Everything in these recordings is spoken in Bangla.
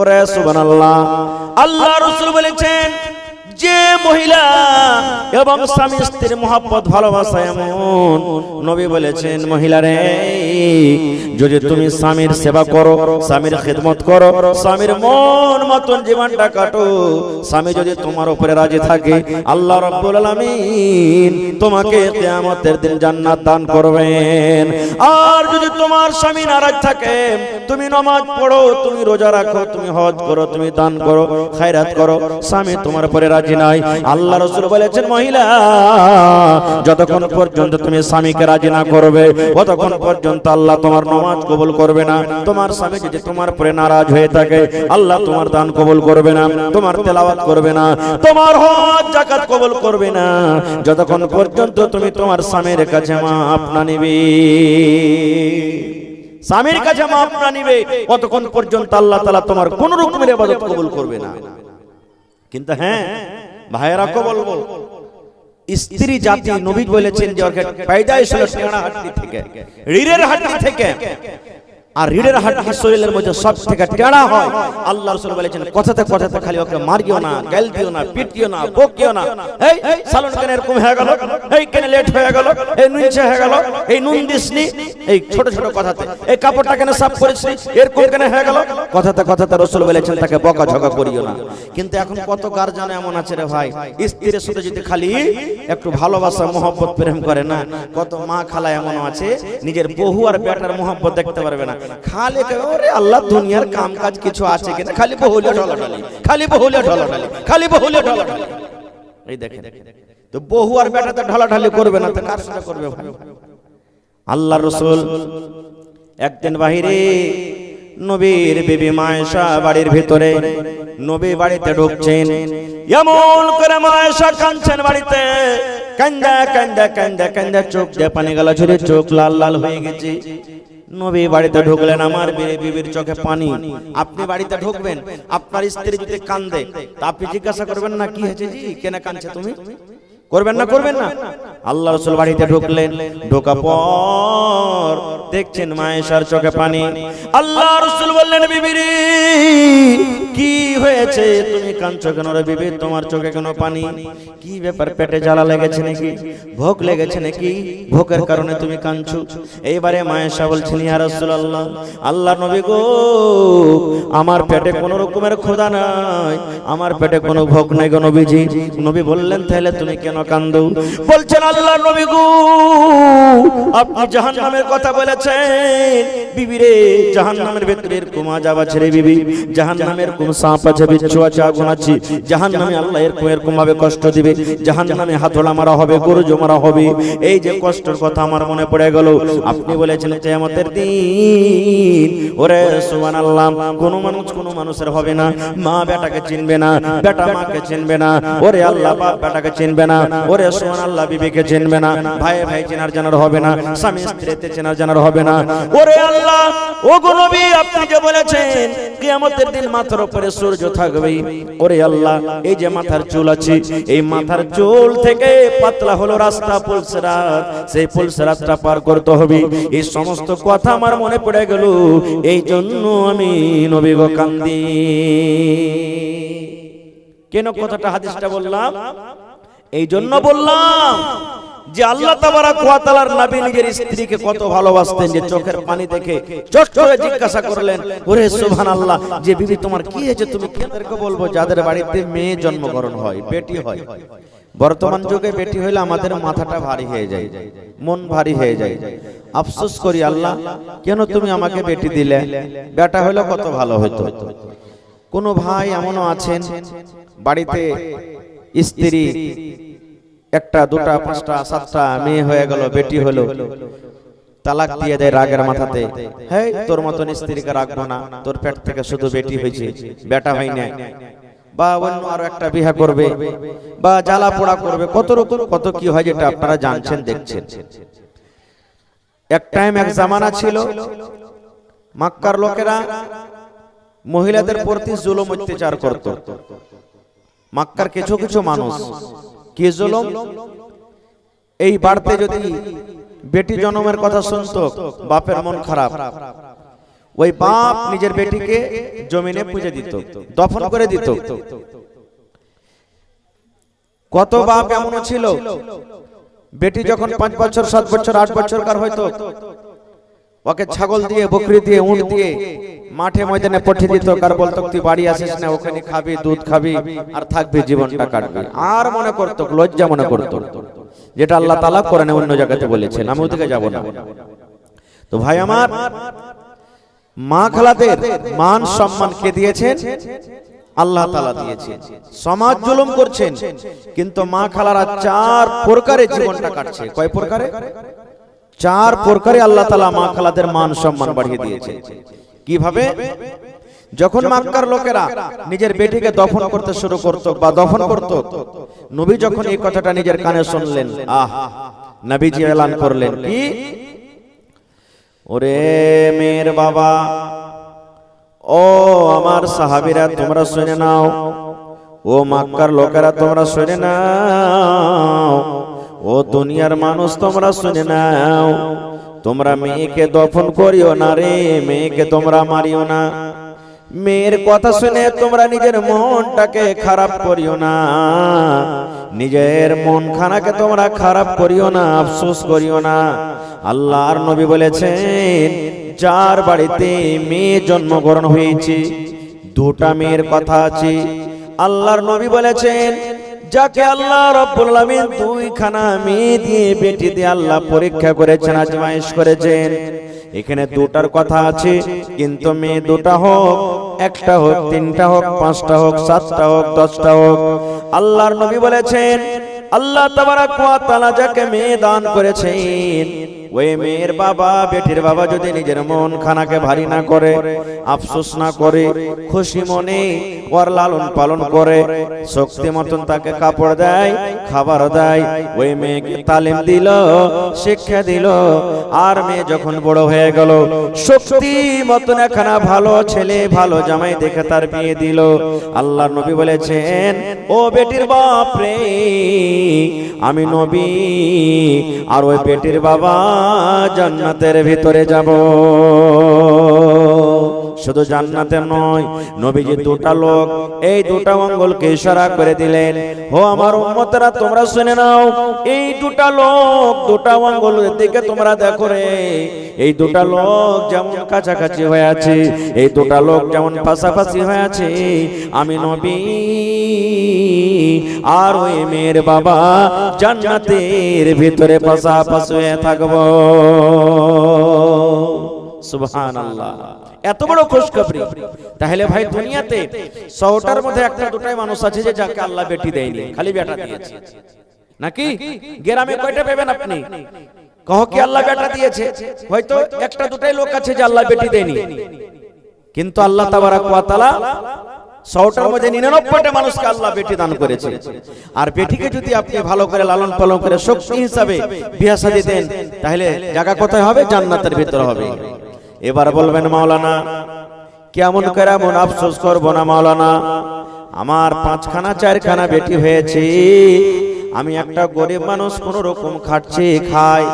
ওরে সুবহানাল্লাহ। আল্লাহ রাসূল বলেছেন যে মহিলা এবং স্বামী স্ত্রীর মহব্বত ভালোবাসা এমন, নবী বলেছেন মহিলারে যদি তুমি স্বামীর সেবা করো, স্বামীর খিদমত করো, স্বামীর মন মতন জীবনটা কাটো, স্বামী যদি তোমার উপরে রাজি থাকে আল্লাহ রাব্বুল আলামিন তোমাকে কিয়ামতের দিন জান্নাত দান করবেন। আর যদি তোমার স্বামী নারাজ থাকে, তুমি নামাজ পড়ো, তুমি রোজা রাখো, তুমি হজ করো, তুমি দান করো, খায়রাত করো, স্বামী তোমার উপরে রাজি নাই, আল্লাহ রাসূল বলেছেন মহিলা যতক্ষণ পর্যন্ত তুমি স্বামীকে রাজি না করবে ততক্ষণ পর্যন্ত আল্লাহ তোমার নামাজ কবুল করবে না। তোমার স্বামী যদি তোমার উপরে নারাজ হয়ে থাকে আল্লাহ তোমার দান কবুল করবে না, তোমার তেলাওয়াত করবে না, তোমার হজ যাকাত কবুল করবে না যতক্ষণ পর্যন্ত তুমি তোমার স্বামীর কাছে মাফ না নিবে। স্বামীর কাছে মাফ না নিবে ততক্ষণ পর্যন্ত আল্লাহ তাআলা তোমার কোন রকমের ইবাদত কবুল করবে না। কিন্তু হ্যাঁ ভাইয়েরা কো বলবো, স্ত্রী জাতি নবী বলেছেন যে ওকে পয়দাইশ হলো টেড়া হাড্ডি থেকে, রিড়ের হাড্ডি থেকে, আর রিড়ের হাড্ডি শরীরের মধ্যে সব থেকে টেড়া হয়। আল্লাহ রাসূল বলেছেন কথাতে কথাতে খালি ওকে মারিও না, গাল দিও না, পিটিও না, বকিও না, এই সালন কেন এরকম হয়ে গেল, এই কেন লেট হয়ে গেল, এই নুনছে হয়ে গেল, এই নুন দিসনি, এই ছোট ছোট কথাতে, এই কাপড়টা কেন সাফ করেছিস, এরকম কেন হয়ে গেল, কথাতে কথাতে রাসূল বলেছেন তাকে বকাঝকা করিও না। কিন্তু এখন কত গার্জিয়ান এমন আছে রে ভাই, স্ত্রীর সাথে যদি খালি একটু ভালোবাসা মহব্বত প্রেম করে না, কত মা খালা এমন আছে নিজের বহু আর বেটার মহব্বত দেখতে পারবে না, খালি ওরে আল্লাহ দুনিয়ার কাম কাজ কিছু আছে কিনা, খালি বহুলে ঢলাঢালি, খালি বহুলে ঢলাঢালি, খালি বহুলে ঢলাঢালি। এই দেখেন তো বহু আর বেটা তো ঢলাঢালি করবে না তো কার সাথে করবে ভাই? আল্লাহর রাসূল একদিন বাহিরে নবীর বিবি মা আয়েশা বাড়ির ভিতরে, নবী বাড়িতে ঢুকছেন, এমন করে মা আয়েশা কাঁদছেন বাড়িতে, কান্দা কান্দা কান্দা কান্দা চোখ দিয়ে পানি গলা ঝরে চোখ লাল লাল হয়ে গেছে। নবী বাড়িতে ঢুকলেন, আমার বিবির চোখে পানি। আপনি বাড়িতে ঢুকবেন, আপনার স্ত্রী যদি কান্দে তা আপনি জিজ্ঞাসা করবেন না কি হয়েছে জি, কেন কাঁদছে তুমি? করবেন না, করবেন না? আল্লাহ রাসূল বাড়িতে ঢুকলেন, ঢোকা পর দেখছেন মা আয়েশার চোখে পানি। আল্লাহ রাসূল বললেন বিবিরে কি হয়েছে, তুমি কাঁদছো কেন রে বিবি, তোমার চোখে কেন পানি? কি ব্যাপার, পেটে জ্বালা লেগেছে নাকি, ভোক লেগেছে নাকি, ভোকের কারণে তুমি কাঁদছো? এইবারে মা আয়েশা বলছেন ইয়া রাসূলুল্লাহ, আল্লাহ নবী গো আমার পেটে কোনো রকমের ক্ষুধা নাই, আমার পেটে কোনো ভোক নাই গো নবীজি। নবী বললেন তাহলে তুমি কেন কান্দো? বলছেন আল্লাহ নবী গো আপনি জাহান্নামের কথা বলেছেন, বিবি রে জাহান্নামের ভিতরে এরকম আযাব আছে রে বিবি, জাহান্নামের কোন সাপ আছে, বিচ্ছু আছে, আগুন আছে, জাহান্নামে আল্লাহ এরকম ভাবে কষ্ট দিবে, জাহান্নামে হাতড়া মারা হবে, গরুজো মারা হবে। এই যে কষ্টের কথা আমার মনে পড়ে গেল, আপনি বলেছেন কিয়ামতের দিন ওরে সুবহানাল্লাহ কোন মানুষের হবে না, মা বেটাকে চিনবে না, বেটা মাকে চিনবে না, ওরে আল্লাহ বাপ বেটাকে চিনবে না, ওরে সুবহানাল্লাহ বিবিকে চিনবে না, ভাই ভাই চেনার জানার হবে না, স্বামী স্ত্রীতে চেনার জানার হবে না। ওরে আল্লাহ ও গো নবী আপনি যে বলেছেন কিয়ামতের দিন মাথার উপরে সূর্য থাকবে, ওরে আল্লাহ এই যে মাথার চুল আছে, এই মাথার চুল থেকে পাতলা হলো রাস্তা পুলসিরাত, সেই পুলসিরাতটা পার করতে হবে। এই সমস্ত কথা আমার মনে পড়ে গেল, এই জন্য আমি নবী গো কান্দি। কেন কথাটা হাদিসটা বললাম? এই জন্য বললাম যে আল্লাহ তাবারাক ওয়া তাআলার নবী নিজের স্ত্রীকে কত ভালোবাসতেন, যে চোখের পানি দেখে চট করে জিজ্ঞাসা করলেন ওরে সুবহানাল্লাহ যে বিবি তোমার কি হয়েছে, তুমি কাদেরকে বলবো যাদের বাড়িতে মেয়ে জন্মগ্রহণ হয়, বেটি হয়। বর্তমান যুগে বেটি হইলে আমাদের মাথাটা ভারী হয়ে যায়, মন ভারী হয়ে যায়, আফসোস করি আল্লাহ কেন তুমি আমাকে বেটি দিলে, বেটা হইলে কত ভালো হতো। কোন ভাই এমনও আছেন বাড়িতে স্ত্রী একটা দুটা পাঁচটা সাতটা মেয়ে হয়ে গেল, বেটি হলো, তালাক দিয়ে দেয় রাগের মাথাতে, হেই তোর মতন স্ত্রীকে রাখবো না, তোর পেট থেকে শুধু বেটি হয়েছে, বেটা হয় না, বা অন্য আরো একটা বিয়ে করবে, বা জ্বালা পোড়া করবে, কত রকম কত কি হয় যেটা আপনারা জানছেন দেখছেন। এক টাইম এক জামানা ছিল মক্কার লোকেরা মহিলাদের প্রতি জুলুম অত্যাচার করত। মক্কার কিছু কিছু মানুষ কি জুলুম, এই বাড়তে যদি বেটি জন্মের কথা শুনতো বাপের মন খারাপ, ওই বাপ নিজের বেটিকে জমিনে পুঁজে দিত, দফন করে দিত। কত বাপ এমন ছিল, বেটি যখন 5 বছর 7 বছর 8 বছরকার হয়তো, ওকে ছাগল দিয়ে, বকরি দিয়ে, উট দিয়ে মাঠে ময়দানে পাঠিয়ে দিত। কার বলতো তুই বাড়ি আসিস না, ওখানে খাবি, দুধ খাবি আর থাকবি, জীবনটা কাটবি। আর মনে করতো, লজ্জা মনে করতো, যেটা আল্লাহ তাআলা কোরআনে অন্য জায়গাতে বলেছেন, আমি ওদিকে যাব না। তো ভাই আমার, মা খালাদের মান সম্মান কে দিয়েছেন? আল্লাহ তাআলা দিয়েছেন। সমাজ জুলুম করছেন, কিন্তু মা খালারা 4 প্রকারে জীবনটা কাটছে। কয় প্রকারে? 4 প্রকারে আল্লাহ তাআলা মা খালাদের মান সম্মান বাড়িয়ে দিয়েছে। কিভাবে? যখন মক্কার লোকেরা নিজের বেটিকে দফন করতে শুরু করত বা দফন করত, নবী যখন এই কথাটা নিজের কানে শুনলেন, নবীজি এলান করলেন কি, ওরে মেয়ের বাবা, ও আমার সাহাবীরা তোমরা শুনে নাও, ও মক্কার লোকেরা তোমরা শুনে নাও, ও দুনিয়ার মানুষ তোমরা শুনে নাও, তোমরা মেয়েকে দফন করিও না রে, মেয়েকে তোমরা মারিও না। মেয়ের কথা শুনে তোমরা নিজের মনটাকে খারাপ করিও না, নিজের মন খানাকে তোমরা খারাপ করিও না, আফসোস করিও না। আল্লাহর নবী বলেছেন, যার বাড়িতে মেয়ে জন্মগ্রহণ হয়েছে, 2টা মেয়ের কথা আছে, আল্লাহর নবী বলেছেন, যাকে আল্লাহ রাব্বুল আলামিন 2খানা মেয়ে দিয়ে, বেটি দিয়ে আল্লাহ পরীক্ষা করেছেন, আজমাইশ করেছেন, এখানে 2টার কথা আছে, কিন্তু মেয়ে 2টা হোক, 1টা হোক, 3টা হোক, 5টা হোক, 7টা হোক, 10টা হোক, আল্লাহর নবী বলেছেন, আল্লাহ তাবারক ওয়া তাআলা যাকে মেয়ে দান করেছেন, ওই মেয়ের বাবা, বেটির বাবা যদি নিজের মন খানাকে ভারী না করে, আফসোস না করে, খুশি মনে ওর লালন পালন করে, শক্তি মতন তাকে কাপড় দেয়, খাবার দেয়, ওই মেয়েকে তালিম দিল, শিক্ষা দিল, আর মেয়ে যখন বড় হয়ে গেল, শক্তি মতন একখানা ভালো ছেলে, ভালো জামাই দেখে তার বিয়ে দিল, আল্লাহর নবী বলেছেন, ও বেটির বাপ রে, আমি নবী আর ওই বেটির বাবা জান্নাতের ভিতরে যাব। শুধু জান্নাতে নয়, নবীজি 2টা লোক, এই 2টা আঙ্গুলকে ইশারা করে দিলেন, ও আমার উম্মতরা তোমরা শুনে নাও, এই 2টা লোক, 2টা আঙ্গুলের দিকে তোমরা দেখো রে, এই 2টা লোক যেমন কাছাকাছি হয়ে আছে, এই 2টা লোক যেমন পাশাপাশি হয়ে আছে, আমি নবী আর ওই মেয়ের বাবা জান্নাতের ভিতরে পাশাপাশি হয়ে থাকবো। সুবহানাল্লাহ, এত বড় খুশখবরি। তাহলে ভাই, দুনিয়াতে 100টার মধ্যে 1টা 2টাই মানুষ আছে যে যাকে আল্লাহ বেটি দেয়নি, খালি বেটা দিয়েছে। নাকি গ্রামে কয়টা পাবেন আপনি? কহ কি আল্লাহ বেটা দিয়েছে? হয়তো 1টা 2টাই লোক আছে যে আল্লাহ বেটি দেয়নি, কিন্তু আল্লাহ তাবারক ওয়া তাআলা 100টার মধ্যে 99টা মানুষকে আল্লাহ বেটি দান করেছে। আর বেটিকে যদি আপনি ভালো করে লালন পালন করে শক্তি হিসাবে বিয়ে শাদী দেন, তাহলে জায়গা কোথায় হবে? জান্নাতের ভিতর হবে। এবার বলবেন, মাওলানা কেমন করে এমন আফসোস করবো না মাওলানা, আমার 5খানা 4খানা বেটি হয়েছে, আমি একটা গরিব মানুষ, কোন রকম খাচ্ছি, খাই,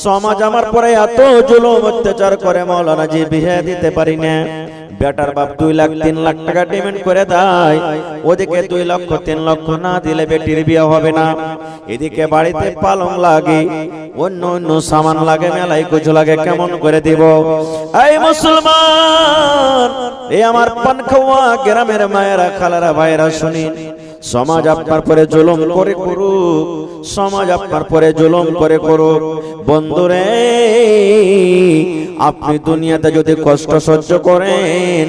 সমাজ আমার পরে এত জুলুম অত্যাচার করে মাওলানা, যে বিয়ে দিতে পারি না। বেটার বাপ 2 লাখ 3 লাখ টাকা ডিমান্ড করে দেয়, ওদিকে 2 লক্ষ 3 লক্ষ না দিলে বেটির বিয়ে হবে না, এদিকে বাড়িতে পালং লাগে, অন্য অন্য সামান লাগে, মেলাই কিছু লাগে, কেমন করে দিব? এই মুসলমান, এই আমার পানখাওয়া গ্রামের মায়েরা, খালারা, ভাইরা, শুনিন, সমাজ আপনার পরে জুলুম করে করুক, সমাজ আপনার পরে জুলুম করে করুক, বন্ধুরে, আপনি দুনিয়াতে যদি কষ্ট সহ্য করেন,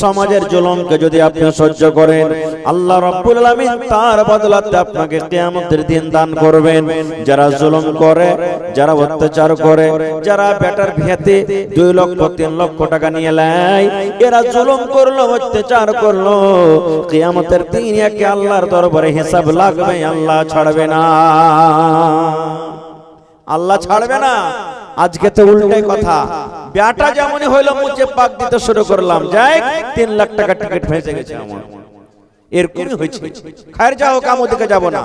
সমাজের জুলুমকে যদি আপনি সহ্য করেন, আল্লাহ রাব্বুল আলামিন তার বদলাতে আপনাকে কিয়ামতের দিন দান করবেন। যারা জুলুম করে, যারা অত্যাচার করে, যারা বেটার বিয়েতে 2 লক্ষ 3 লক্ষ টাকা নিয়ে নেয়, এরা জুলুম করলো, অত্যাচার করলো, কিয়ামতের দিন একে আল্লাহর দরবারে হিসাব লাগবে, আল্লাহ ছাড়বে না, আল্লাহ ছাড়বে না। আজকে তো উল্টাই কথা, বেটা যেমনই হইলো মুজে পাক দিতে শুরু করলাম, যাই 3 লাখ টাকা টিকিট ফেসে গেছে আমার, এরকমই হয়েছে। খায়ের যাও, কাম ওদিকে যাব না।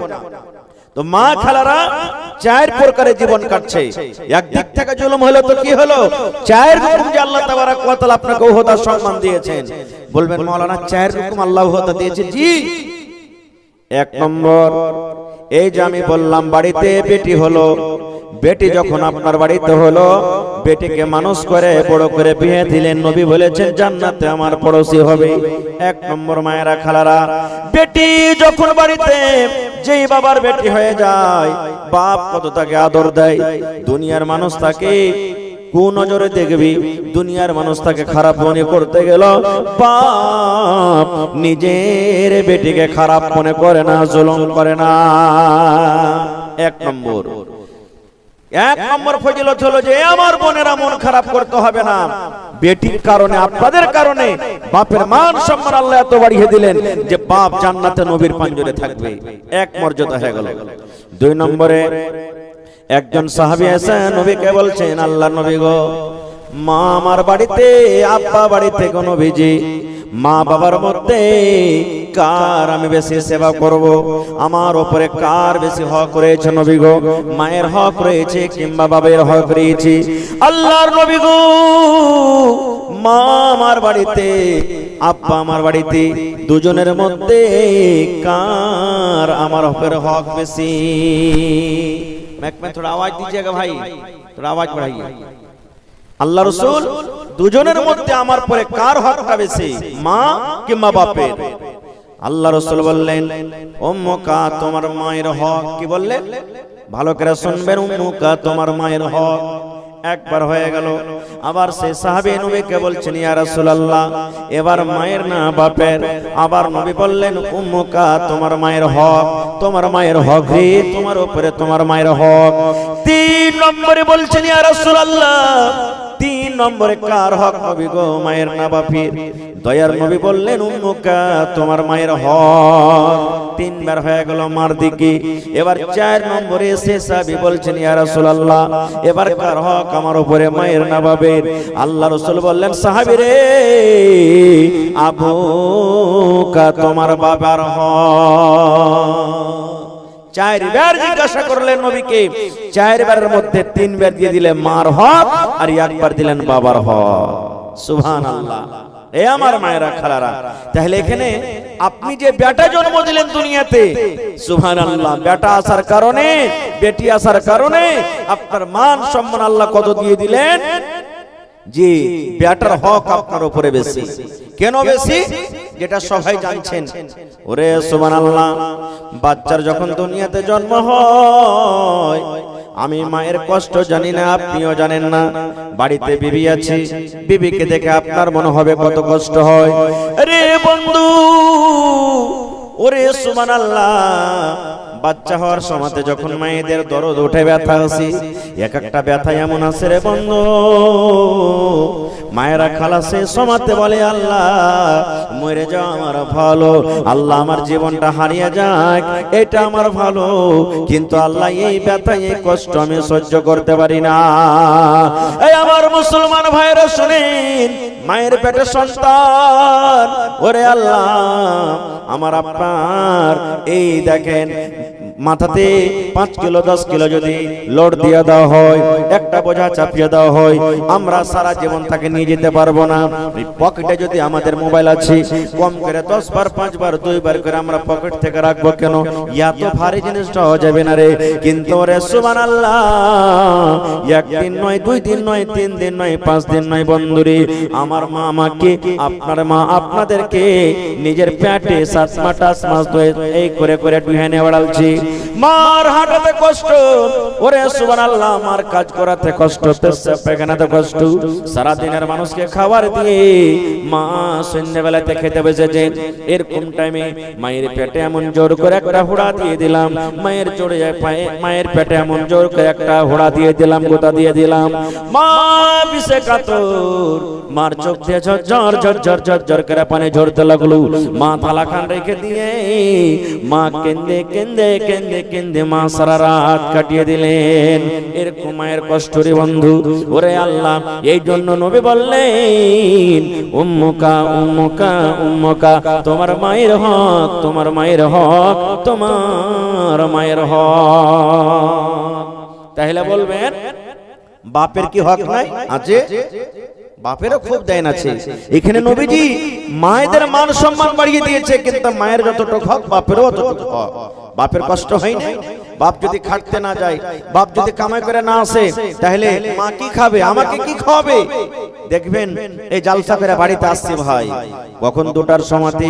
তো মা খালারা চার প্রকারে জীবন কাটছে। একদিক থেকে জুলুম হলো তো কি হলো, চার রকম যে আল্লাহ তাবারক ওয়া তাআলা আপনাকে ওহদা সম্মান দিয়েছেন। বলবেন মাওলানা চার রকম আল্লাহ ওহদা দিয়েছে। জি, এক নম্বর এই যে আমি বললাম বাড়িতে বেটি হলো, বেটি যখন আপনার বাড়িতে হলো, বেটিকে মানুষ করে বড় করে বিয়ে দিলেন, নবী বলেছেন জান্নাতে আমার পড়োশি হবে। এক নম্বর মায়েরা খালারা, বেটি যখন বাড়িতে যেই বাবার বেটি হয়ে যায়, বাপ কত তাকে আদর দেয়। দুনিয়ার মানুষ তাকে কোন নজরে দেখবি, দুনিয়ার মানুষ তাকে খারাপ মনে করতে গেল, বাপ নিজের বেটিকে খারাপ মনে করে না, জুলুম করে না। এক নম্বর ফজিলত হলো যে আমার বোনেরা মন খারাপ করতে হবে না। বেটির কারণে, আপনাদের কারণে বাপের মান সম্মান আল্লাহ এত বাড়িয়ে দিলেন যে বাপ জান্নাতে নবীর পাঞ্জরে থাকবে। এক মর্যাদা হয়ে গেল। দুই নম্বরে একজন সাহাবী এসে নবীকে বলছেন, আল্লাহ নবী গো, মা আমার বাড়িতে, আব্বা বাড়িতে কোনো নবীজি, মা বাবার মধ্যে কার আমি বেশি সেবা করব, আমার উপরে কার বেশি হক রয়েছে নবী গো? মায়ের হক রয়েছে কিংবা বাবার হক রয়েছে? আল্লাহর নবী গো, মা আমার বাড়িতে, আব্বা আমার বাড়িতে, দুজনের মধ্যে কার আমার হকের হক বেশি? थोड़ा आवाज दीजिएगा भाई, थोड़ा आवाज बढ़ाइए। আল্লাহ রাসূল দুজনের মধ্যে আমার পরে কার হকটা বেশি, মা কিংবা বাপের? আল্লাহ রাসূল বললেন, উম্মুকা, তোমার মায়ের হক। কি বললেন? ভালো করে শুনবেন, উম্মুকা, তোমার মায়ের হক। একবার হয়ে গেল, আবার সেই সাহাবী নবীকে বলছেন, ইয়া রাসূলুল্লাহ, এবার মায়ের না বাপের? আবার নবী বললেন, উম্মুকা, তোমার মায়ের হক, তোমার মায়ের হক রে, তোমার উপরে তোমার মায়ের হক। তিন নম্বরে বলছেন, ইয়া রাসূলুল্লাহ, তিন নম্বরে কার হক নবী গো, মায়ের না বাপের? দয়ার নবী বললেন, উম্মুকা, তোমার মায়ের হক। তিনবার হয়ে গেল মার দিকে। এবার চার নম্বরে এসে সাহাবী বলছেন, ইয়া রাসূলুল্লাহ, এবার কার হক আমার উপরে, মায়ের না বাপের? আল্লাহ রাসূল বললেন, সাহাবী রে, আবুকা, তোমার বাবার হক। চারবার জিজ্ঞাসা করলেন নবীকে, চারবারের মধ্যে তিনবার দিয়ে দিলেন মার হক আর একবার দিলেন বাবার হক। সুবহানাল্লাহ। এ আমার মায়েরা খালারা, তাহলে এখানে আপনি যে বেটা জন্ম দিলেন দুনিয়াতে, সুবহানাল্লাহ, বেটা আসার কারণে, বেটি আসার কারণে আপনার মান সম্মান আল্লাহ কত দিয়ে দিলেন। জি, বেটার হক আপনার উপরে বেশি। কেন বেশি? যেটা সবাই জানছেন। ওরে সুবহানাল্লাহ, বাচ্চার যখন দুনিয়াতে জন্ম হয়, আমি মায়ের কষ্ট জানি না, আপনিও জানেন না। বাড়িতে বিবি আছে, বিবিকে দেখে আপনার মনে হবে কত কষ্ট হয়। আরে বন্ধু, ওরে সুবহানাল্লাহ, বাচ্চা হওয়ার সময়তে যখন মায়েদের দরদ ওঠে, ব্যথা আছে, এক একটা ব্যথা এমন আছে রে বন্ধু, মায়েরা খালাসে সময়তে বলে, আল্লাহ মরে যাও আমার ভালো, আল্লাহ আমার জীবনটা হারিয়ে যাক এটা আমার ভালো, কিন্তু আল্লাহ এই ব্যথা, এই কষ্ট আমি সহ্য করতে পারি না। এই আমার মুসলমান ভাইরা শুনেন, মায়ের পেটে সন্তান, ওরে আল্লাহ আমার আপনার, এই দেখেন মাথাতে 5 কিলো 10 কিলো যদি লোড দিয়ে দেওয়া হয়, একটা বোঝা চাপিয়ে দেওয়া হয়, আমরা সারা জীবন তাকে নিয়ে যেতে পারবো না। পকেটে যদি আমাদের মোবাইল আছে, কম করে 10 বার 5 বার 2 বার করে আমরা পকেট থেকে রাখবো কেন? এত ভারী জিনিসটা হয়ে যাবে না রে। কিন্তু রে সুবহানাল্লাহ, একদিন নয়, 2 দিন নয়, 3 দিন নয়, 5 দিন নয় বন্ধুরে, আমার মা আমাকে, আপনার মা আপনাদেরকে নিজের পেটে 7 মাস 8 মাস ধরে এই করে করে টুহানে বাড়ালছে। মার হাঁটাতে কষ্ট, ওরে সুবহানাল্লাহ, মার কাজ করাতে কষ্ট, পেশাব পায়খানাতে কষ্ট, সারা দিনের মানুষকে খাবার দিয়ে মা সন্ধ্যাবেলাতে খেতে বসেছেন। এরকম টাইমে মায়ের পেটে এমন জোর করে একটা হুড়া দিয়ে দিলাম, মায়ের চড়ে যায় পায়ে, মায়ের পেটে এমন জোর করে একটা হুড়া দিয়ে দিলাম, গোতা দিয়ে দিলাম, মা বিষে কাতর, মার চোখ দিয়ে ঝরঝর ঝরঝর ঝরঝর করে পানি ঝরতে লাগলো। মা থালা খান রেখে দিয়ে মা কেন্দে কেন্দে কেন্দে কেন্দে মা সারা রাত কাটিয়ে দিলেন। এরকম মায়ের কষ্ট রে বন্ধু। ওরে আল্লাহ, এই জন্য নবী বললেন উম্মুকা উম্মুকা উম্মুকা, তোমার মায়ের হক, তোমার মায়ের হক, তোমার মায়ের হক। তাহলে বলবেন বাপের কি হক নাই? আছে, বাপেরও খুব দেন আছে। এখানে নবীজি মায়েদের মান সম্মান বাড়িয়ে দিয়েছে, কিন্তু মায়ের যতটুকু হক বাপেরও ততটুকু হক। বাপের কষ্ট হয় না? বাপ যদি খাটতে না যায়, বাপ যদি কামাই করে না আসে, তাহলে মা কি খাবে, আমাকে কি খাওয়াবে? দেখবেন এই জালসা করে বাড়িতে আসছে ভাই, কখন 2টার সময়তে,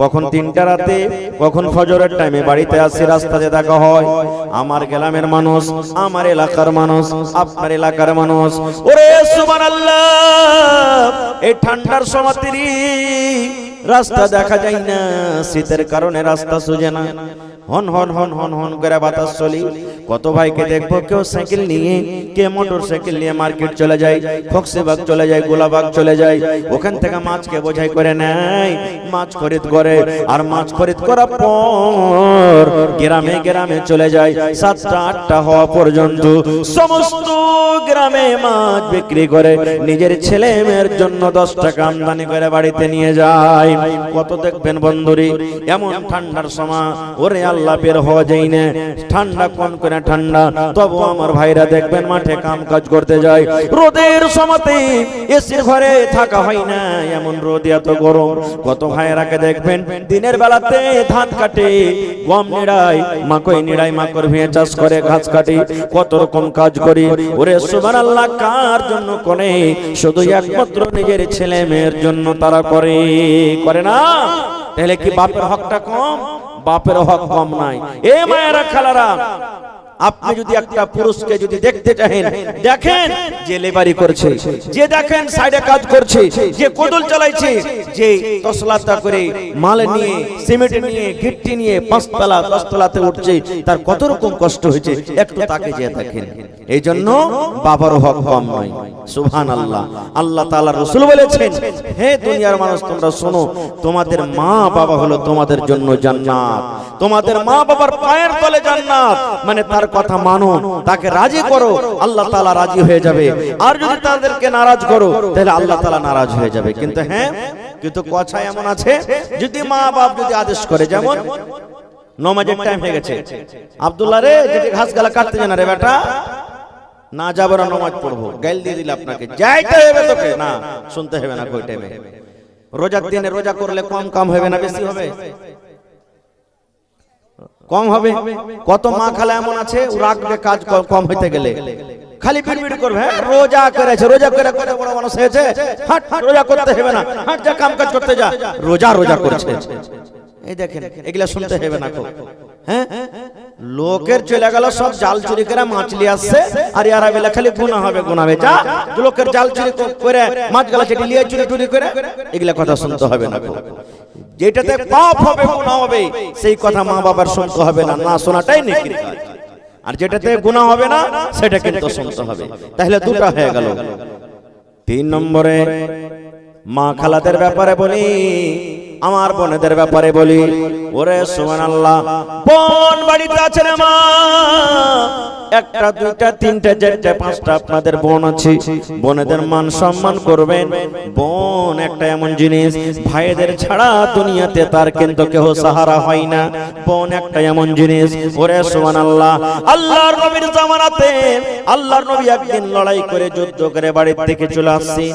কখন 3টা রাতে, কখন ফজরের টাইমে বাড়িতে আসছে, রাস্তাতে দেখা হয় আমার গ্রামের মানুষ, আমার এলাকার মানুষ, আপনার এলাকার মানুষ। ওরে সুবহানাল্লাহ, এই ঠান্ডার সময়তে রাস্তা দেখা যায় না, শীতের কারণে রাস্তা সুজে না, হন হন হন হন হন করে বাতাস চলি। কত ভাইকে দেখবো কেউ সাইকেল নিয়ে, কে মোটর সাইকেল নিয়ে মার্কেট চলে যায়, খোকসেবাগ চলে যায়, গোলাবাগ চলে যায়, ওখান থেকে মাছকে বোঝাই করে নেয়, মাছ খরিদ করে, আর মাছ খরিদ করার পর গ্রামে গ্রামে চলে যায়। 7টা 8টা হওয়া পর্যন্ত সমস্ত গ্রামে মাছ বিক্রি করে নিজের ছেলে মেয়ের জন্য 10 টাকা আমদানি করে বাড়িতে নিয়ে যায়। কত দেখবেন বন্ধুরি এমন ঠান্ডার সময়, ওরে আল্লাহ বের হওয়া যায় না, ঠান্ডা কোন করে ঠান্ডা, তবু আমার ভাইরা দেখবেন মাঠে কাম কাজ করতে যায়। রোদের সময়তে এসির ঘরে থাকা হয় না, এমন রোদ, এত গরম। কত ভাইরাকে দেখবেন দিনের বেলাতে ধান কাটে, গম নিড়াই, মাকই নিড়াই, মাকড় ভিয়ে চাষ করে, ঘাস কাটে, কত রকম কাজ করি। ওরে সুবহানাল্লাহ, কার জন্য করে? শুধু একমাত্র নিজের ছেলে মেয়ের জন্য তারা করে, করে না? তাহলে কি বাপের হকটা কম? বাপের হক কম নাই। এ মায়েরা খালারা, আপনি যদি একটা পুরুষকে যদি দেখতে চাহেন, দেখেন যে লেবারি করছে, যে দেখেন সাইডে কাজ করছে, যে কোদল চালাইছে, যে তসলাতা করে মাল নিয়ে, সিমেন্ট নিয়ে, গিট্টি নিয়ে 5 তলা 10 তলাতে উঠছে, তার কত রকম কষ্ট হয়েছে, একটু তাকে যে দেখেন। এই জন্য বাবার হক কম নয়। সুবহানাল্লাহ, আল্লাহ তাআলা রাসূল বলেছেন, হে দুনিয়ার মানুষ তোমরা শোনো, তোমাদের মা বাবা হলো তোমাদের জন্য জান্নাত, তোমাদের মা বাবার পায়ের তলে জান্নাত। মানে তার কথা মানো, তাকে রাজি করো, আল্লাহ তাআলা রাজি হয়ে যাবে। আর যদি তাদেরকে নারাজ করো, তাহলে আল্লাহ তাআলা নারাজ হয়ে যাবে। কিন্তু হ্যাঁ, কিন্তু কথা এমন আছে, যদি মা বাপ যদি আদেশ করে, যেমন নামাজের টাইম হয়ে গেছে, আব্দুল্লাহ রে যেটি ঘাস গালা কাটতে জানা রে বেটা, না যাবো না, নামাজ পড়বো, গাইল দিয়ে দিল আপনাকে, যাইতে হবে তোকে, না শুনতে হবে না। কই টাইমে রোজার দিনে রোজা করলে কম কাম হবে না বেশি হবে? কম হবে। কত মা খালা এমন আছে, ও রাখবে কাজ কম হইতে গেলে, খালি বিড়বিড় করবে, রোজা করেছে, রোজা করে কত বড় মানুষ হয়েছে, হাট রোজা করতে হবে না, হাট যা কাম কাজ করতে যা, রোজা রোজা করছে। এই দেখেন, এগুলা শুনতে হবে না। হ্যাঁ, লোকের চলে গেল সব জাল চুরি করে মাছ নিয়ে আসছে, আর ইয়ারা বেলা খালি গুনাহ হবে, গুনাহ হবে। যা লোকের জাল চুরি করে মাছ গলা চেটে নিয়ে চুরি টুরি করে, এগুলা কথা শুনতে হবে না। যেটাতে পাপ হবে, গুনাহ হবে, সেই কথা মা বাবার শুনতে হবে না, না শোনাটাই নেকির কাজ। আর যেটাতে গুনাহ হবে না, সেটা কিন্তু শুনতে হবে। তাহলে দুটো হয়ে গেল। 3 নম্বরে মা খালাদের ব্যাপারে বলি, আমার বোনেদের ব্যাপারে বলি। ওরে সুবহানাল্লাহ, বোন বাড়িতে আছে রে মা, 1টা 2টা 3টা 4টা 5টা আপনাদের বোন আছে, বোনেদের মান সম্মান করবেন। বোন একটা এমন জিনিস, ভাইদের ছাড়া দুনিয়াতে তার কিন্তু কেউ সাহারা হয় না। বোন একটা এমন জিনিস। ওরে সুবহানাল্লাহ, আল্লাহর নবীর জামানাতে আল্লাহর নবী একদিন লড়াই করে যুদ্ধ করে বাড়ি থেকে চলে আসছেন।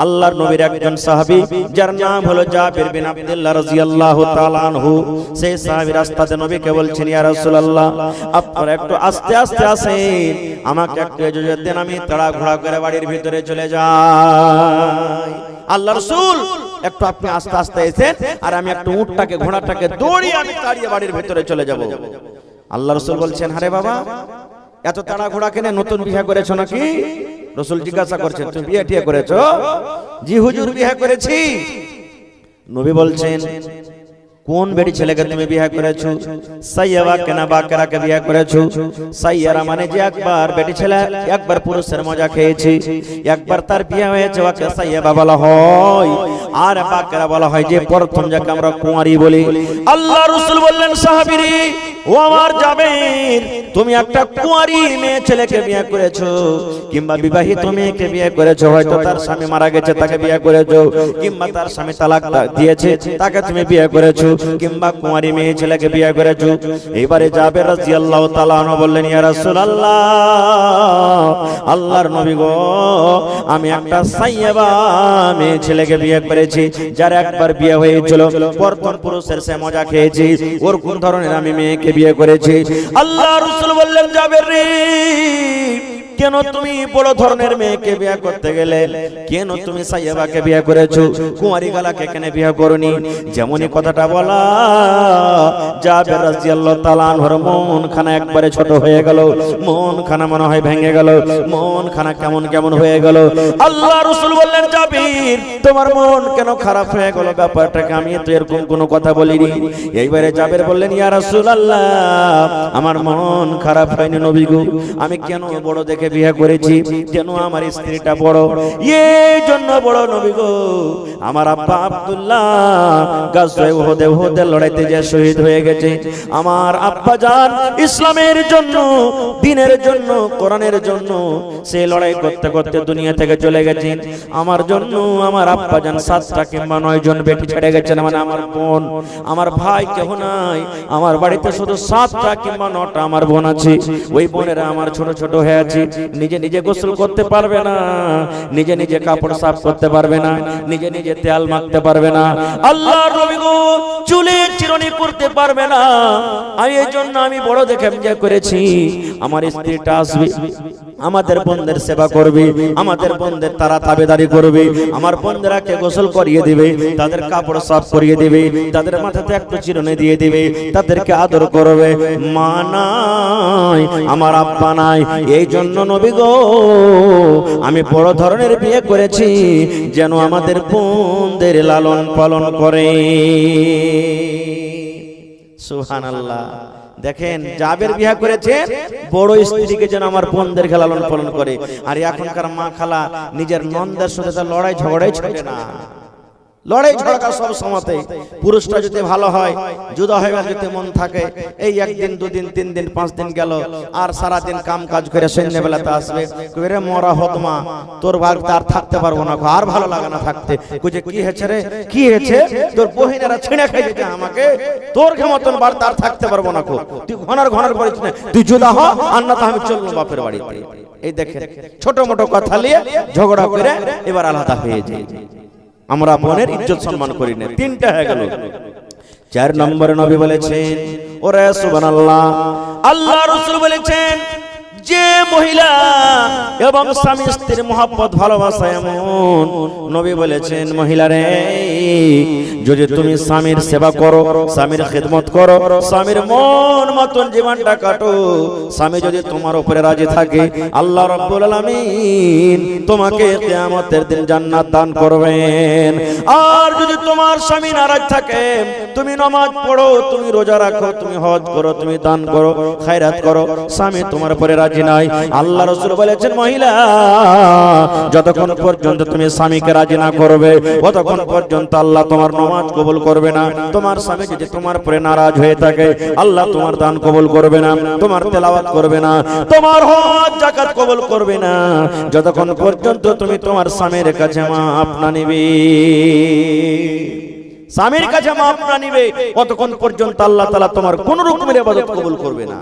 আল্লাহর নবীর একজন সাহাবী, যার নাম হলো জাবির বিন আব্দুল্লাহ রাদিয়াল্লাহু তাআলা আনহু, সেই সাহাবী রাস্তাতে নবীকে বলছেন, ইয়া রাসূলুল্লাহ, আপনারা একটু আস্তে আস্তে আসেন, আমাকে একটু ইজাজত দেন, আমি তাড়া ঘোড়া করে বাড়ির ভিতরে চলে যাই। আল্লাহ রাসূল, একটু আপনি আস্তে আস্তে এসেন, আর আমি একটু উটটাকে ঘোড়াটাকে দৌড়িয়ে আমি তাড়িয়ে বাড়ির ভিতরে চলে যাব। আল্লাহ রাসূল বলছেন, আরে বাবা, এত তাড়া ঘোড়া কেনে, নতুন বিয়ে করেছো নাকি? রাসূল জিজ্ঞাসা করছেন, তুমি বিয়ে টিয়ে করেছো? জি হুজুর, বিয়ে করেছি। নবী বলছেন, কোন বেড়ি ছেলেকে তুমি বিয়ে করেছো? সাইয়্যাবা কেনা বাকেরাকে বিয়ে করেছো? সাইয়্যারা মানে যে একবার বেটি ছেলে একবার পুরুষের মজা খেয়েছে, একবার তার বিয়ে হয়েছে, ওকে সাইয়্যাবা বলা হয়। আর বাকেরা বলা হয় যে প্রথম যাকে আমরা কুঁয়ারি বলি। আল্লাহ রাসূল বললেন, সাহাবীরা ও আমার জাবের, তুমি একটা কুঁয়ারি মেয়ে ছেলেকে বিয়ে করেছো, কিংবা বিবাহিত মেয়েকে বিয়ে করেছো, হয়তো তার স্বামী মারা গেছে তাকে বিয়ে করেছো, কিংবা তার স্বামী তালাক দিয়েছে তাকে তুমি বিয়ে করেছো, কিংবা কুঁয়ারি মেয়ে ছেলেকে বিয়ে করেছো। এবারে জাবের রাদিয়াল্লাহু তাআলা আনহু বললেন, ইয়া রাসূলুল্লাহ, আল্লাহর নবী গো, আমি একটা সাইয়্যিবা মেয়ে ছেলেকে বিয়ে করেছি, যার একবার বিয়ে হয়েছিল, প্রথম পুরুষের সে মজা খেয়েছি, ওর কোন ধরনের আমি মেয়েকে বিয়ে করেছি। আল্লাহ রাসূল বললেন, জাবের রে, কেন তুমি বড় ধরনের মেয়েকে বিয়ে করতে গেলে? কেন তুমি সাইয়্যিবাকে বিয়ে করেছো, কুঁয়ারি গালাকে কেন বিয়ে করনি? যেমনই কথাটা বলা, জাবের রাদিয়াল্লাহু তাআলা আনহুর মন খানা একবারে ছোট হয়ে গেল, মন খানা মনে হয় ভেঙে গেল, মন খানা কেমন কেমন হয়ে গেল। আল্লাহ রাসূল বললেন, জাবির, তোমার মন কেন খারাপ হয়ে গেল? ব্যাপারটাকে আমি তো এরকম কোনো কথা বলিনি। এইবারে জাবের বললেন, ইয়া রাসূলুল্লাহ, আমার মন খারাপ হয়নি নবী গো, আমি কেন বড় দেখে বিয়ে করেছি, যেন আমার স্ত্রীটা বড়, এই জন্য বড় নবী গো। আমার আব্বা আব্দুল্লাহ গাজওয়ে উহুদের লড়াইতে যে শহীদ হয়ে গেছে, আমার আব্বা জান ইসলামের জন্য, দ্বীনের জন্য, কোরআনের জন্য সে লড়াই করতে করতে দুনিয়া থেকে চলে গেছেন। আমার জন্য আমার আব্বা জান 7টা কিংবা 9 জন বেটি ছেড়ে গেছেন, মানে আমার বোন, আমার ভাই কেহ নাই, আমার বাড়িতে শুধু 7টা কিংবা 9টা আমার বোন আছে। ওই বোনেরা আমার ছোট ছোট হয়ে আছে, নিজে নিজে গোসল করতে পারবে না, নিজে নিজে কাপড় সাফ করতে পারবে না, নিজে নিজে তেল মাখতে পারবে না, আল্লাহর নবী গো চুলে চিরুনি করতে পারবে না। এই জন্য আমি বড় দেখে বিয়ে করেছি, আমার স্ত্রীটা আসবে, আমাদের বোনদের সেবা করবে, আমাদের বোনদের তারা তাবেদারি করবে, আমার বোনদেরকে গোসল করিয়ে দিবে, তাদের কাপড় সাফ করিয়ে দিবে, তাদের মাথাতে একটু চিরুনি দিয়ে দিবে, তাদেরকে আদর করবে। মা নাই, আমার আব্বা নাই, এই জন্য নবী গো আমি বড় ধরনের বিয়ে করেছি, যেন আমাদের বোনদের লালন পালন করে। সুবহানাল্লাহ। দেখেন, জাবের বিয়ে করেছে বড় স্ত্রীকে যেন আমার বোনদেরকে লালন পালন করে। আর এখনকার মা খালা নিজের নন্দের সাথে তার লড়াই ঝগড়াই ছোটে না, লড়াই ঝগড়া সব সময়তে। পুরুষটা যদি ভালো হয়, জুদা হয়ে যদি মন থাকে, এই 1 দিন 2 দিন 3 দিন 5 দিন গেল, আর সারা দিন কাম কাজ করে সন্ধ্যাবেলাতে আসবে, কইরে মরা হতমা, তোর ভাগ তার থাকতে পারবো না, আর ভালো লাগে না থাকতে। কইছে কি হয়েছে রে, কি হয়েছে? তোর বহিনেরা ছিঁড়ে খাই দিতে আমাকে, তোর মতন বার তার থাকতে পারবো না, তুই ঘনার করিস না, তুই জুদা হ, আর না তো আমি চলবো বাপের বাড়িতে। এই দেখেন, ছোট মোটো কথা নিয়ে ঝগড়া করে এবার আলাদা হয়ে যায়। আমরা বোনের ইজ্জত সম্মান করি না। 3টা হয়ে গেল। 4 নম্বরে নবী বলেছেন, ওরে সুবহানাল্লাহ, আল্লাহ রাসূল বলেছেন, যে মহিলা এবং স্বামী স্ত্রীর মহব্বত ভালোবাসা এমন, নবী বলেছেন, মহিলারে, যদি তুমি স্বামীর সেবা করো, স্বামীর খিদমত করো, স্বামীর মন মতন জীবনটা কাটো, স্বামী যদি তোমার উপরে রাজি থাকে, আল্লাহ রাব্বুল আলামিন তোমাকে কিয়ামতের দিন জান্নাত দান করবেন। আর যদি তোমার স্বামী নারাজ থাকে, তুমি নামাজ পড়ো, তুমি রোজা রাখো, তুমি হজ করো, তুমি দান করো, খায়রাত করো, স্বামী তোমার উপরে রাজি নাই, আল্লাহ রাসূল বলেছেন, মহিলা, যতক্ষণ পর্যন্ত তুমি স্বামীকে রাজি না করবে, ততক্ষণ পর্যন্ত আল্লাহ তোমার নামাজ কবুল করবে না। তোমার স্বামী যদি তোমার উপরে নারাজ হয়ে থাকে, আল্লাহ তোমার দান কবুল করবে না, তোমার তেলাওয়াত করবে না, তোমার হজ যাকাত কবুল করবে না, যতক্ষণ পর্যন্ত তুমি তোমার স্বামীর কাছে মাপ না নিবে। স্বামীর কাছে মাপ না নিবে, ততক্ষণ পর্যন্ত আল্লাহ তাআলা তোমার কোন রকমের ইবাদত কবুল করবে না।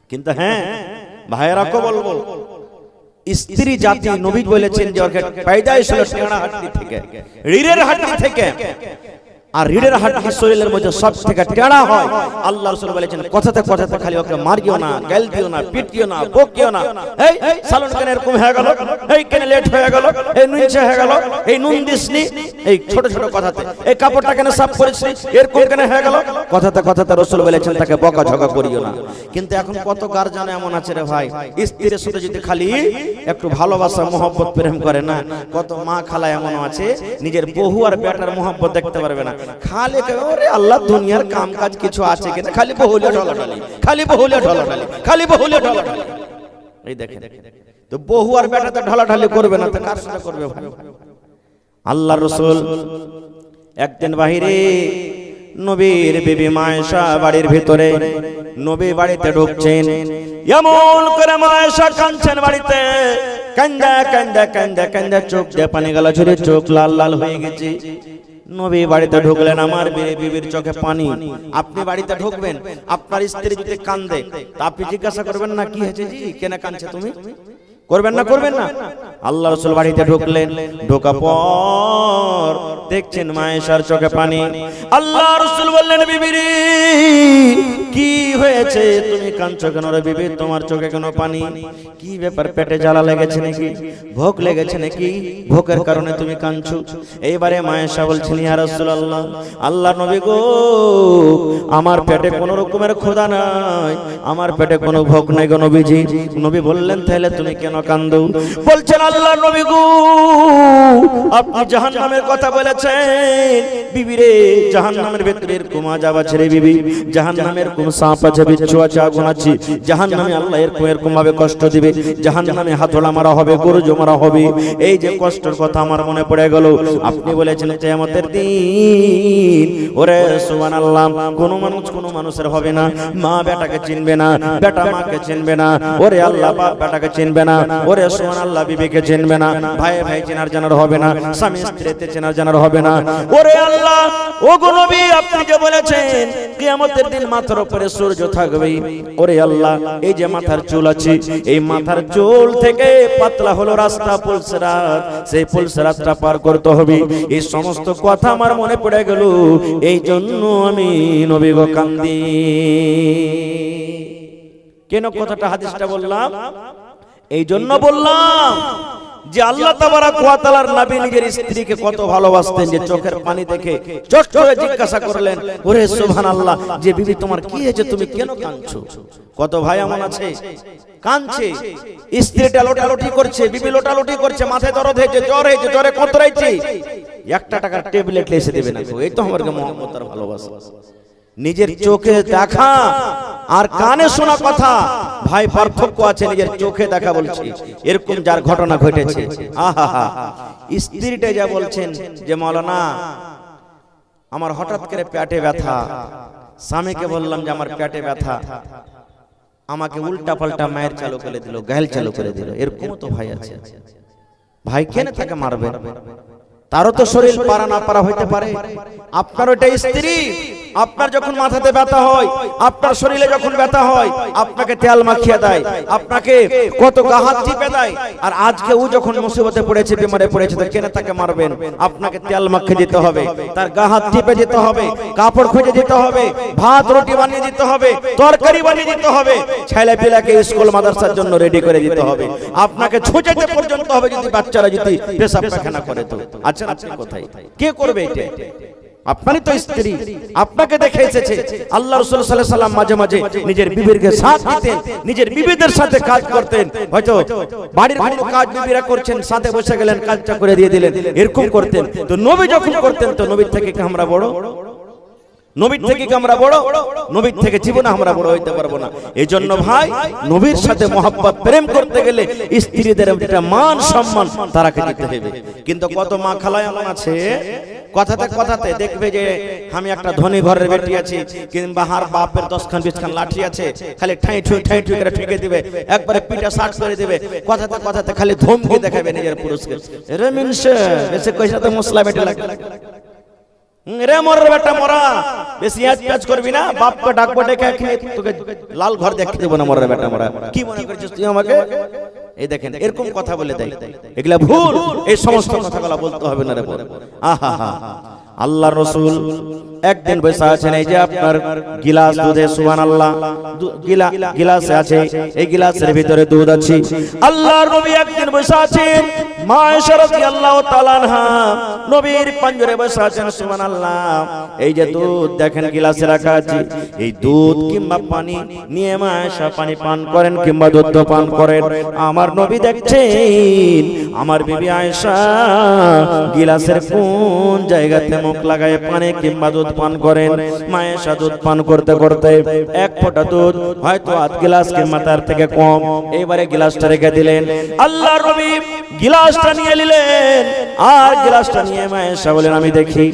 কিন্তু হ্যাঁ ভাইয়েরা, বলবো, স্ত্রী জাতি নবী বলেছেন যে ওকে পয়দাইশ হলো টেনা হাড্ডি থেকে, রিড়ের হাড্ডি থেকে, আর রিড়ের হাড্ডি শরীরের মধ্যে সব থেকে টেনা হয়। আল্লাহ রাসূল বলেছেন, কথাতে কথাতে খালি ওকে মারিও না, গাল দিও না, পিটিও না, বকিও না, এই সালন কেন এরকম হয়ে গেল, এই কেন লেট হয়ে গেল, এই নুনছে হয়ে গেল, এই নুন দিসনি, এই ছোট ছোট কথাতে, এই কাপড়টা কেন সাফ করিসনি, এরকম কেন হয়ে গেল, কথাতে কথাতে রাসূল বলেছেন তাকে বকাঝকা করিও না। কিন্তু এখন কত গার্জিয়ান এমন আছে রে ভাই, স্ত্রীর সাথে যদি খালি একটু ভালোবাসা মহব্বত প্রেম করে না, কত মা খালা এমন আছে নিজের বহু আর বেটার মহব্বত দেখতে পারবে না, খালি ওরে আল্লাহ দুনিয়ার কাম কাজ কিছু আছে কিনা, খালি বহুলিয়া ঢলাঢালি, খালি বহুলিয়া ঢলাঢালি, খালি বহুলিয়া ঢলাঢালি। এই দেখেন, তো বহু আর বেটাতে ঢলাঢালি করবে না, তো কার সাথে করবে ভাই? আল্লাহর রাসূল একদিন বাহিরে নবীর বিবি মা আয়েশা বাড়ির ভিতরে, নবী বাড়িতে ঢুকছেন, এমন করে মা আয়েশা কাঁদছেন বাড়িতে, কান্দা কান্দা কান্দা কান্দা চোখ দিয়ে পানি গলা ঝরে, চোখ লাল লাল হয়ে গেছে। নবী বাড়িতে ঢুকলেন, আমার বিবির চোখে পানি। আপনি বাড়িতে ঢুকবেন, আপনার স্ত্রী যদি কান্দে তা আপনি জিজ্ঞাসা করবেন না কি হয়েছে জি, কেন কাঁদছে তুমি? করবেন না? করবেন না? আল্লাহ রাসূল বাড়িতে ঢুকলেন, ঢোকা পর দেখছেন মা আয়েশার চোখে পানি। আল্লাহ রাসূল বললেন, বিবিরে কি হয়েছে, তুমি কাঁদছো কেন রে বিবি? তোমার চোখে কেন পানি? কি ব্যাপার, পেটে জ্বালা লেগেছে নাকি, ভোক লেগেছে নাকি, ভোকের কারণে তুমি কাঁদছো? এইবারে মা আয়েশা বলছেন, ইয়া রাসূলুল্লাহ, আল্লাহর নবী গো, আমার পেটে কোনো রকমের ক্ষুধা নাই, আমার পেটে কোনো ভোক নাই গো নবীজি। নবী বললেন, তাহলে তুমি কেন কান্দো? বলছেন, আল্লাহর নবী গো, আপনি জাহান্নামের কথা বলেছেন, বিবি রে জাহান্নামের ভিতরে এরকম আযাব আছে রে বিবি, জাহান্নামের কোন সাপ আছে, বিচ্ছু আছে, আগুন আছে, জাহান্নামে আল্লাহ এরকম ভাবে কষ্ট দিবে, জাহান্নামে হাতড়া মারা হবে, গরুজ মারা হবে। এই যে কষ্টের কথা আমার মনে পড়ে গেল। আপনি বলেছেন কিয়ামতের দিন, ওরে সুবহানাল্লাহ, কোন মানুষের হবে না, মা বেটাকে চিনবে না, বেটা মাকে চিনবে না, ওরে আল্লাহ বাপ বেটাকে চিনবে না, ওরে সুবহানাল্লাহ বিবিকে চিনবে না, ভাই ভাই চেনার জানার হবে না, স্বামী স্ত্রীতে চেনার জানার হবে না। ওরে আল্লাহ, ও গো নবী, আপনি যে বলেছেন কিয়ামতের দিন মাথার উপরে সূর্য থাকবে, ওরে আল্লাহ, এই যে মাথার চুল আছে, এই মাথার চুল থেকে পাতলা হলো রাস্তা পুলসরাত, সেই পুলসরাতটা পার করতে হবে। এই সমস্ত কথা আমার মনে পড়ে গেল, এই জন্য আমি নবী গো কান্দি। কেন কথাটা হাদিসটা বললাম? এই জন্য বললাম যে আল্লাহ তাবারাক ওয়া তাআলার নবী নিজের স্ত্রীকে কত ভালোবাসতেন, যে চোখের পানি দেখে চট করে জিজ্ঞাসা করলেন, ওরে সুবহানাল্লাহ, যে বিবি তোমার কি হয়েছে, তুমি কেন কাঁদছো? কত ভাই এমন আছে কাঁদছে, স্ত্রীটা লোটালোটি করছে, বিবি লোটালোটি করছে, মাথায় দরদ হয়েছে, জ্বর হয়েছে, জ্বরে কতরাইছে, 1 টাকার ট্যাবলেট এসে দেবে না। এই তো আমার মুহাম্মদ আর ভালোবাসা। নিজের চোখে দেখা আর কানে শোনা কথা ভাই পার্থক্য আছে। নিজের চোখে দেখা বলছি, এরকম যার ঘটনা ঘটেছে, আহা, স্ত্রীটা যা বলছেন যে মাওলানা আমার হঠাৎ করে পেটে ব্যথা, স্বামীকে বললাম যে আমার পেটে ব্যথা, আমাকে উল্টা পাল্টা মায়ের চালু করে দিল, গায়েল চালু করে দিল। এরকম তো ভাই আছে। ভাই কেন তাকে মারবে? তারও তো শরীর পারা না পারা হইতে পারে। আপনার ওইটা স্ত্রী, আপনার যখন মাথাতে ব্যথা হয়, আপনার শরীরে যখন ব্যথা হয়, আপনাকে তেল মাখিয়ে দেয়, আপনাকে কত গাহাত টিপে দেয়। আর আজকে ও যখন মুসিবতে পড়েছে, বিমারে পড়েছে, তো কেন তাকে মারবেন? আপনাকে তেল মাখিয়ে দিতে হবে, তার গাহাত টিপে দিতে হবে, কাপড় খুঁজে দিতে হবে, ভাত রুটি বানিয়ে দিতে হবে, তরকারি বানিয়ে দিতে হবে, ছেলে পিলাকে স্কুল মাদ্রাসার জন্য রেডি করে দিতে হবে, আপনাকে ছুঁচেতে পর্যন্ত হবে যদি বাচ্চারা যদি পেশাব পায়খানা করে। তো আচ্ছা, আপনি কোথায়, কে করবে এটা? আপনারই তো স্ত্রী, আপনাকে দেখে এসেছে। আল্লাহ রাসূল সাল্লাল্লাহু আলাইহি সাল্লাম মাঝে মাঝে নিজের বিবিকে সাথ দিতেন, নিজের বিবিদের সাথে কাজ করতেন। হয়তো বাড়ির কোনো কাজ বিবিরা করছেন, সাথে বসে গেলেন, কাজটা করে দিয়ে দিলেন, এরকম করতেন। তো নবী যখন করতেন, তো নবীর থেকে কি আমরা বড়? নবীর থেকে কি আমরা বড়? নবীর থেকে জীবনে আমরা বড় হইতে পারবো না। এইজন্য ভাই, নবীর সাথে মহব্বত প্রেম করতে গেলে স্ত্রীদের একটা মান সম্মান তারাকে দিতে হবে। কিন্তু কত মা খালা এমন আছে, কথাতে কথাতে দেখবে যে আমি একটা ধনী ঘরের বেটি আছি, কিংবা হার বাপের 10 খান 20 খান লাঠি আছে, খালি ঠাই ঠুই করে ঠেকে দিবে, একবারে পিঠা শার্ট করে দিবে, কথাতে কথাতে খালি ধমকি দেখাবে নিজের পুরুষকে। রে মিনসে বেশি কইসা তো মশলা বেটে লাগে, রে মরার বেটা মরা, বেশি আজ করবি না, বাপকে ডাকবো, ডেকে তোকে লাল ঘর দেখতে দেবো না, মরার বেটা মরা, কি মনে করছিস তুই আমাকে? এই দেখেন, এরকম কথা বলে দেয়, এগুলা ভুল। এই সমস্ত কথাগুলো বলতে হবে না রে বল। আহা, আল্লাহর রাসূল একদিন বসে আছেন, এই যে আপনার গিলাস দুধে, সুবহানাল্লাহ, গিলাসে আছে, এই গিলাসের ভিতরে দুধ আছে। আল্লাহর নবী একদিন বসে আছেন, মা আয়েশা রাদিয়াল্লাহু তাআলা আনহা নবীর পাঞ্জরে বসে আছেন, সুবহানাল্লাহ। এই যে দুধ দেখেন গিলাসে রাখা আছে, এই দুধ কিংবা পানি নিয়ে মা আয়েশা পানি পান করেন কিংবা দুধ পান করেন। আমার নবী দেখছেন আমার বিবি আয়েশা গিলাসের কোন জায়গাতে মুখ লাগায় পানি কিংবা দুধ পান করেন। মা আয়েশা দুধ পান করতে করতে এক ফোঁটা দুধ, হয়তো আধ গ্লাস কিংবা তার থেকে কম, এবারে গ্লাসটা রেখে দিলেন। আল্লাহর নবী গ্লাস গ্লাসটা নিয়ে নিলেন, আর গ্লাসটা নিয়ে মা আয়েশা বলেন আমি দেখি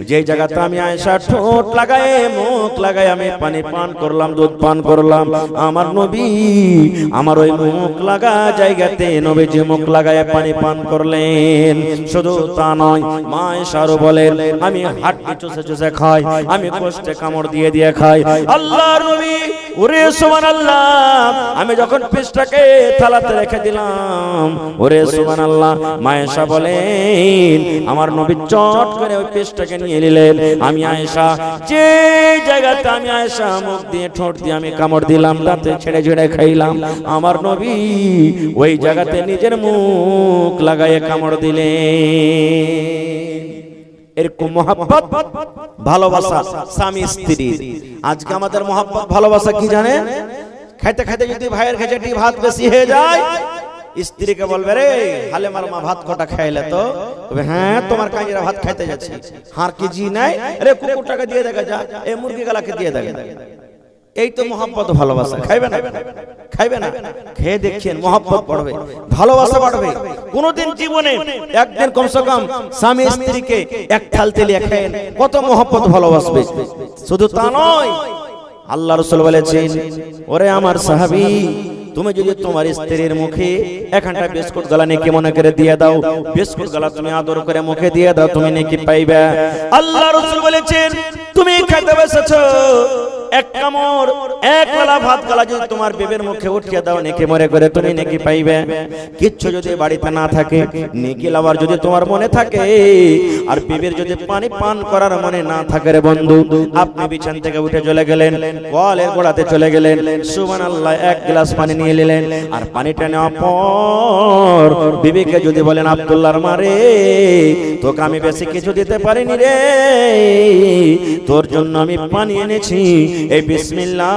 যে জায়গাতে আমি আয়েশা ঠোঁট লাগায়ে মুখ লাগায়ে আমি পানি পান করলাম, দুধ পান করলাম, আমার নবী আমার ওই মুখ লাগা জায়গাতে নবীজি মুখ লাগায়ে পানি পান করলেন। শুধু তা নয়, মা আয়েশাও বলেন আমি হাড্ডি চুষে চুষে খাই, আমি কষ্টে কামড় দিয়ে দিয়ে খাই। আল্লাহর নবী ওরে সুবহানাল্লাহ, আমি যখন পিসটাকে থালাতে রেখে দিলাম, ওরে সুবহানাল্লাহ, মা আয়েশা বলেন আমার নবী চট করে ওই পিসটাকে নিয়ে নিলেন। আমি আয়েশা যে জায়গাতে আমি আয়েশা মুখ দিয়ে ঠোঁট দিয়ে আমি কামড় দিলাম, দাঁতে ছেড়ে ছেড়ে খাইলাম, আমার নবী ওই জায়গাতে নিজের মুখ লাগায়ে কামড় দিলেন। এরকম মহব্বত ভালোবাসা স্বামী স্ত্রীর। আজকে আমাদের মহব্বত ভালোবাসা কি জানেন? খাইতে খাইতে যদি ভাইয়ের খেচাটি ভাত বেশি হয়ে যায়, স্ত্রীকে বলবে রে হালেমার মা ভাত কটা খাইলে তো, হ্যাঁ তোমার কাজেরা ভাত খাইতে যাচ্ছে, হার কি জি নাই, আরে কুকুরটাকে দিয়ে দেখা যা, এই মুরগি গালাকে দিয়ে দেখা। এই তো মহব্বত ভালোবাসা। খাইবে না? খাইবে না? খেয়ে দেখছেন মহব্বত বাড়বে, ভালোবাসা বাড়বে। কোনদিন জীবনে একদিন কমসে কম স্বামী স্ত্রীকে এক থাল তেলিয়ে খায়েন, কত মহব্বত ভালোবাসবে। শুধু তা নয়, আল্লাহ রাসূল বলেছেন ওরে আমার সাহাবী, তুমি যদি তোমার স্ত্রীর মুখে এখানটা বিস্কুট গলা নেকি মনে করে দিয়ে দাও, বিস্কুট গলা তুমি আদর করে মুখে দিয়ে দাও, তুমি নেকি পাইবে। আল্লাহ রাসূল বলেছেন তুমি খেতে বসেছো, এক কামড় এক গলা ভাত গলা যদি তোমার বেবের মুখে উঠিয়ে দাও, নেকি মনে করে তুমি নেকি পাইবে। কিচ্ছু যদি বাড়িতে না থাকে, নেকি লাভার যদি তোমার মনে থাকে, আর বেবের যদি পানি পান করার মনে না থাকে রে বন্ধু, আপনি বিছান থেকে উঠে চলে গেলেন, কলের গোড়াতে চলে গেলেন, সুবহানাল্লাহ এক গ্লাস পানি নিয়ে নিলেন, আর পানিটা নেওয়ার পর বিবিকে যদি বলেন আব্দুল্লাহর মারে তোকে আমি বেশি কিছু দিতে পারিনি রে, তোর জন্য আমি পানি এনেছি, এই বিসমিল্লাহ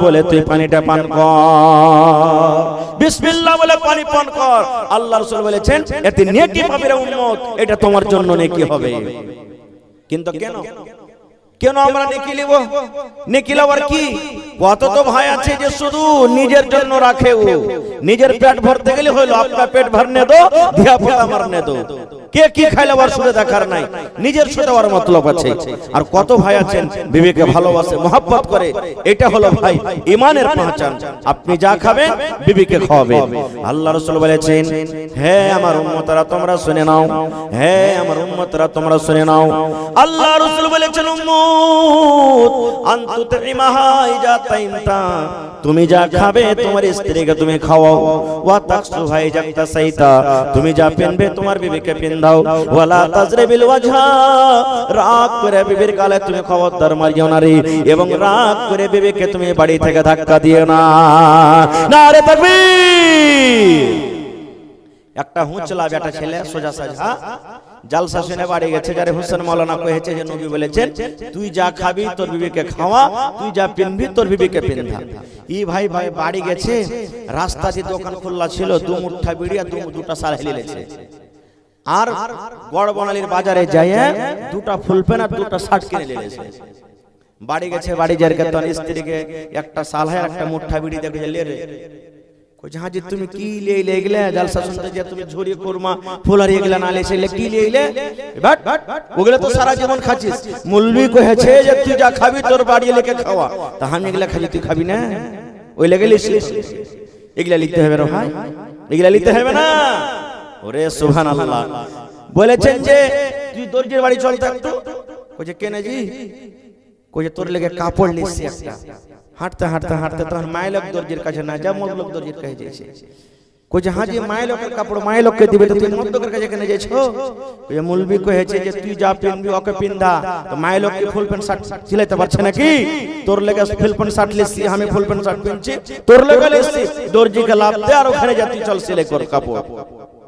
বলে তুই পানিটা পান কর, বিসমিল্লাহ বলে পানি পান কর। আল্লাহ রাসূল বলেছেন এতে নেকি পাবে রে উম্মত, এটা তোমার জন্য নেকি হবে। কিন্তু কেন আমরা নেকি নিব? নেকি লওয়ার কি? কত তো ভাই আছে যে শুধু নিজের জন্য রাখে, ও নিজের পেট ভরতে গেলে হইলো আপনার পেট ভরনে দো, ধিয়া পোতা মারনে দো, কে কি খাইলে আর শুধু দেখার নাই, নিজের সাথে আর মতলব আছে। আর কত ভাই আছেন বিবিকে ভালোবাসে, মহব্বত করে, এটা হলো ভাই ঈমানের পহচান। আপনি যা খাবেন বিবিকে খাওয়াবেন। আল্লাহ রাসূল বলেছেন হে আমার উম্মতরা তোমরা শুনে নাও, হে আমার উম্মতরা তোমরা শুনে নাও, আল্লাহ রাসূল বলেছেন উম্মত আনতুতিমাহা ইজা তাইমতা, তুমি যা খাবে তোমার স্ত্রীকে তুমি খাওয়াও, ওয়া তাকসুহা ইজা তাসাইতা, তুমি যা পেনবে তোমার বিবিকে দাও, ওয়ালা তাজরিবিল ওয়াজহা, রাগ করে বিবির গালে তুমি খবরদার মারিও না রে, এবং রাগ করে বিবিকে তুমি বাড়ি থেকে ধাক্কা দিও না। নারে তাকবীর। একটা হুঁচলা বেটা ছেলে সোজা সাজা জালসা শুনে বাড়ি গেছে, যারে হোসেন মাওলানা কহেছে যে নবী বলেছেন তুই যা খাবি তোর বিবিকে খাওয়া, তুই যা পিনবি তোর বিবিকে পিনধা। ই ভাই বাড়ি গেছে, রাস্তা দিয়ে দোকান খোলা ছিল, দু মুঠা বিড়ি আর দুটা সার হেলিলেছে, আর বড় বনালির বাজারে যাইয়ে দুটা ফুলপেন আর দুটা শার্ট কিনে নিয়েছে। বাড়ি গেছে, বাড়ি যার কেতন স্ত্রীকে একটা সালহায় একটা মুঠা বিড়ি দেখে লে রে, কইছে হাজি তুমি কি লে গেলে জালসা শুনতে যে তুমি ঝুরি কুরমা ফুলারি এগুলা না লেছে কি লে বাট ওগুলা তো সারা জীবন খাচ্ছিস। মুলবি কহেছে যে তুই যা খাবি তোর বাড়ি লেকে খাওয়া, তা আমি এগুলা খালি তুই খাবি না, ওই লেগে লিখছিস, এগুলা লিখতে হবে রে ভাই, এগুলা লিখতে হবে না। ওরে সুবহানাল্লাহ। বলেছেন যে তুই দর্জির বাড়ি চল একটু, কইছে কেনে জি, কইছে তোর লেগে কাপড় লিখছি একটা, হাঁটতে হাঁটতে হাঁটতে তখন মাইলক দর্জির কাছে না যা মগলক দর্জির কাছে যাইছে, কইছে হাজি মাইলকের কাপড় মাইলককে দিবে তো তুই মদ্দকের কাছে কেনে যাইছো? কইছে মুলবি কহেছে যে তুই যা পিনবি ওকে পিনধা, তো মাইলক কি ফুল প্যান্ট শার্ট সিলাইতে পারছে নাকি? তোর লেগে ফুল প্যান্ট শার্ট লিখছি, আমি ফুল প্যান্ট শার্ট পিনছি, তোর লেগে লিখছি, দর্জিকে লাভ দে আর ওখানে যা তুই চল সিলাই কর কাপড়,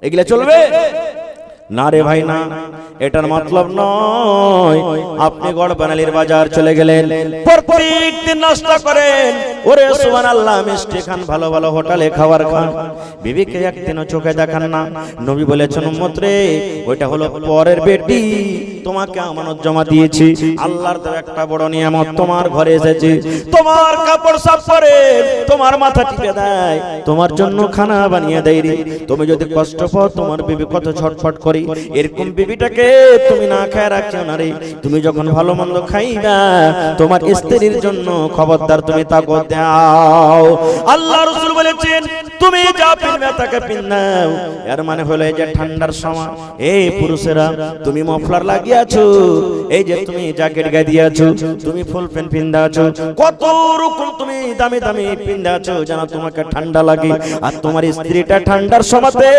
এগুলা চলবে না রে ভাই না। এটার মতলব নয় আপনি গড় বানালির বাজার চলে গেলেন, প্রত্যেক দিন নাস্তা করেন, ওরে সুবহানাল্লাহ, মিষ্টি খান, ভালো ভালো হোটেলে খাবার খান, বিবিকে একদিনও চোখে দেখান না। নবী বলেছেন উম্মত রে, ওইটা হলো পরের বেটি, তোমাকে আমানত জমা দিয়েছি, আল্লাহর দেওয়া একটা বড় নিয়ামত, তোমার ঘরে এসেছে, তোমার কাপড় সাফ করে, তোমার মাথা টিপে দেয়, তোমার জন্য খানা বানিয়ে দেয় রে। তুমি যদি কষ্ট পাও, তোমার বিবি কত ছটফট করে, এরকম বিবিটাকে তুমি না খায় রাখিও না রে। তুমি যখন ভালো মন্দ খাইবা, তোমার স্ত্রীর জন্য খবরদার তুমি তাকত দাও। আল্লাহ রাসূল বলেছেন তুমি যা পিনবে তাকে পিনাও। এর মানে হলো এই যে ঠান্ডার সময়, এই পুরুষেরা তুমি মফলার লাগিয়েছো, এই যে তুমি জ্যাকেট গায়ে দিয়েছো, তুমি ফুল প্যান্ট পিন্দাছো, কত রকম তুমি দামি দামি পিন্দাছো যেন তোমাকে ঠান্ডা লাগে। আর তোমার স্ত্রীটা ঠান্ডার সময়তে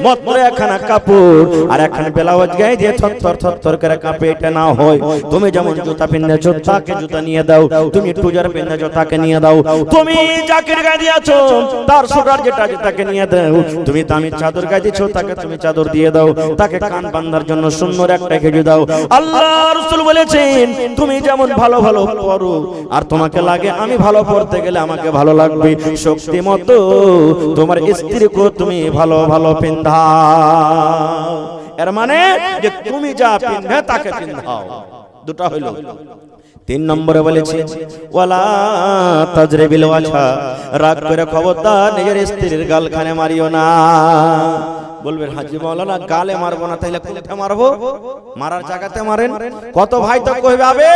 মাত্র একখানা কাপড় আর একখানা ব্লাউজ গায়ে দিয়ে থরথর থরথর করে কাঁপে, এটা না হয়। তুমি যেমন জুতা পিন্দাছো তাকে জুতা নিয়ে দাও, তুমি টুজার পিন্দাছো তাকে নিয়ে দাও, তুমি জ্যাকেট গায়ে দিয়েছো তার সোটার যেটা তাকে নিয়ে দাও, তুমি দামি চাদর গায়ে দিয়েছো তাকে তুমি চাদর দিয়ে দাও, তাকে কান বাঁধার জন্য সুন্দর একটা খেজুর দাও। আল্লাহ রাসূল বলেছেন তুমি যেমন ভালো ভালো পরো, আর তোমাকে লাগে আমি ভালো পড়তে গেলে আমাকে ভালো লাগবে, শক্তি মতো তোমার স্ত্রীকে তুমি ভালো ভালো পিন্ধাও। এর মানে যে তুমি যা পিনবে তাকে পিন্ধাও। দুটো হইল। 3 নম্বরে বলেছি ওয়ালা তাজরিবিল ওয়াজহা, রাগ করে খবরদার নিজের স্ত্রীর গালখানে মারিও না। বলবেন হাজী মাওলানা গালে মারবো না, তাইলে কোথায় মারবো? মারার জায়গাতে মারেন। কত ভাই তো কইবে আবে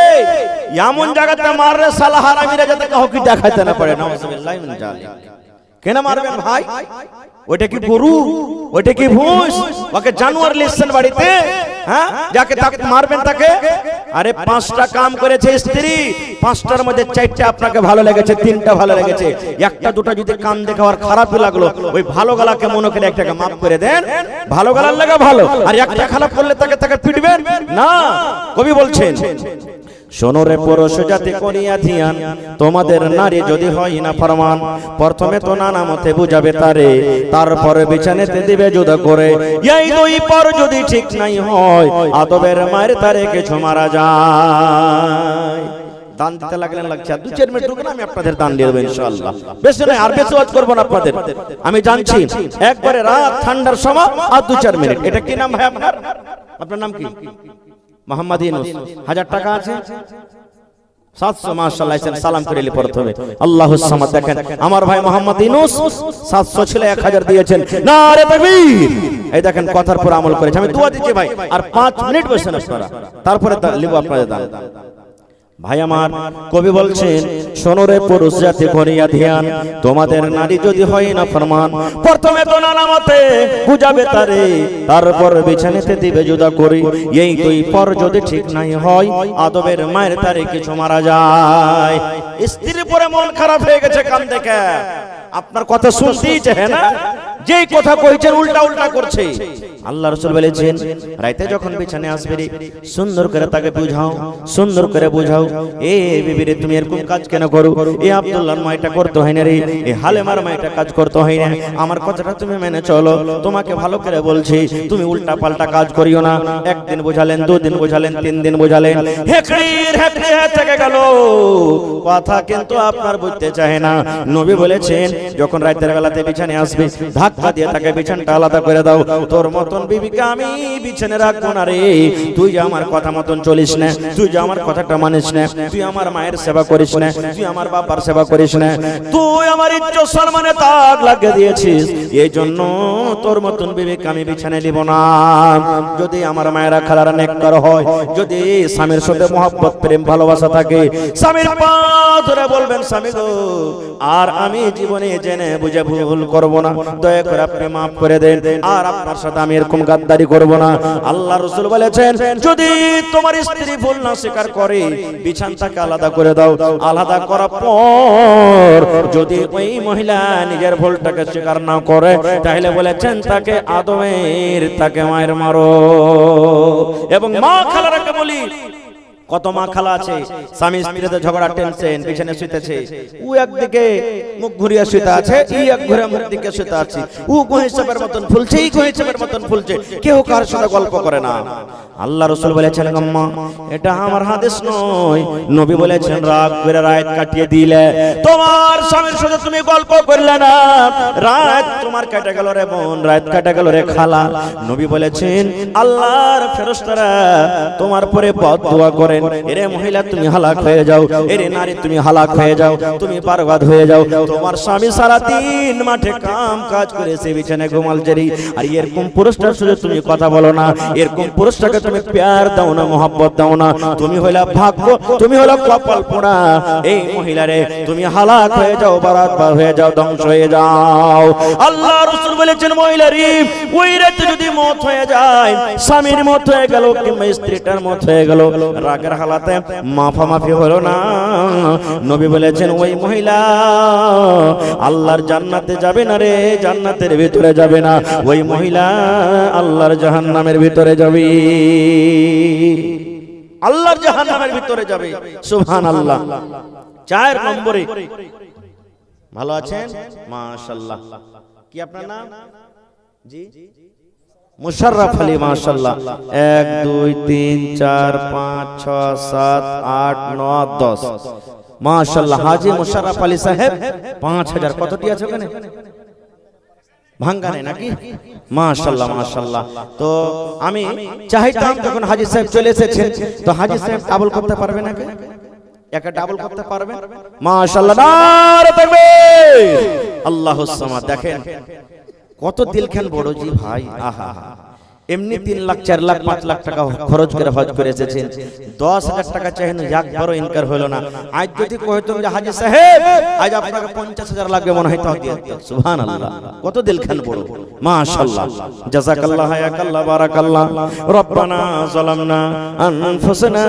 এমন জায়গাতে মাররে সালা হারামিরা যাতে কাউকে দেখাইতে না পারে। নাউজুবিল্লাহি মিন জালিক। কেন মারবেন ভাই? ওইটা কি গরু? ওইটা কি ভুঁস? ওকে জানোয়ার লিখছেন বাড়িতে? হ্যাঁ, যাকে তাকে মারবেন তাকে? আরে 5টা কাম করেছে স্ত্রী, 5টার মধ্যে 4টা আপনাকে ভালো লেগেছে, 3টা ভালো লেগেছে, একটা দুটো যদি কান দেখে আর খারাপ লাগলো, ওই ভালো গলাকে মনে করে একটাকে মাফ করে দেন, ভালো গলার লাগা ভালো, আর একটা খারাপ করলে তাকে তাকে পিটবেন না। কবি বলছেন শোনো রে পুরুষ জাতি করিয়া ধ্যান, তোমাদের নারী যদি হয় না ফরমান, প্রথমে তো নানা মতে বুঝাবে তারে, তারপরে বিছানেতে দিবে জুদা করে, এই দুই পর যদি ঠিক নাই হয়, আদবের মায়ের তারে কিছু মারা যায়। দান দিতে লাগলেন, লাগছে 2-4 মিনিট ঢুকে আমি আপনাদের দান দিয়ে দেব ইনশাআল্লাহ। বেশি নয়, আর বেশি ওয়াজ করব না আপনাদের, আমি জানছি একবারে রাত ঠান্ডার সময় আর 2-4 মিনিট। এটা কি নাম ভাই আপনার? আপনার নাম কি? মোহাম্মদ ইউনুস। 1000 টাকা আছে? 700 মাশাআল্লাহ। সালাম করিলি প্রথমে আল্লাহুস সামাদ। দেখেন আমার ভাই মোহাম্মদ ইউনুস 700 ছিল, 1000 দিয়েছেন। নারে তাকবীর। এই দেখেন কথার পর আমল করেছে। আমি দোয়া দিচ্ছি ভাই, আর 5 মিনিট বসেন আপনারা, তারপরে লিব আপনাদের দান। ভাই আমার, কবি বলছেন শোনো রে পুরুষ জাতি করিয়া ধ্যান, তোমাদের নারী যদি হয় না ফরমান, প্রথমে তো নানা মতে বুঝাবে তারে, তারপর বিছানেতে দিবে জুদা করে, এই দুই পর যদি ঠিক নাই হয়, আদবের মায়ের তারে কিছু মারা যায়। স্ত্রীর পরে মন খারাপ হয়ে গেছে কান দেখে, আপনার কথা শুনতেই চায় না, যেই কথা কইছেন উল্টা উল্টা করছে। আল্লাহ রাসূল বলেছেন রাতে যখন বিছানে আসবে রে, সুন্দর করে তাকে বুঝাও, সুন্দর করে বুঝাও, এ বিবি রে তুমি এরকম কাজ কেন করো? এ আব্দুল্লাহর মা এটা করতে হয় না রে, এ হালেমার মা এটা কাজ করতে হয় না, আমার কথাটা তুমি মেনে চলো, তোমাকে ভালো করে বলছি, তুমি উল্টা পাল্টা কাজ করিও না। একদিন বুঝালেন, 2 দিন বুঝালেন, 3 দিন বুঝালেন, হেকড়ির হেকড়ি থেকে গেল, কথা কিন্তু আপনার বুঝতে চায় না। নবী বলেছেন যখন রাতের বেলাতে বিছানে আসবে, ধাক্কা দিয়ে তাকে বিছানটা আলাদা করে দাও। তোর মতন বিবিকে আমি বিছানে রাখবো না রে, তুই যে আমার কথা মতন চলিস না, তুই যে আমার কথাটা মানিস না, তুই আমার মায়ের সেবা করিস না, তুই আমার বাবার সেবা করিস না, তুই আমার ইজ্জত সম্মানে দাগ লাগিয়ে দিয়েছিস, এই জন্য তোর মতন বিবিকে আমি বিছানে নিব না। যদি আমার মায়েরা খালারা নেককার হয়, যদি স্বামীর সাথে মহব্বত প্রেম ভালোবাসা থাকে, স্বামীর পা ধরে বলবেন স্বামী গো, আর আমি জীবনে জেনে বুঝে ভুল করব না, দয়া করে আপনি মাফ করে দেন, আর আপনার সাথে আমি এরকম গাদ্দারি করব না। আল্লাহ রাসূল বলেছেন যদি তোমার স্ত্রী ভুল না স্বীকার করে, বিছানাটাকে আলাদা করে দাও, আলাদা করার পর যদি ওই মহিলা নিজের ভুলটাকে স্বীকার না করে, তাহলে বলেছেন তাকে আদমের তাকে মায়ের মারো। এবং মা খালারাকে বলি কত মা খালা আছে স্বামী স্ত্রীতে ঝগড়া টেনশন বিছানে শুইতেছে, ও একদিকে মুখ ঘুরিয়ে শুইতে আছে, ই এক ঘুরে মুখ দিকে শুইতে আছে, ও গোহিসাবের মতন ফুলছে, ই গোহিসাবের মতন ফুলছে, কেউ কার সাথে গল্প করে না। আল্লাহ রাসূল বলেছেন আম্মা এটা আমার হাদিস নয়, নবী বলেছেন রাগ করে রাত কাটিয়ে দিলে তোমার স্বামীর সাথে তুমি গল্প করলে না, রাত তোমার কেটে গেল রে বোন, রাত কেটে গেল রে খালা। নবী বলেছেন আল্লাহর ফেরেশতারা তোমার পরে বদদুয়া করেন, এরে মহিলা তুমি হালাক হয়ে যাও, এরে নারী তুমি হালাক হয়ে যাও, তুমি বরবাদ হয়ে যাও। তোমার স্বামী সারা দিন মাঠে কাম কাজ করে সে বিছানায় ঘুমাল জেরি, আর এরকম পুরুষটার সাথে তুমি কথা বলো না, এরকম পুরুষটাকে তুমি প্যার দাও না, মোহাব্বত দাও না, তুমি হইলা ভাগ্য, তুমি হইলা কপাল পোড়া। এই মহিলারে তুমি হালাক হয়ে যাও, বরবাদ হয়ে যাও, ধ্বংস হয়ে যাও। আল্লাহ রাসূল বলেছেন মহিলারি ওই রাতে যদি মত হয়ে যায়, স্বামীর মত হয়ে গেল কিংবা স্ত্রীটার মত হয়ে গেল, রাগের হালাতে মাফামাফি হলো না, নবী বলেছেন ওই মহিলা আল্লাহর জান্নাতে যাবে না রে, জান্নাতের ভিতরে যাবে না, ওই মহিলা আল্লাহর জাহান্নামের ভিতরে যাবে, আল্লাহর জাহান্নামের ভিতরে যাবে। সুবহানাল্লাহ। 4 নম্বরে ভালো আছেন মাশাআল্লাহ, কি আপনার নাম? জি মুশাররফ আলী মাশাআল্লাহ। 1 2 3 4 5 6 7 8 9 10 মাশাআল্লাহ। হাজী মুশাররফ আলী সাহেব 5000 কতটি আছে ওখানে? ভাঙ্গা নেই নাকি? মাশাআল্লাহ মাশাআল্লাহ। তো আমি চাইতাম যখন হাজী সাহেব চলে এসেছেন তো হাজী সাহেব ডাবল করতে পারবে নাকি? একা ডাবল করতে পারবেন? মাশাআল্লাহ, নারে তাকবীর, আল্লাহুস সামাদ। দেখেন কত দিলখান বড় জি ভাই, আহা এমনি 3 লাখ 4 লাখ 5 লাখ টাকা খরচ করে হজ করে এসেছেন, 10,000 টাকা চাইেন একবারও ইনকার হলো না। আজ যদি কইতাম যে হাজী সাহেব আজ আপনাকে 50,000 লাগবে মনে হয় তাও দিয়ে দিত। সুবহানাল্লাহ, কত দিলখান বড়, মাশাআল্লাহ। জাযাকাল্লাহ হায়াকাল্লাহ বারাকাল্লাহ। রব্বানা যালামনা আনফুসানা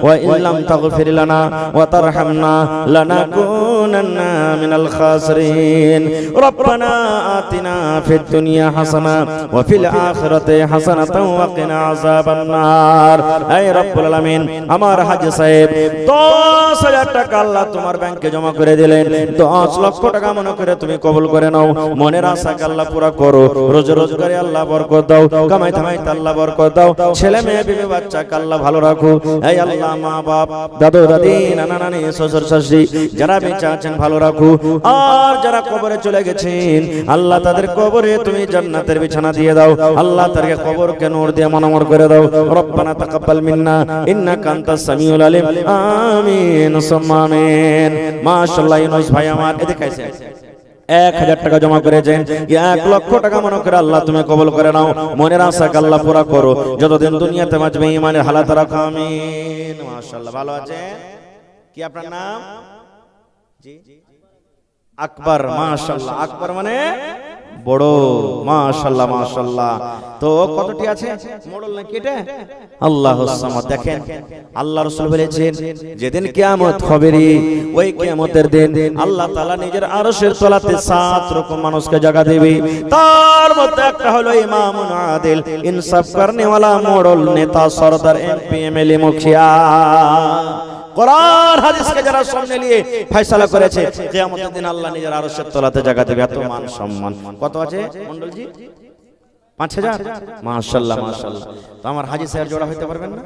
ওয়া ইল্লাম তাগফির লানা ওয়া তারহামনা লানাকুনান্না মিনাল খাসিরিন। রব্বানা আতিনা ফিদ দুনিয়া হাসানা ওয়া ফিল আখিরাতি হাসানাতাও ওয়া কিনা আযাবান নার। হে রব্বুল আলামিন, আমার হাজী সাহেব 10,000 টাকা আল্লাহ তোমার ব্যাংকে জমা করে দিলেন, 10 লক্ষ টাকা মনে করে তুমি কবুল করে নাও, মনের আশাকে আল্লাহ পুরা করো, রোজগারে আল্লাহ বরকত দাও, কামাই ধামাইতে আল্লাহ বরকত দাও, ছেলে মেয়ে বিবি বাচ্চাকে আল্লাহ ভালো রাখো। হে আল্লাহ, মা বাপ দাদু দাদি নানা নানি শ্বশুর শাশুড়ি যারা বেঁচে আছেন ভালো রাখো, আর যারা কবরে চলে গেছেন আল্লাহ তাদের কবরে তুমি জান্নাতের বিছানা দিয়ে দাও, আল্লাহ তাদেরকে কবরকে নূর দিয়ে মনোমর করে দাও। রব্বানা তাকাব্বাল মিন্না ইন্নাকা আনতাস সামিউল আলিম। আমিন সুম্মা আমিন। মাশাআল্লাহ। ইউনুস ভাই আমার এদিকে আইছে, 1000 টাকা জমা করেছেন, 1 লক্ষ টাকা মনে করে আল্লাহ তুমি কবুল করে নাও, মনের আশাকে আল্লাহ পুরা করো, যতদিন দুনিয়াতে বাঁচবে ঈমানের হালাত রাখো। আমিন। মাশাআল্লাহ। ভালো আছেন? কি আপনার নাম? জি আকবর। মাশাআল্লাহ। আকবর মানে বড়, মাশাআল্লাহ মাশাআল্লাহ। তো কতটি আছে? মোড়ল নাকি এটা? আল্লাহুস সামাদ। দেখেন আল্লাহ রাসূল বলেছেন যেদিন কিয়ামত হবে রে, ওই কিয়ামতের দিন আল্লাহ তাআলা নিজের আরশের তলাতে 7 রকম মানুষকে জায়গা দেবে, তার মধ্যে একটা হলো ইমামুন আদিল, ইনসাফ করনে वाला মোড়ল নেতা সরদার এমপি এমএলএ মুখিয়া, কোরআন হাদিসকে যারা সামনে নিয়ে ফয়সালা করেছে, কিয়ামতের দিন আল্লাহ নিজের আরশের তলাতে জায়গা দেবে। এত মান সম্মান। কত আছে মন্ডল জি? 5000। মাশাআল্লাহ মাশাআল্লাহ। তো আমার হাজী সাহেব জোড়া হইতে পারবেন না?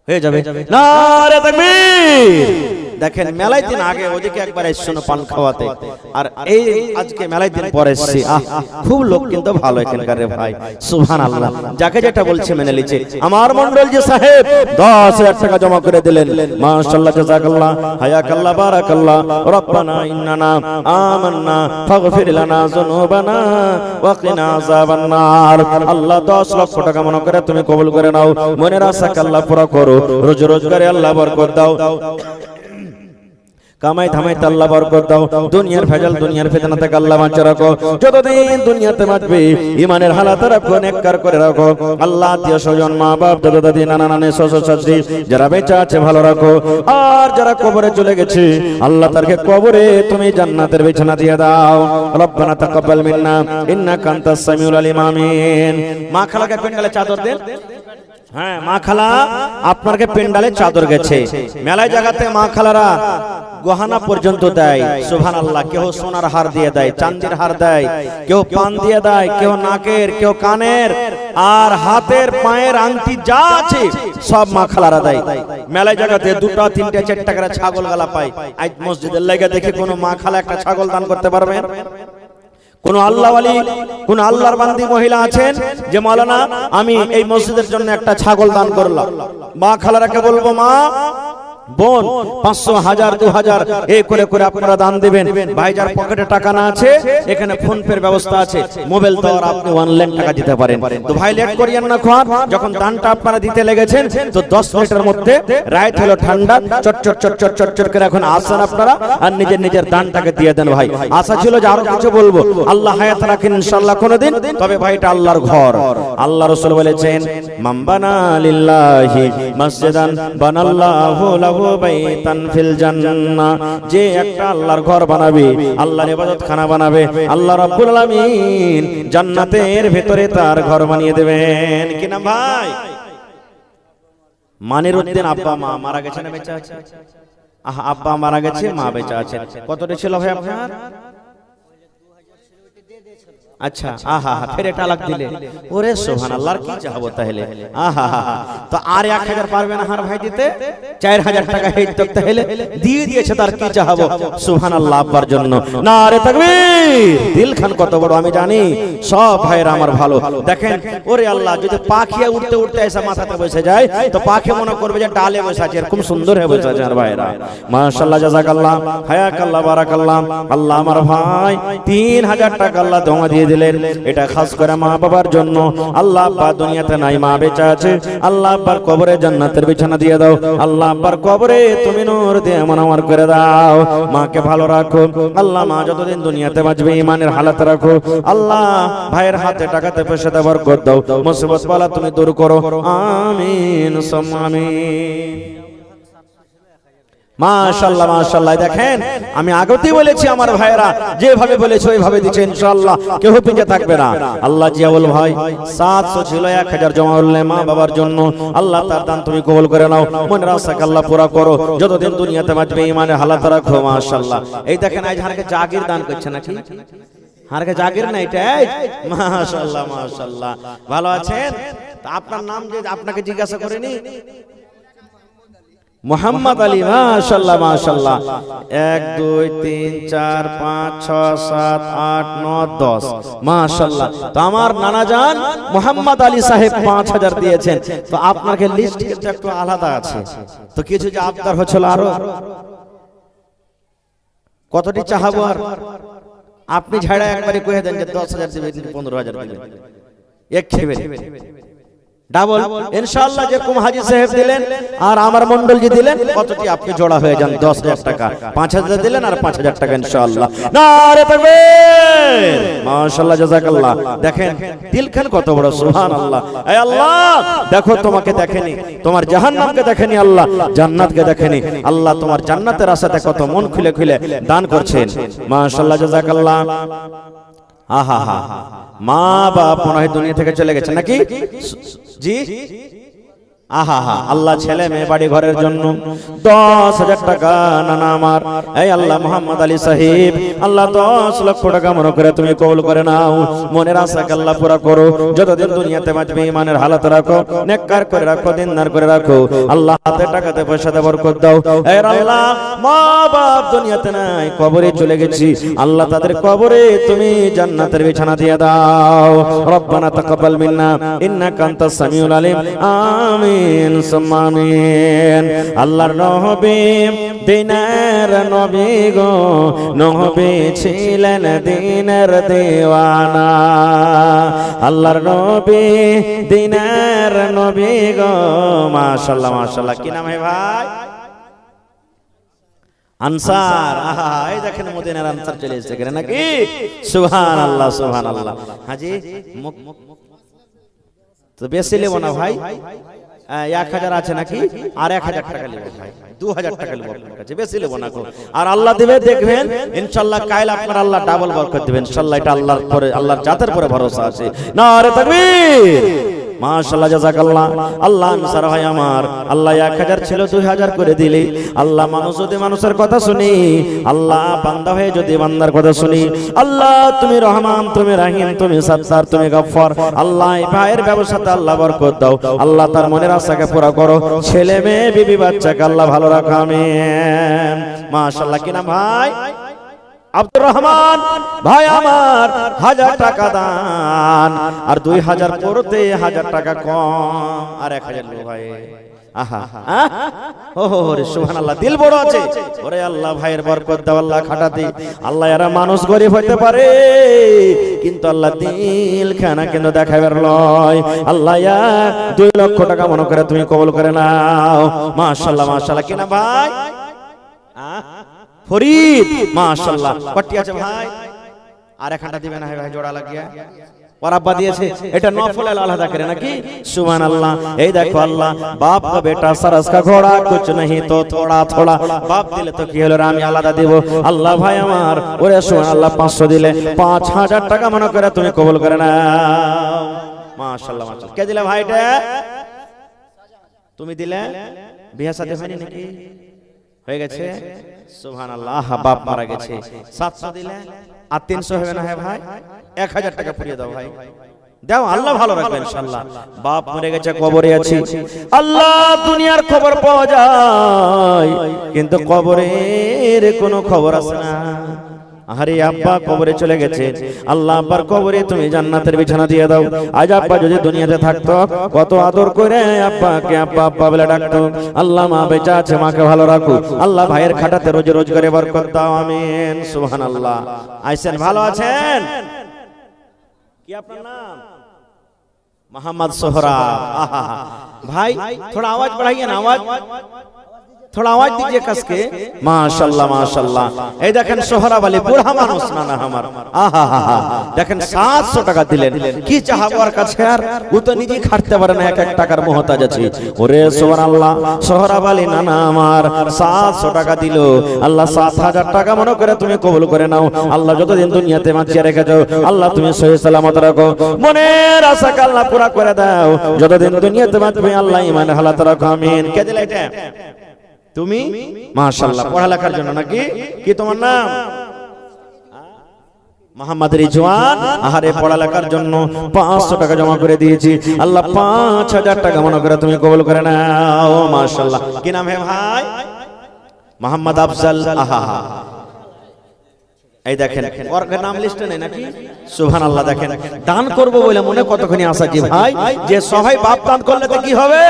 হয়ে যাবে। নারে তাকবীর। দেখেন মেলায় দিন আগে ওদিকে একবার এসেছিল পান খাওয়াতে, আর এই আজকে মেলায় দিন পরে এসেছি। খুব লোক কিন্তু ভালো এখানকার রে ভাই, সুবহানাল্লাহ। যাকে যেটা বলছে মেনে লিছে। আমার মন্ডল জি সাহেব 10,000 টাকা জমা করে দিলেন, মাশাআল্লাহ, জাযাকাল্লাহ, হায়াকাল্লাহ, বারাকাল্লাহ। রব্বানা ইন্নানা আমান্না ফাগফির লানা যুনুবানা ওয়া কিনা আযাবান নার। আল্লাহ 10 লক্ষ টাকা মনে করে তুমি কবুল করে নাও, মনের আশাকে আল্লাহ পুরা করো, রোজগারে আল্লাহ বরকত দাও, কামাই ধামাইতে আল্লাহ বরকত দাও, দুনিয়ার ভেজাল দুনিয়ার ফিতনা থেকে আল্লাহ বাঁচিয়ে রাখো, যতদিন দুনিয়াতে বাঁচবে ঈমানের হালাত রাখো, নেককার করে রাখো। আল্লাহ আত্মীয় স্বজন মা বাপ দাদা দাদি নানা নানি শ্বশুর শাশুড়ি যারা বেঁচে আছে ভালো রাখো, আর যারা কবরে চলে গেছে আল্লাহ তাদেরকে কবরে তুমি জান্নাতের বিছানা দিয়ে দাও। রব্বানা তাকাব্বাল মিন্না ইন্নাকা আনতাস সামিউল আলিম। আমিন। মা খালাকে প্যান্ডেলে চাদর দেন, হ্যাঁ, মা খালা আপনাকে পেন্ডালে চাদর গেছে, মেলায় জায়গাতে মা খালারা গহনা পর্যন্ত দেয়, সুবহানাল্লাহ। কেউ সোনার হার দিয়ে দেয়, চাঁদের হার দেয়, কেউ পান দিয়ে দেয়, কেউ নাকের, কেউ কানের, আর হাতের পায়ের আংটি যা আছে সব মা খালারা দেয়। মেলায় জায়গাতে 2টা 3টা 4টা করে ছাগল গালা পায়। আজ মসজিদের লাগা দেখে কোন মা খালা একটা ছাগল দান করতে পারবেন? কোন আল্লাহওয়ালি, কোন আল্লাহর বান্দি মহিলা আছেন যে মাওলানা আমি এই মসজিদের জন্য একটা ছাগল দান করলাম? মা খালারাকে বলবো, মা বোন 500, 1000, 2000 এই করে করে আপনারা দান দিবেন। ভাইজার পকেটে টাকা না আছে, এখানে ফোন পের ব্যবস্থা আছে, মোবাইল দ্বারা আপনি অনলাইন টাকা দিতে পারেন। তো ভাই লেট করিয়েন না, খান যখন দানটা আপনারা দিতে লেগেছেন তো 10 মিনিটের মধ্যে রাইট হলো ঠান্ডা, চটচট চটচট চটচট করে এখন আসেন আপনারা আর নিজের নিজের দানটাকে দিয়ে দেন। ভাই আশা ছিল যে আরো কিছু বলবো, আল্লাহ হায়াত রাখেন ইনশাআল্লাহ কোনদিন, তবে ভাইটা আল্লাহর ঘর। আল্লাহ রাসূল বলেছেন, মাম্বানা লিল্লাহি মসজিদান বানাল্লাহু লাহু বাইতান ফিল জান্নাহ, যে একটা আল্লাহর ঘর বানাবে, আল্লাহর ইবাদতখানা বানাবে, আল্লাহ রাব্বুল আলামিন জান্নাতের ভিতরে তার ঘর বানিয়ে দেবেন। কি নাম ভাই? মানিরউদ্দিন আব্বা মা মারা গেছে না বেঁচে আছে? আব্বা মারা গেছে, মা বেঁচে আছে। কতটা ছিল ভাই আপনার? আচ্ছা, আহা হা, ফের এটা লাগ দিলে, ওরে সুবহানাল্লাহ, কি চাহবো তাহলে? আহা হা, তো আর 1000 পারবে না হার ভাই দিতে? 4000 টাকা হেজ তো তাহলে দিয়ে দিয়েছে, তার কি চাহবো? সুবহানাল্লাহ আব্বার জন্য নারে তাকবীর। দিল খান কত বড় আমি জানি, সব ভাইরা আমার ভালো। দেখেন ওরে আল্লাহ, যদি পাখিয়া উঠতে উঠতে এসে মাথাতে বসে যায় তো পাখি মনে করবে যে ডালে বসে আছে, এরকম সুন্দর হয়ে বসে আছে। আর ভাইরা মাশাআল্লাহ, জাযাকাল্লাহ, হায়াকাল্লাহ, বারাকাল্লাহ। আল্লাহ আমার ভাই 3000 টাকা আল্লাহ দোয়া দিয়ে দিলেন, এটা খাস করে মা বাবার জন্য। আল্লাহ আব্বা দুনিয়াতে নাই, মা বেঁচে আছে, আল্লাহ আব্বার কবরে জান্নাতের বিছানা দিয়ে দাও। আল্লাহ আব্বার কবরে তুমি নূর দিয়ে মনোয়ার করে দাও। মাকে ভালো রাখো আল্লাহ, মা যতদিন দুনিয়াতে বাঁচবে ঈমানের হালাতে রাখো। আল্লাহ ভাইয়ের হাতে টাকাতে পয়সাতে বরকত দাও, মুসিবত বালা তুমি দূর করো, আমিন সুম্মা আমিন। মাশাআল্লাহ মাশাআল্লাহ। দেখেন আমি আগতেই বলেছি আমার ভাইরা যেভাবে বলেছে ওইভাবে দিচ্ছে, ইনশাআল্লাহ কেউ পিছে থাকবে না। আল্লাহ জিয়াউল ভাই 700 ছিল, 1000 জমা হলে মা বাবার জন্য। আল্লাহ তার দান তুমি কবুল করে নাও, মনের আশাকে আল্লাহ পুরা করো, যতদিন দুনিয়াতে বাঁচবে ঈমানের হালাত রাখো। মাশাআল্লাহ। এই দেখেন আজ হারকে জাগির দান করছে নাকি? হারকে জাগির না এটা? মাশাআল্লাহ মাশাআল্লাহ। ভালো আছেন? আপনার নাম যে আপনাকে জিজ্ঞাসা করেনি? মোহাম্মদ আলী। মাশাআল্লাহ মাশাআল্লাহ। 1 2 3 4 5 6 7 8 9 10 মাশাআল্লাহ। তো আমার নানা জান মোহাম্মদ আলী সাহেব 5000 দিয়েছেন। তো আপনাকে লিস্ট কিন্তু একটু আলাদা আছে, তো কিছু যে আবদার হচ্ছিল আরো কতটি চাহাবো, আর আপনি ঝাড়া একবারে কয়ে দেন যে 10000 দিবেন, 15000 দিবেন, এক খেবে ডাবল ইনশাআল্লাহ। যেরকম হাজী সাহেব দিলেন আর আমার মন্ডল জি দিলেন, কতটি আপনি জোড়া হয়ে যান 10000 টাকা, 5000 দিলেন আর 5000 টাকা ইনশাআল্লাহ। নারে তাকবীর, মাশাআল্লাহ, জাযাকাল্লাহ। দেখেন দিলখান কত বড়, সুবহানাল্লাহ। হে আল্লাহ দেখো তোমাকে দেখেনি, তোমার জাহান্নামকে দেখেনি, আল্লাহ জান্নাতকে দেখেনি। আল্লাহ তোমার জান্নাতের আশাতে কত মন খুলে খুলে দান করছেন। মাশাআল্লাহ, জাযাকাল্লাহ। আহা হা, মা বাপ মনে হয় দুনিয়া থেকে চলে গেছে নাকি? জি, আহা হা। আল্লাহ ছেলে মেয়ে বাড়ি ঘরের জন্য 10000 টাকা নানা আমার। এই আল্লাহ মোহাম্মদ আলী সাহেব, আল্লাহ 10 লক্ষ টাকা মনে করে তুমি কবুল করে নাও, মনের আশাকে আল্লাহ পুরা করো, যতদিন দুনিয়াতে বাঁচবে ঈমানের হালাত রাখো, নেককার করে রাখো, দিনদার করে রাখো। আল্লাহ হাতে টাকাতে পয়সাতে বরকত দাও। এই আল্লাহ মা বাপ দুনিয়াতে নাই, কবরে চলে গেছি, আল্লাহ তাদের কবরে তুমি জান্নাতের বিছানা দিয়ে দাও। রব্বানা তাকাব্বাল মিন্না ইন্নাকা আনতাস সামিউল আলিম, আমিন সুম্মা আমিন। আল্লাহর নবী দিনের নবী গো, নবী ছিলেন দিনের দেওয়ানা। আল্লাহর নবী দিনের নবী গো। মাশাআল্লাহ মাশাআল্লাহ। কি নাম হয় ভাই? আনসার। আহা, এই দেখেন মদিনার আনসার চলে এসেছে কেন নাকি? সুবহানাল্লাহ সুবহানাল্লাহ। হাজি তো বেশি নেব না ভাই, 1000 আছে নাকি? আর 1000 টাকা নেব ভাই, 2000 টাকা নেব আপনার কাছে, বেশি নেব না। আর আল্লাহ দিবে, দেখবেন ইনশাআল্লাহ কাল আপনার আল্লাহ ডাবল বরকত দিবেন ইনশাআল্লাহ। এটা আল্লাহর পরে, আল্লাহর জাতের পরে ভরসা আছে। নারে তাকবীর। মাশাআল্লাহ জাযাকাল্লাহ। আল্লাহ আনসার ভাই আমার, আল্লাহ 1000 ছিল 2000 করে দিলে। আল্লাহ মানুষ যদি মানুষের কথা শুনি, আল্লাহ বান্দা হয়ে যদি বান্দার কথা শুনি, আল্লাহ তুমি রহমান, তুমি রহিম, তুমি সত্তার, তুমি গফফার। আল্লাহ এই ভাইয়ের ব্যবসাতে আল্লাহ বরকত দাও। আল্লাহ তার মনের আশাকে পুরা করো। ছেলে মেয়ে বিবি বাচ্চাকে আল্লাহ ভালো রাখো, আমিন। মাশাআল্লাহ। কি নাম ভাই? আব্দুর রহমান ভাই আমার 1000 টাকা দান, আর 2000 করতে 1000 টাকা কম, আর 1000 লো ভাই। আহা ওহো রে সুবহানাল্লাহ, দিল বড় আছে। ওরে আল্লাহ ভাইয়ের বরকত দাও, আল্লাহ খাটাতে। আল্লাহ এরা মানুষ গরিব হইতে পারে, কিন্তু আল্লাহ দিল খানা কিন্তু দেখাবার লয়। আল্লাহ 2 লক্ষ টাকা মনে করে তুমি কবুল করে নাও। মাশাআল্লাহ মাশাআল্লাহ। কিনা ভাই? ফরিদ মাশাআল্লাহ। কটি আছে ভাই? আর একটা দিবে না ভাই, জোড়া লাগিয়া और अब्बा दिए एटा नफल आलादा करे नाकि सुभान अल्लाह। এই দেখো আল্লাহ बाप का बेटा सरस का घोड़ा कुछ नहीं तो थोड़ा थोड़ा बाप दिले तो কি হলো আমি আলাদা দেব। আল্লাহ ভাই আমার ওরে সুবহান আল্লাহ 500 দিলে 5000 টাকা মনে করে তুমি কবুল করে নাও। মাশাআল্লাহ মাশাআল্লাহ। কে দিলে ভাইটা? তুমি দিলে? বিয়ে সাথে হয়নি নাকি? হয়ে গেছে? সুবহান আল্লাহ। বাপ মারা গেছে 700 দিলে আর 300 হবে না? হ্যাঁ ভাই 1000 টাকা পুড়িয়ে দাও ভাই, দাও। আল্লাহ ভালো রাখবে ইনশাআল্লাহ। বাপ মরে গেছে, কবরে আছি। আল্লাহ দুনিয়ার খবর পাওয়া যায়, কিন্তু কবরের কোনো খবর আসে না। আরে আব্বা কবরে চলে গেছে, আল্লাহ আব্বার কবরে তুমি জান্নাতের বিছানা দিয়ে দাও। আজ আব্বা যদি দুনিয়াতে থাকতো কত আদর করে আব্বাকে আব্বা আব্বা বলে ডাকতো। আল্লাহ মা বেঁচে আছে, মাকে ভালো রাখো। আল্লাহ ভাইয়ের খাটাতে রোজ রোজ করে বরকত দাও, আমিন। সুবহানাল্লাহ। আইছেন, ভালো আছেন? কি আপনার নাম? मोहम्मद सोहराब। आहा भाई थोड़ा आवाज बढ़ाइए ना, आवाज थोड़ा आवाज दीजिए कस के। माशाल्लाह माशाल्लाह। এই দেখেন সোহরাব আলী বুড়া মানুষ না না আমার। আহা হা হা দেখেন 700 টাকা দিলেন। কি চাহাবো আর কাছে, আর ও তো নিজে খাটতে পারে না, এক এক টাকার মুহতাজ আছে। ওরে সুবহানাল্লাহ, সোহরাব আলী নানা আমার 700 টাকা দিল। আল্লাহ 7000 টাকা মনে করে তুমি কবুল করে নাও। আল্লাহ যতদিন দুনিয়াতে বাঁচিয়ে রেখেছো আল্লাহ তুমি সহি সালামত রাখো, মনের আশাকে আল্লাহ পুরা করে দাও। যতদিন দুনিয়াতে বাঁচবে আল্লাহ ঈমানের হালাত রাখো, আমিন। কে দিলে এটা? তুমি? মাশাআল্লাহ। পড়ালেখার জন্য নাকি? কি তোমার নাম? মোহাম্মদ রিজওয়ান। আহারে পড়ালেখার জন্য 500 টাকা জমা করে দিয়েছি। আল্লাহ 5000 টাকা মনে করে তুমি কবুল করে নাও। মাশাআল্লাহ। কি নাম হে ভাই? মোহাম্মদ আফজাল। আহা হা এই দেখেন ওর নাম লিস্টে নেই নাকি? সুবহানাল্লাহ। দেখেন দান করব বলে মনে কতখানি আশা কি ভাই, যে সবাই বাপ দান করলে তো কি হবে,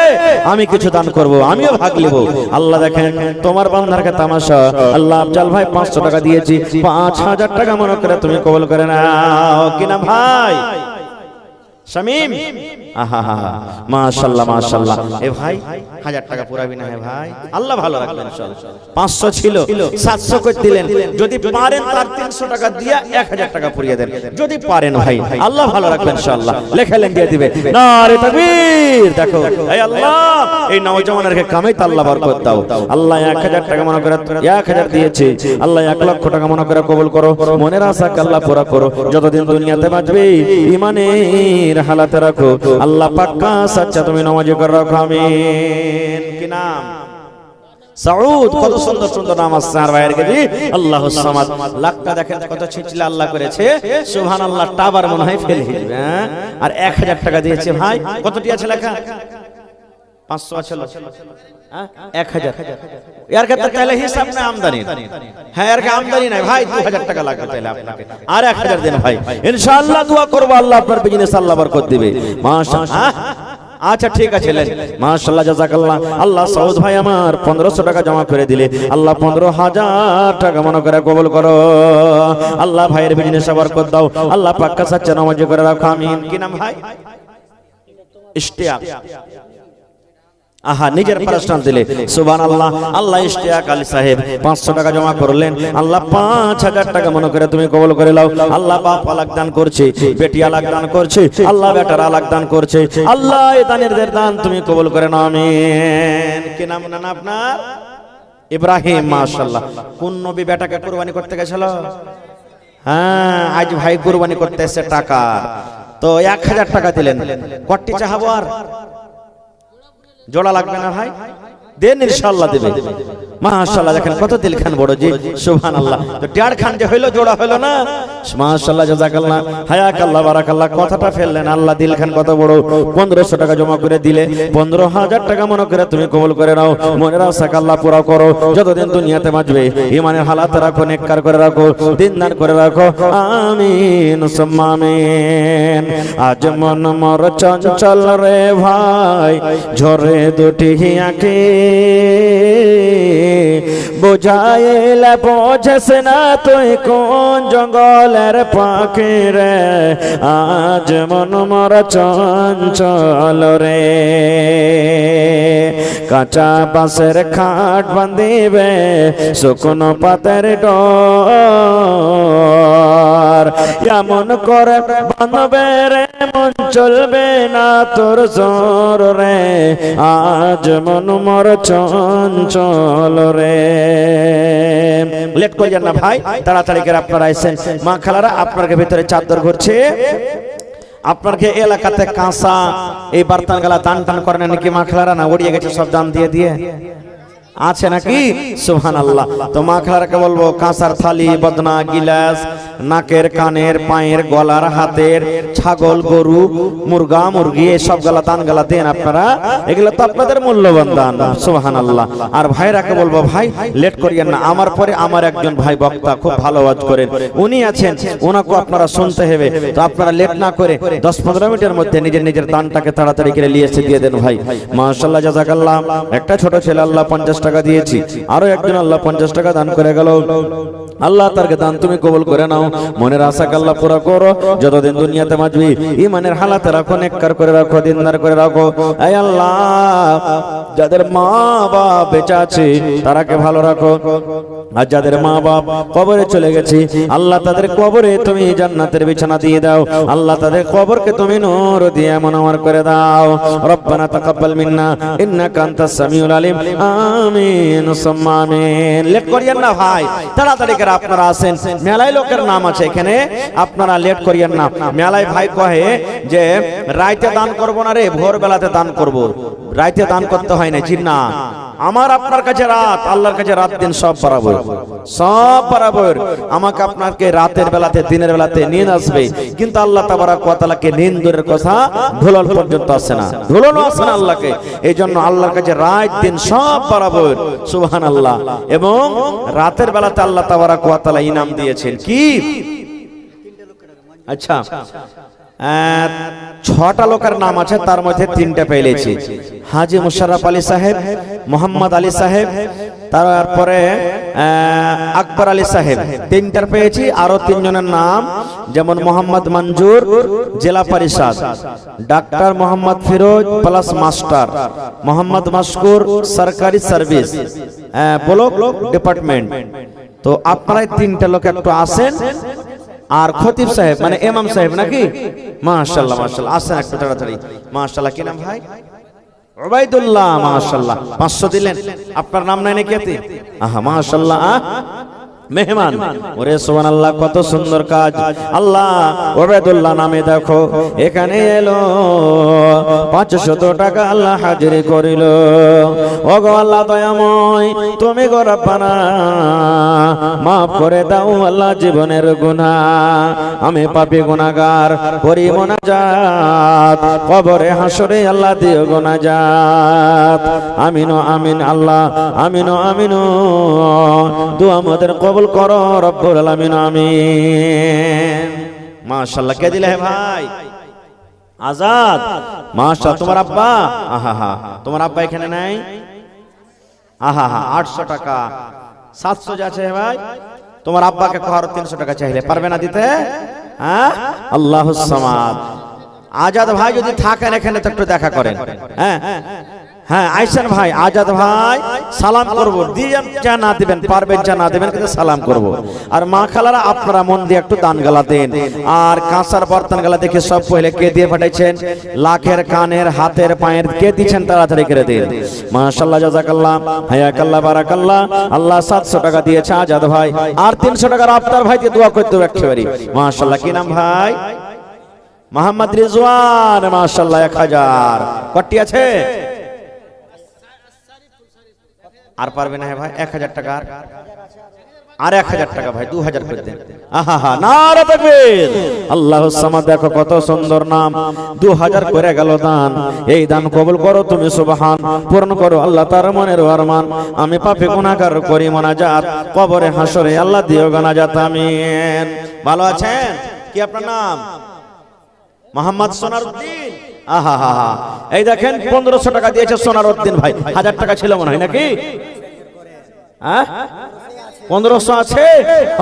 আমি কিছু দান করব, আমিও ভাগ নেব। আল্লাহ দেখেন তোমার বান্দার কা তামাশা। আল্লাহ আফজাল ভাই 500 টাকা দিয়েছি, 5000 টাকা মনে করে তুমি কবুল করে নাও। কি নাম ভাই? শামীম। আহা হা মাশাআল্লাহ মাশাআল্লাহ। এ ভাই 1000 টাকা পুরাবি না? হে ভাই আল্লাহ ভালো রাখবেন ইনশাআল্লাহ। 500 ছিল 700 করে দিলেন। যদি পারেন তার 300 টাকা দিয়া 1000 টাকা পুরিয়ে দেন, যদি পারেন ভাই আল্লাহ ভালো রাখবেন ইনশাআল্লাহ। লেখালেন দিয়ে দিবে। নারে তাকবীর। দেখো এই আল্লাহ এই নওজওয়ানকে কামাইতে আল্লাহ বরকত দাও। আল্লাহ 1000 টাকা মনে করে 1000 দিয়েছে, আল্লাহ 1 লক্ষ টাকা মনে করে কবুল করো, মনের আশাকে আল্লাহ পুরা করো। যতদিন দুনিয়াতে বাঁচবে ঈমানের হালাতে রাখো। আল্লাহ পাক্কা সচ্চা তুমি নামাজি করে রাখো, আমিন। কি নাম? সাউদ। কত সুন্দর সুন্দর নাম আছে আর ভাইয়ের কাছে। আল্লাহুস সামাদ। লাখটা দেখেন কত ছিটলে আল্লাহ করেছে। সুবহানাল্লাহ। টাবার মনে হয় ফেল হয়ে যাবে। আর 1000 টাকা দিয়েছে ভাই। কতটি আছে লেখা? 500 আছে। হ্যাঁ 1000 यार का তাহলে হিসাব না আমদানি। হ্যাঁ यार का আমদানি নাই ভাই, 2000 টাকা লাগবে তাহলে আপনাকে। আর 1000 দেন ভাই, ইনশাআল্লাহ দোয়া করব আল্লাহ আপনার বিজনেস আল্লাহ বরকত দিবে। মাশাআল্লাহ। আচ্ছা ঠিক আছে লেন। মাশাআল্লাহ জাযাকাল্লাহ। আল্লাহ সাউদ ভাই আমার 1500 টাকা জমা করে দিলে। আল্লাহ 15000 টাকা মনে করে কবুল করো। আল্লাহ ভাইয়ের বিজনেসে বরকত দাও। আল্লাহ পাক্কা সচ্চা নামাজি করে রাখো, আমিন। কি নাম ভাই? ইশতিয়াক। আহা নিজের পার্সোনাল দিলে। সুবহানাল্লাহ। আল্লাহ ইশতিয়াক আলী সাহেব 500 টাকা জমা করলেন। আল্লাহ 5000 টাকা মনে করে তুমি কবুল করে নাও। আল্লাহ বাপ আলাক দান করছে, বেটি আলাক দান করছে, আল্লাহ বেটার আলাক দান করছে। আল্লাহ এই দানের দান তুমি কবুল করে নাও, আমিন। কি নাম না আপনার? ইব্রাহিম। মাশাআল্লাহ। কোন নবী বেটাকে কুরবানি করতে গেছিল? হ্যাঁ আজ ভাই কুরবানি করতে এসে টাকা তো 1000 টাকা দিলেন, কটি চাহাবো আর জোড়া লাগবে না ভাই? দেন, ইনশাআল্লাহ দেবে। মাশাআল্লাহ, দেখেন কত দিল খান বড় জি, সুবহানাল্লাহ। তো টিয়ার খান যে হইলো, জোড়া হইলো না? মাশাআল্লাহ, জাযাকাল্লাহ, হায়াকাল্লাহ, বারাকাল্লাহ। কথাটা ফেললেন, আল্লাহ দিল খান কত বড়। 1500 টাকা জমা করে দিলে 15000 টাকা মনে করে তুমি কবুল করে নাও। মনের আশা আল্লাহ পুরা করো। যতদিন দুনিয়াতে বাঁচবে ঈমানের হালাত রাখো, নেককার করে রাখো, দিনদার করে রাখো। আমিন সুম্মা আমিন। আজ মন মোর চঞ্চল রে ভাই, ঝরে দুটি আঁখি, বুঝাইলে বোঝেস না তুই কোন জঙ্গলের পাখি রে। আজ মন মোর চঞ্চল রে, কাঁচা বাঁশের খাট বাঁধিবে শুকনো পাতের ডর। এমন করে বাঁধবে রে মন চলবে না তোর জোর রে। আজ মন মোর চঞ্চল রে। লেট করিয়েন না ভাই, তাড়াতাড়ি করে আপনারা আইসেন। মা খালারা, আপনার ভিতরে চাদর ঘুরছে, আপনার এলাকাতে কাঁসা এই বার্তান গালা দান টান করেন নাকি মা খালারা? না উড়িয়ে গেছে সব দান দিয়ে দিয়ে, আছে নাকি? সুবহানাল্লাহ। তো মা খালারাকে বলবো, কাঁসার থালি, বদনা, গিলাস, নাকের, কানের, পায়ের, গলার, হাতের, ছাগল, গরু, মুরগা, মুরগি, সব গালা দান গালা দেন আপনারা। এগুলো তো আপনাদের মূল্যবান দান। সুবহানাল্লাহ। আর ভাইরাকে বলবো, ভাই লেট করিয়েন না। আমার পরে আমার একজন ভাই বক্তা খুব ভালো ওয়াজ করেন, উনি আছেন, ওনাকে আপনারা শুনতে হবে। তো আপনারা লেট না করে 10-15 মিনিটের মধ্যে নিজের নিজের দানটাকে তাড়াতাড়ি করে নিয়ে এসে দিয়ে দেন ভাই। মাশাআল্লাহ, জাযাকাল্লাহ। একটা ছোট ছেলে আল্লাহ 50 টাকা দিয়েছি, আরো একজন আল্লাহ 50 টাকা দান করে গেল। আল্লাহ তারকে দান তুমি কবুল করে নাও, মনের আশাকে আল্লাহ পুরা করো। যতদিন দুনিয়াতে বাঁচবি ঈমানের হালাতে রাখো, নেককার করে রাখো, দিনদার করে রাখো। আয় আল্লাহ, যাদের মা বাপ বেঁচে আছে তারাকে ভালো রাখো, আর যাদের মা বাপ কবরে চলে গেছে আল্লাহ তাদের কবরে তুমি জান্নাতের বিছানা দিয়ে দাও। আল্লাহ তাদের কবরকে তুমি নূর দিয়ে মনোহর করে দাও। রব্বানা তাকাব্বাল মিন্না ইন্নাকা আনতাস সামিউল আলিম। আমিন সুম্মা আমিন। লেট করিয়েন না ভাই, তাড়াতাড়ি করে আপনারা আসেন। মেলায় লোকের নাম আছে এখানে, আপনারা লেট করিয়েন না। মেলায় ভাই কহে যে রাইতে দান করব না রে, ভোরবেলাতে দান করব। রাইতে দান করতে হয় না, জিন্না আমার আপনার কাছে রাত, আল্লাহর কাছে রাত দিন সব বরাবর, সব বরাবর। আমাকে আপনাকে রাতের বেলাতে দিনের বেলাতে নিয়ে আসবে, কিন্তু আল্লাহ তাবারাক ওয়া তাআলাকে নিন্দুরের কথা ধুলন পর্যন্ত আসে না, ধুলনও আসে না আল্লাহকে। এই জন্য আল্লাহর কাছে রাত দিন সব বরাবর, সুবহানাল্লাহ। এবং রাতের বেলাতে আল্লাহ তাবারাক ওয়া তাআলা ইনাম দিয়েছেন কি? আচ্ছা, 6টা লোকের নাম আছে, তার মধ্যে 3টা পেয়েছি। হাজী মুশাররফ আলী সাহেব, মোহাম্মদ আলী সাহেব, তারপরে আকবর আলী সাহেব, 3টার পেয়েছি। আরো 3 জনের নাম, যেমন Mohammad Manzoor zila parishad, doctor Mohammad Firoz plus master, Mohammad Mashkur সরকারি সার্ভিস ব্লক ডিপার্টমেন্ট। তো আপনারা 3টা লোক একটু আসেন। আর খতিব সাহেব মানে ইমাম সাহেব নাকি? মাশাআল্লাহ, মাশাআল্লাহ, আসেন একটু তাড়াতাড়ি। মাশাআল্লাহ, কি নাম ভাই? উবাইদুল্লাহ। মাশাআল্লাহ, 500 দিলেন। আপনার নাম নাই নাকি এতে? আহা, মাশাআল্লাহ, মেহমান। ওরে সুবহানাল্লাহ, কত সুন্দর কাজ। আল্লাহ উবাইদুল্লাহ নামে দেখো এখানে এলো, 500 টাকা আল্লাহ হাজিরি করিল। ওগো আল্লাহ দয়াময়, তুমি গো রব্বানা মাফ করে দাও আল্লাহ জীবনের গুনাহ। আমি পাপী গুনাহগার, করি মুনাজাত, কবরে হাসরে আল্লাহ দিও গুনাজাত। আমিন আমিন আল্লাহ, আমিন আমিন। দুআ আমাদের কবুল করো রব্বুল আলামিন, আমিন। মাশাআল্লাহ, কে দিলে ভাই? আজাদ। মাশাআল্লাহ, তোমার আব্বা? আহা হা, তোমার আব্বা এখানে নাই? আহা হা, 800 টাকা, 700 যাচ্ছে ভাই। তোমার আব্বাকে কহার 300 টাকা চাইলে পারবে না দিতে? হ্যাঁ, আল্লাহুস সামাদ। আজাদ ভাই যদি থাকেন এখানে তো একটু দেখা করেন। হ্যাঁ হ্যাঁ, আইসেন ভাই, আজাদ ভাই, সালাম করব। দিবেন যা না দিবেন, পারবেন যা না দিবেন, কিন্তু সালাম করব। আর মা খালারা আপনারা মন দিয়ে একটু দান গালা দেন। আর কাঁসার বর্তন গালা দেখে সব পয়লে কে দিয়ে পাঠাইছেন, লাখের, কানের, হাতের, পায়ের কে দিচ্ছেন, তাড়াতাড়ি করে দেন। মাশাআল্লাহ, জাযাকাল্লাহ, হায়াকাল্লাহ, বারাকাল্লাহ। আল্লাহ 700 টাকা দিয়েছে আজাদ ভাই, আর 300 টাকা আফতার ভাই দিয়ে দোয়া করতে হবে একেবারে। মাশাআল্লাহ, কি নাম ভাই? মোহাম্মদ রিজওয়ান মাশাআল্লাহ 1000 কটি আছে আর পারবে না ভাই 1000 টাকা আর 1000 টাকা ভাই 2000 করে দেন আহা নারে তাকবীর আল্লাহুস সামাদ দেখো কত সুন্দর নাম 2000 করে গেল দান এই দান কবুল করো তুমি সুবহান পূর্ণ করো আল্লাহ তার মনের আরমান আমি পাপী গুনাহগার করি মোনাজাত কবরে হাসরে আল্লাহ দিও গানাজাত আমিন ভালো আছেন কি আপনার নাম মোহাম্মদ সোনারউদ্দিন আহা এই দেখেন 1500 টাকা দিয়েছে সোনারউদ্দিন ভাই 1000 টাকা ছিল মনে হয় নাকি হ্যাঁ 1500 আছে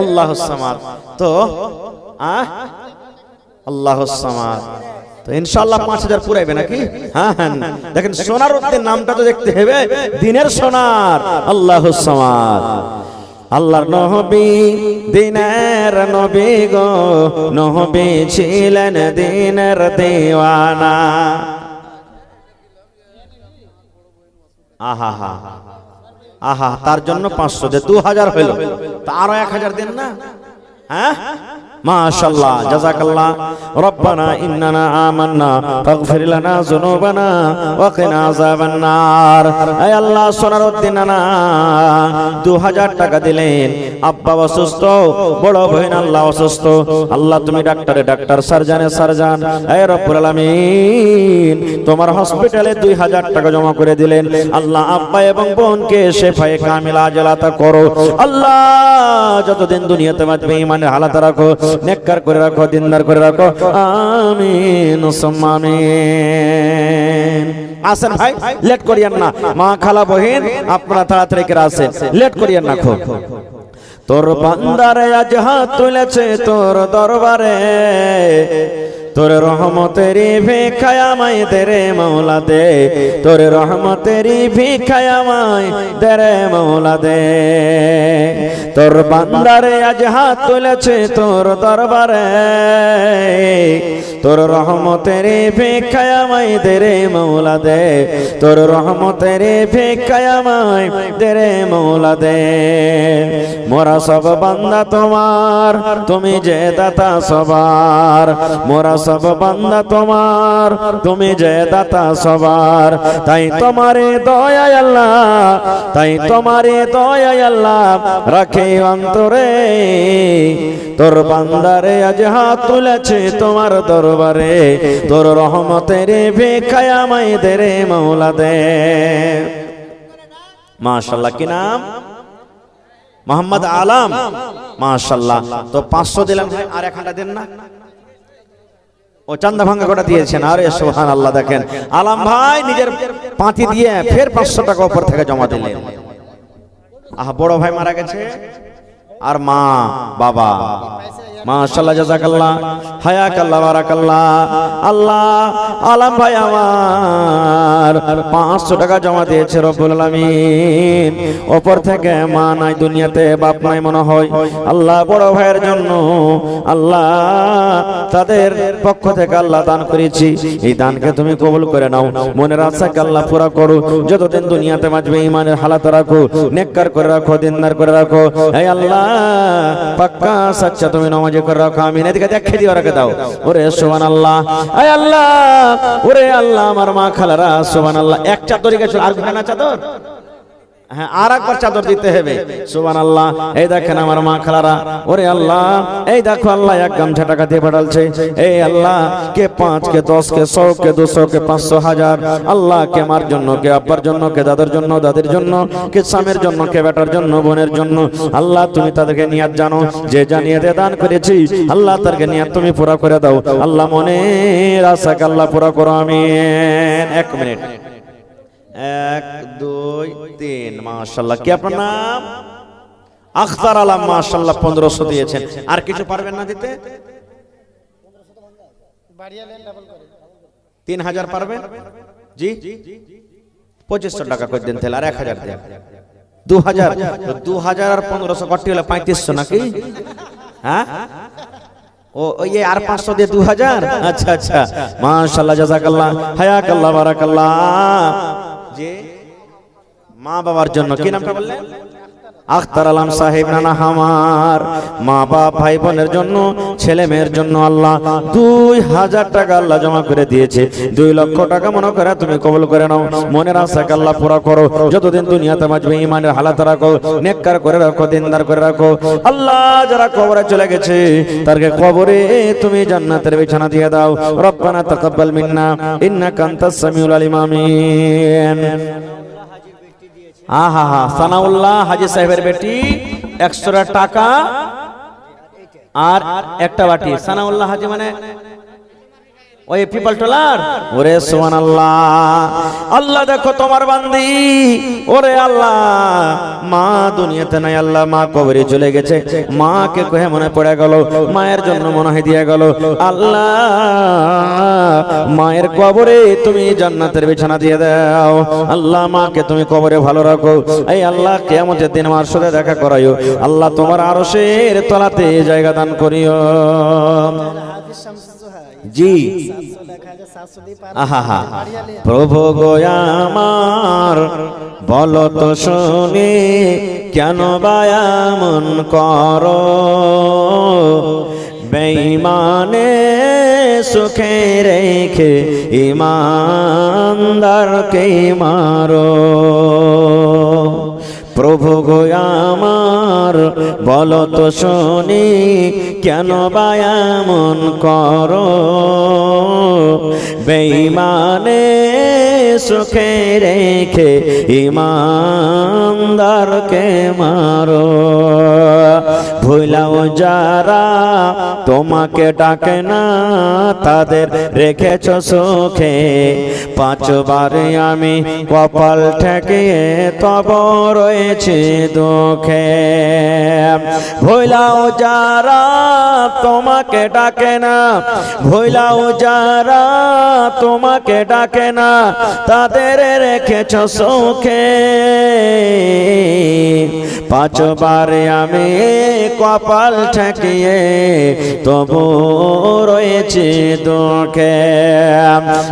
আল্লাহুস সামাদ তো আল্লাহুস সামাদ তো ইনশাআল্লাহ 5000 পুরাইবে নাকি হ্যাঁ দেখেন সোনারউদ্দিন নামটা তো দেখতে হবে দিনের সোনার আল্লাহুস সামাদ আল্লাহর নবী দিনের নবী গো নবী ছিলেন দিনের দিওয়ানা আহা তার জন্য 500 দে 2000 হলো তা আরো 1000 দেন না হ্যাঁ মাশাআল্লাহ জাযাকাল্লাহ রব্বানা ইন্নানা আমান্না ফাগফির লানা যুনুবানা ওয়া কিনা আযাবান নার হে আল্লাহ সোনারউদ্দিন নানা 2000 টাকা দিলেন আব্বা অসুস্থ বড় বোন আল্লাহ অসুস্থ আল্লাহ তুমি ডাক্তার সার্জান হে রব্বুল আলামিন তোমার হসপিটালে 2000 টাকা জমা করে দিলেন আল্লাহ আব্বা এবং বোনকে শিফায়ে কামিলা আজলাতা করো আল্লাহ যতদিন দুনিয়াতে বাঁচবে ঈমানের হালাত রাখো নেককার করে রাখো দিনদার করে রাখো আমিন সুম্মা আমিন আসেন ভাই লেট করিয়েন না মা খালা বহিন আপনারা তাড়াতাড়ি করে আসেন লেট করিয়েন না খুব তোর বান্দারে আজ হাত তুলেছে তোর দরবারে তোর রহমতেরি ভিখায় আমায় দে রে মওলা দে তোর রহমতেরি ভিখায় আমায় দে রে মওলা দে তোর বান্দারে আজ হাত তুলেছে তোর দরবারে তোর রহমতেরি ভিখায় আমায় দে রে মওলা দে তোর রহমতেরি ভিখায় আমায় দে রে মওলা দে মোরা সব বান্দা তোমার তুমি যে দাতা সবার মোরা সব বান্দা তোমার তুমি যে দাতা সবার তাই তোমারে দয়া আল্লাহ তাই তোমারে দয়া আল্লাহ রাখে অন্তরে তোর বান্দারে আজ হাত তুলেছে তোমার দরবারে তোর রহমতের ভিখায় আমায় দে রে মওলা দে মাশাআল্লাহ কি নাম মোহাম্মদ আলম মাশাআল্লাহ তো 500 দিলাম ভাই আর 1000 দেন না ও চান্দা ভাঙ্গা কোটা দিয়েছেন আরে সুবহানাল্লাহ দেখেন আলম ভাই নিজের পাতি দিয়ে ফের 500 টাকা উপর থেকে জমা দিলেন আহা বড় ভাই মারা গেছে আর মা বাবা মাশাআল্লাহ জাযাকাল্লাহ হায়াকাল্লাহ বারাকাল্লাহ আল্লাহ আলম ভাই আমার 500 টাকা জমা দিয়েছে রব্বুল আলামিন উপর থেকে মা নাই দুনিয়াতে বাপ নাই মনে হয় আল্লাহ বড় ভাইয়ের জন্য আল্লাহ তাদের পক্ষ থেকে আল্লাহ দান করেছি এই দানকে তুমি কবুল করে নাও মনের আশাকে আল্লাহ পুরা করো যতদিন দুনিয়াতে বাঁচবে ঈমানের হালাত রাখো নেককার করে রাখো দিনদার করে রাখো হে আল্লাহ পাক্কা সচ্চা তুমি নামাজি করে রাখো আমিন এদিকে দেখে দিও রাখে দাও ওরে সুবহানাল্লাহ হে আল্লাহ ওরে আল্লাহ আমার মা খালারা সুবহানাল্লাহ এক চাদর গেছে আর না চাদর হ্যাঁ আর একবার চাদর দিতে হবে সুবহানাল্লাহ এই দেখেন আমার মা খালারা ওরে আল্লাহ এই দেখো আল্লাহ এক গামছা টাকা দিয়ে পাঠালছে এই আল্লাহ কে 5 কে 10 কে 100 কে 200 কে 500 হাজার আল্লাহ কে মার জন্য কে আব্বার জন্য কে দাদার জন্য দাদির জন্য কে স্বামীর জন্য কে বেটার জন্য বোনের জন্য আল্লাহ তুমি তাদেরকে নিয়াত জানো যে জানিয়ে দে দান করেছি আল্লাহ তাদেরকে নিয়াত তুমি পুরা করে দাও আল্লাহ মনের আশাকে আল্লাহ পুরা করো আমিন 1 মিনিট 1 2 3 মাশাআল্লাহ কি আপনার নাম আখতার আলম মাশাআল্লাহ 1500 দিয়েছেন আর কিছু পারবেন না দিতে 3000 পারবেন জি 2500 টাকা করে দেন তাহলে আর 1000 দেন 2000 তো 2000 আর 1500 কত হলো 3500 নাকি হ্যাঁ ও এই আর 500 দিয়ে 2000 আচ্ছা আচ্ছা মাশাআল্লাহ জাযাকাল্লাহ হায়াকাল্লাহ বারাকাল্লাহ যে মা বাবার জন্য কি নামটা বললেন আখতার আলম সাহেব নানা আমার মা বাপ ভাই বোনের জন্য ছেলে মেয়ের জন্য আল্লাহ 2000 টাকা আল্লাহ জমা করে দিয়েছে। 2 লক্ষ টাকা মনে করে তুমি কবুল করে নাও। মনের আশাকে আল্লাহ পুরা করো। যতদিন দুনিয়াতে বাঁচবে ঈমানের হালাত রাখো, নেককার করে রাখো, দিনদার করে রাখো। আল্লাহ যারা কবরে চলে গেছে তারকে কবরে তুমি জান্নাতের বিছানা দিয়ে দাও। রব্বানা তাকাব্বাল মিন্না ইন্নাকা আনতাস সামিউল আলিম। আমিন। আহা হা সানাউল্লাহ হাজী সাহেবের বেটি 100 টাকা আর একটা বাটি। সানাউল্লাহ হাজী মানে ওই পিপল টলার। ওরে সুবহানাল্লাহ। আল্লাহ দেখো তোমার বান্দি, ওরে আল্লাহ মা দুনিয়াতে নাই, আল্লাহ মা কবরে চলে গেছে। মাকে কহে মনে পড়ে গেল, মায়ের জন্য মনে হয় দিয়ে গেল। আল্লাহ মায়ের কবরে তুমি জান্নাতের বিছানা দিয়ে দাও। আল্লাহ মাকে তুমি কবরে ভালো রাখো। এই আল্লাহ কিয়ামতের দিন আমার সাথে দেখা করাইও। আল্লাহ তোমার আরশের তলাতে জায়গা দান করিও। জি আহা প্রভু গো আমার বলো তো শুনি কেন বায়ামন করো, বেঈমানে সুখে রেখে ঈমানদারকে মারো। প্রভু গো আমার বলো তো শুনি কেন বায়ামন করো, বেঈমানে সুখে রেখে ঈমানদারকে মারো। ভুলাও যারা তোমাকে ডাকে না তাদের রেখেছ সুখে, 5 বার আমি কপাল ঠেকিয়ে তব রয়েছে দুঃখে। ভুলাও যারা তোমাকে ডাকে না, ভুলাও যারা তোমাকে ডাকে না তাদের রেখেছ সুখে, 5 বার আমি কপাল ঠেকিয়ে তবু রয়েছে দুঃখে।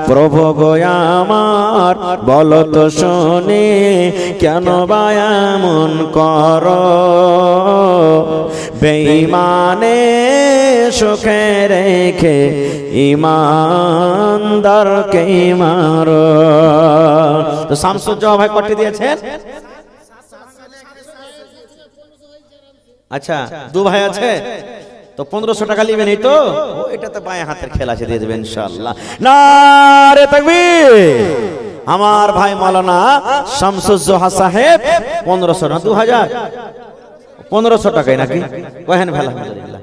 প্রভু গো আমার বলো তো শুনি কেন বায়ামন করো, বেঈমানে সুখে রেখে ঈমানদারকে মারো। তো শামসুজ্জামান ভাই কটি দিয়েছেন? আচ্ছা 2 ভাই আছে তো 1500 টাকা নেবেন। এই তো এটা তো বাঁ হাতের খেলা আছে, দিয়ে দেবেন ইনশাআল্লাহ। নারে তাকবীর। আমার ভাই মাওলানা শামসুজ্জোহা সাহেব 1500 না 2000 1500 টাকাই নাকি কহেন ভাই? আলহামদুলিল্লাহ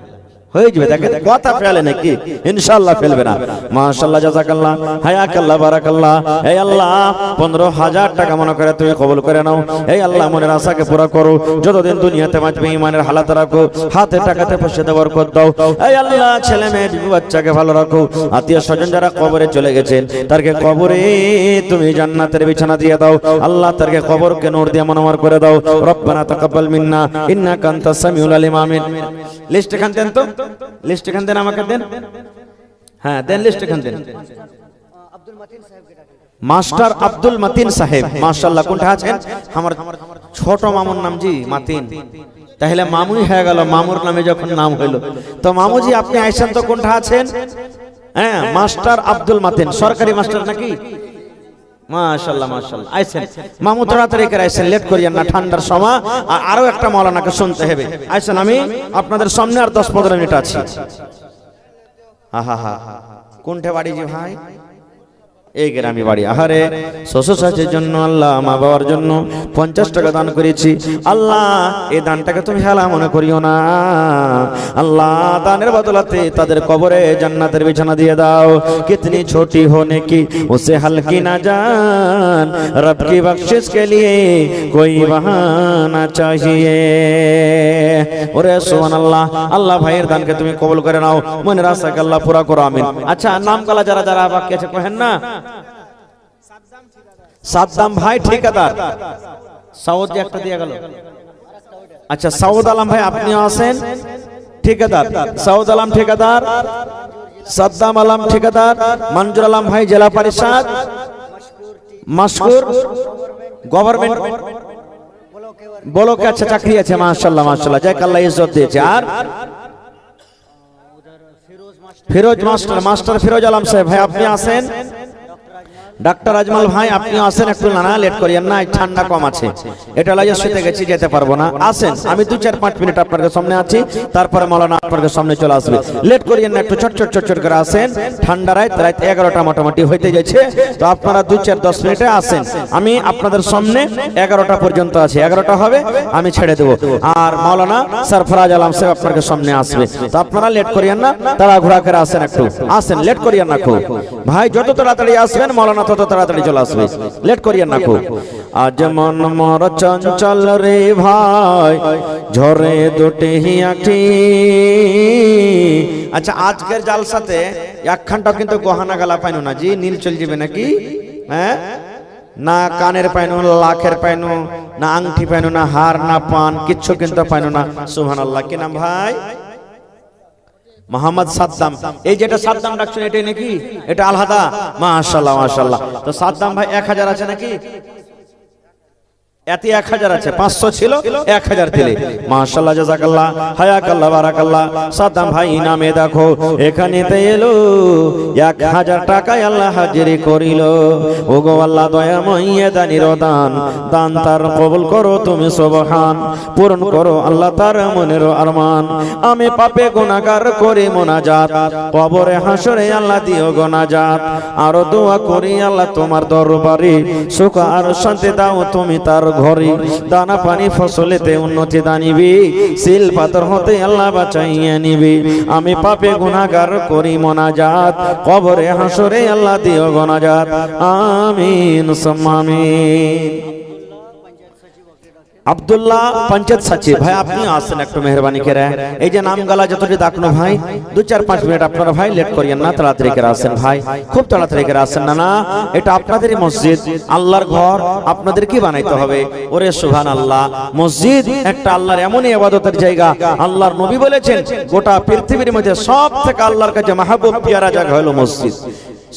হয়ে যাবে। দেখেন কথা ফেলে নাকি? ইনশাআল্লাহ ফেলবে না। মাশাআল্লাহ জাযাকাল্লাহ হায়াকাল্লাহ বারাকাল্লাহ। এই আল্লাহ 15000 টাকা মনে করে তুমি কবুল করে নাও। এই আল্লাহ মনের আশাকে পুরা করো। যতদিন দুনিয়াতে বাঁচবে ঈমানের হালাত রাখো, হাতে টাকাতে পয়সাতে বরকত দাও। এই আল্লাহ ছেলে মেয়ে বিবি বাচ্চাকে ভালো রাখো। আত্মীয় স্বজন যারা কবরে চলে গেছেন তারকে কবরে তুমি জান্নাতের বিছানা দিয়ে দাও। আল্লাহ তারকে কবরকে নূর দিয়ে মনোমার করে দাও। রব্বানা তাকাব্বাল মিন্না ইন্নাকা আনতাস সামিউল আলিম। আমিন। লিস্ট এখান দেন তো, লিস্ট এখান দেন, আমাকে দেন। হ্যাঁ দেন, লিস্ট এখান দেন। মাস্টার আব্দুল মতিন সাহেব মাশাআল্লাহ। কোনটা আছেন? আমার ছোট মামুর নাম জি মাতিন। তাহলে মামুই হয়ে গেল, মামুর নামে যখন নাম হইল। তো মামুজি আপনি আইছেন তো কোনটা আছেন? হ্যাঁ মাস্টার আব্দুল মতিন, সরকারি মাস্টার নাকি? মাশাআল্লাহ মাশাআল্লাহ আইছেন। মামু তাড়াতাড়ি করে আইছেন, লেট করিয়েন না, ঠান্ডার সময়। আর আরো একটা মাওলানাকে শুনতে হবে। আইছেন, আমি আপনাদের সামনে আর 10-15 মিনিট আছি। আহা কোনটা বাড়ি জি ভাই? এই গ্রামে বাড়ি। আহারে শ্বশুর শাশুড়ির জন্য আল্লাহ মা বাবার জন্য 50 টাকা দান করেছি। আল্লাহ এই দানটাকে তুমি হেলা মনে করিও না। আল্লাহ দানের বদলাতে তাদের কবরে জান্নাতের বিছানা দিয়ে দাও। কিতনি ছোটি होने की उसे हल्की ना जान, रब की बख्शिश के लिए कोई बहाना चाहिए। ওরে সুবহানাল্লাহ। আল্লাহ ভাইয়ের দানকে তুমি কবুল করে নাও, মনের আশাকে আল্লাহ পুরা করো। আমিন। আচ্ছা নাম কালা যারা যারা বাকি আছে কহেন না। সাদ্দাম ভাই ঠিকাদার, সাউদ একটা দিয়ে গেল। আচ্ছা সাউদ আলম ভাই আপনিও আছেন ঠিকাদার। সাউদ আলম ঠিকাদার, সাদ্দাম আলম ঠিকাদার, মঞ্জুর আলম ভাই জেলা পরিষদ, মশকুর গভর্নমেন্ট বলকে আচ্ছা চাকরি আছে, মাশাআল্লাহ মাশাআল্লাহ, যাক আল্লাহ ইজ্জত দিয়েছে। আর ফিরোজ মাস্টার, মাস্টার ফিরোজ আলম সাহেব ভাই আপনি আসেন। ডাক্তার আজমাল ভাই আপনি আসেন, একটু না লেট করিয়েন না, ঠান্ডা কম আছে, এটা লাগে শুতে গেছি যেতে পারবো না, আসেন। আমি 2-4-5 মিনিট আপনাদের সামনে আছি, তারপরে মাওলানা আপনাদের সামনে চলে আসবে। লেট করিয়েন না, একটু চট চট চট চট করে আসেন। ঠান্ডা রাত 11টা মোটামুটি হইতে যাচ্ছে, তো আপনারা 2-4-10 মিনিটে আসেন। আমি আপনাদের সামনে 11টা পর্যন্ত আছি, 11টা হবে আমি ছেড়ে দেবো। আর মাওলানা সরফরাজ আলম সাহেব আপনাদের সামনে আসবে, তো আপনারা লেট করিয়েন না, তাড়াহুড়া করে আসেন, একটু আসেন, লেট করিয়েন না খুব ভাই, যত তাড়াতাড়ি আসবেন মাওলানা তত তাড়াতাড়ি চলে আসবে, লেট করিয়েন না খুব। আজ মন মোর চঞ্চল রে ভাই, ঝরে দুটি আঁখি। আচ্ছা আজকের জালসাতে একখানটা কিন্তু গহনা গালা পাইনো না জি, নীল চল যাবে নাকি? হ্যাঁ, না কানের পাইনো, লাখের পাইনো, না আংটি পাইনো, না হার, না পান, কিচ্ছু কিন্তু পাইনো না। সুবহানাল্লাহ। কি নাম ভাই? মোহাম্মদ সাদ্দাম। এই যেটা সাদ্দাম ডাকছেন এটাই নাকি? এটা আলহাদা? মাশাআল্লাহ মাশাআল্লাহ। তো সাদ্দাম ভাই 1000 আছে নাকি? এতে 1000 আছে, 500 ছিল 1000 দিলে। মাশাআল্লাহ জাযাকাল্লাহ হায়াকাল্লাহ বারাকাল্লাহ। সাদ্দাম ভাই নামে দেখো এখানেতে এলো 1000 টাকায় আল্লাহ হাজিরি করিল। ওগো আল্লাহ দয়াময় দানির দান, দান তার কবুল করো তুমি সুবহান, পূরণ করো আল্লাহ তার মনের আরমান। আমি পাপে গুনাহগার করি মোনাজাত, কবরে হাসরে আল্লাহ দিও গোনাজাত। আর দোয়া করি আল্লাহ তোমার দরবারে, সুখ আর শান্তি দাও তুমি তার ঘরে। দানা পানি ফসলেতে উন্নতি দানিবি, সিল পাথর হতে আল্লাহ বাঁচাইয়া নিবি। আমি পাপে গুনাহগার করি মোনাজাত, কবরে হাসরে আল্লাহ দিও গোনাজাত। আমিন সুম্মা আমিন। আব্দুল্লাহ পঞ্চায়েত সচিব ভাই আপনি আসেন একটু মেহরবানি করে। এই যে নাম গালা যতটি ডাকনো ভাই 2-4-5 মিনিট আপনারা ভাই লেট করিয়েন না, তাড়াতাড়ি করে আসেন ভাই, খুব তাড়াতাড়ি করে আসেন। না না এটা আপনাদেরই মসজিদ, আল্লাহর ঘর, আপনাদের কি বানাইতে হবে? ওরে সুবহানাল্লাহ, মসজিদ একটা আল্লাহর এমনই ইবাদতের জায়গা। আল্লাহর নবী বলেছেন গোটা পৃথিবীর মধ্যে সব থেকে আল্লাহর কাছে মাহবুব পিয়ারা জায়গা হলো মসজিদ।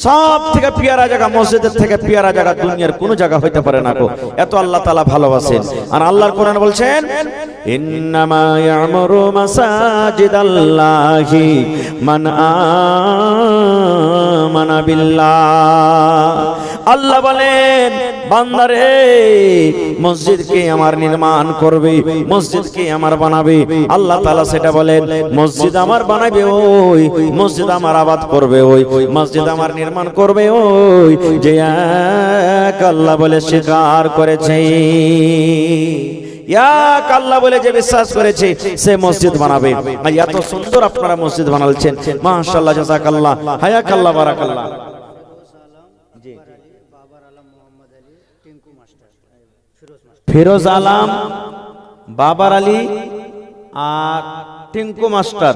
সব থেকে পিয়ারা জায়গা, মসজিদের থেকে পিয়ারা জায়গা দুনিয়ার কোন জায়গা হইতে পারে না গো, এত আল্লাহ তাআলা ভালোবাসেন। আর আল্লাহর কোরআন বলছেন ইন্নামা ইয়ামুরু মাসাজিদাল্লাহি মান আমানা বিল্লাহ। আল্লাহ বলেন বান্দারে মসজিদকে আমার নির্মাণ করবে, মসজিদকে আমার বানাবে। আল্লাহ তাআলা সেটা বলেন মসজিদ আমার বানাবে ওই, মসজিদ আমার আবাদ করবে ওই, মসজিদ আমার নির্মাণ করবে ওই যে এক আল্লাহ বলে স্বীকার করেছে, এক আল্লাহ বলে যে বিশ্বাস করেছে সে মসজিদ বানাবে। আর এত সুন্দর আপনারা মসজিদ বানালছেন, মাশাআল্লাহ জাযাকাল্লাহ হায়াকাল্লাহ বারাকাল্লাহ। ফিরোজ আলম, বাবার আলী আর টিঙ্কু মাস্টার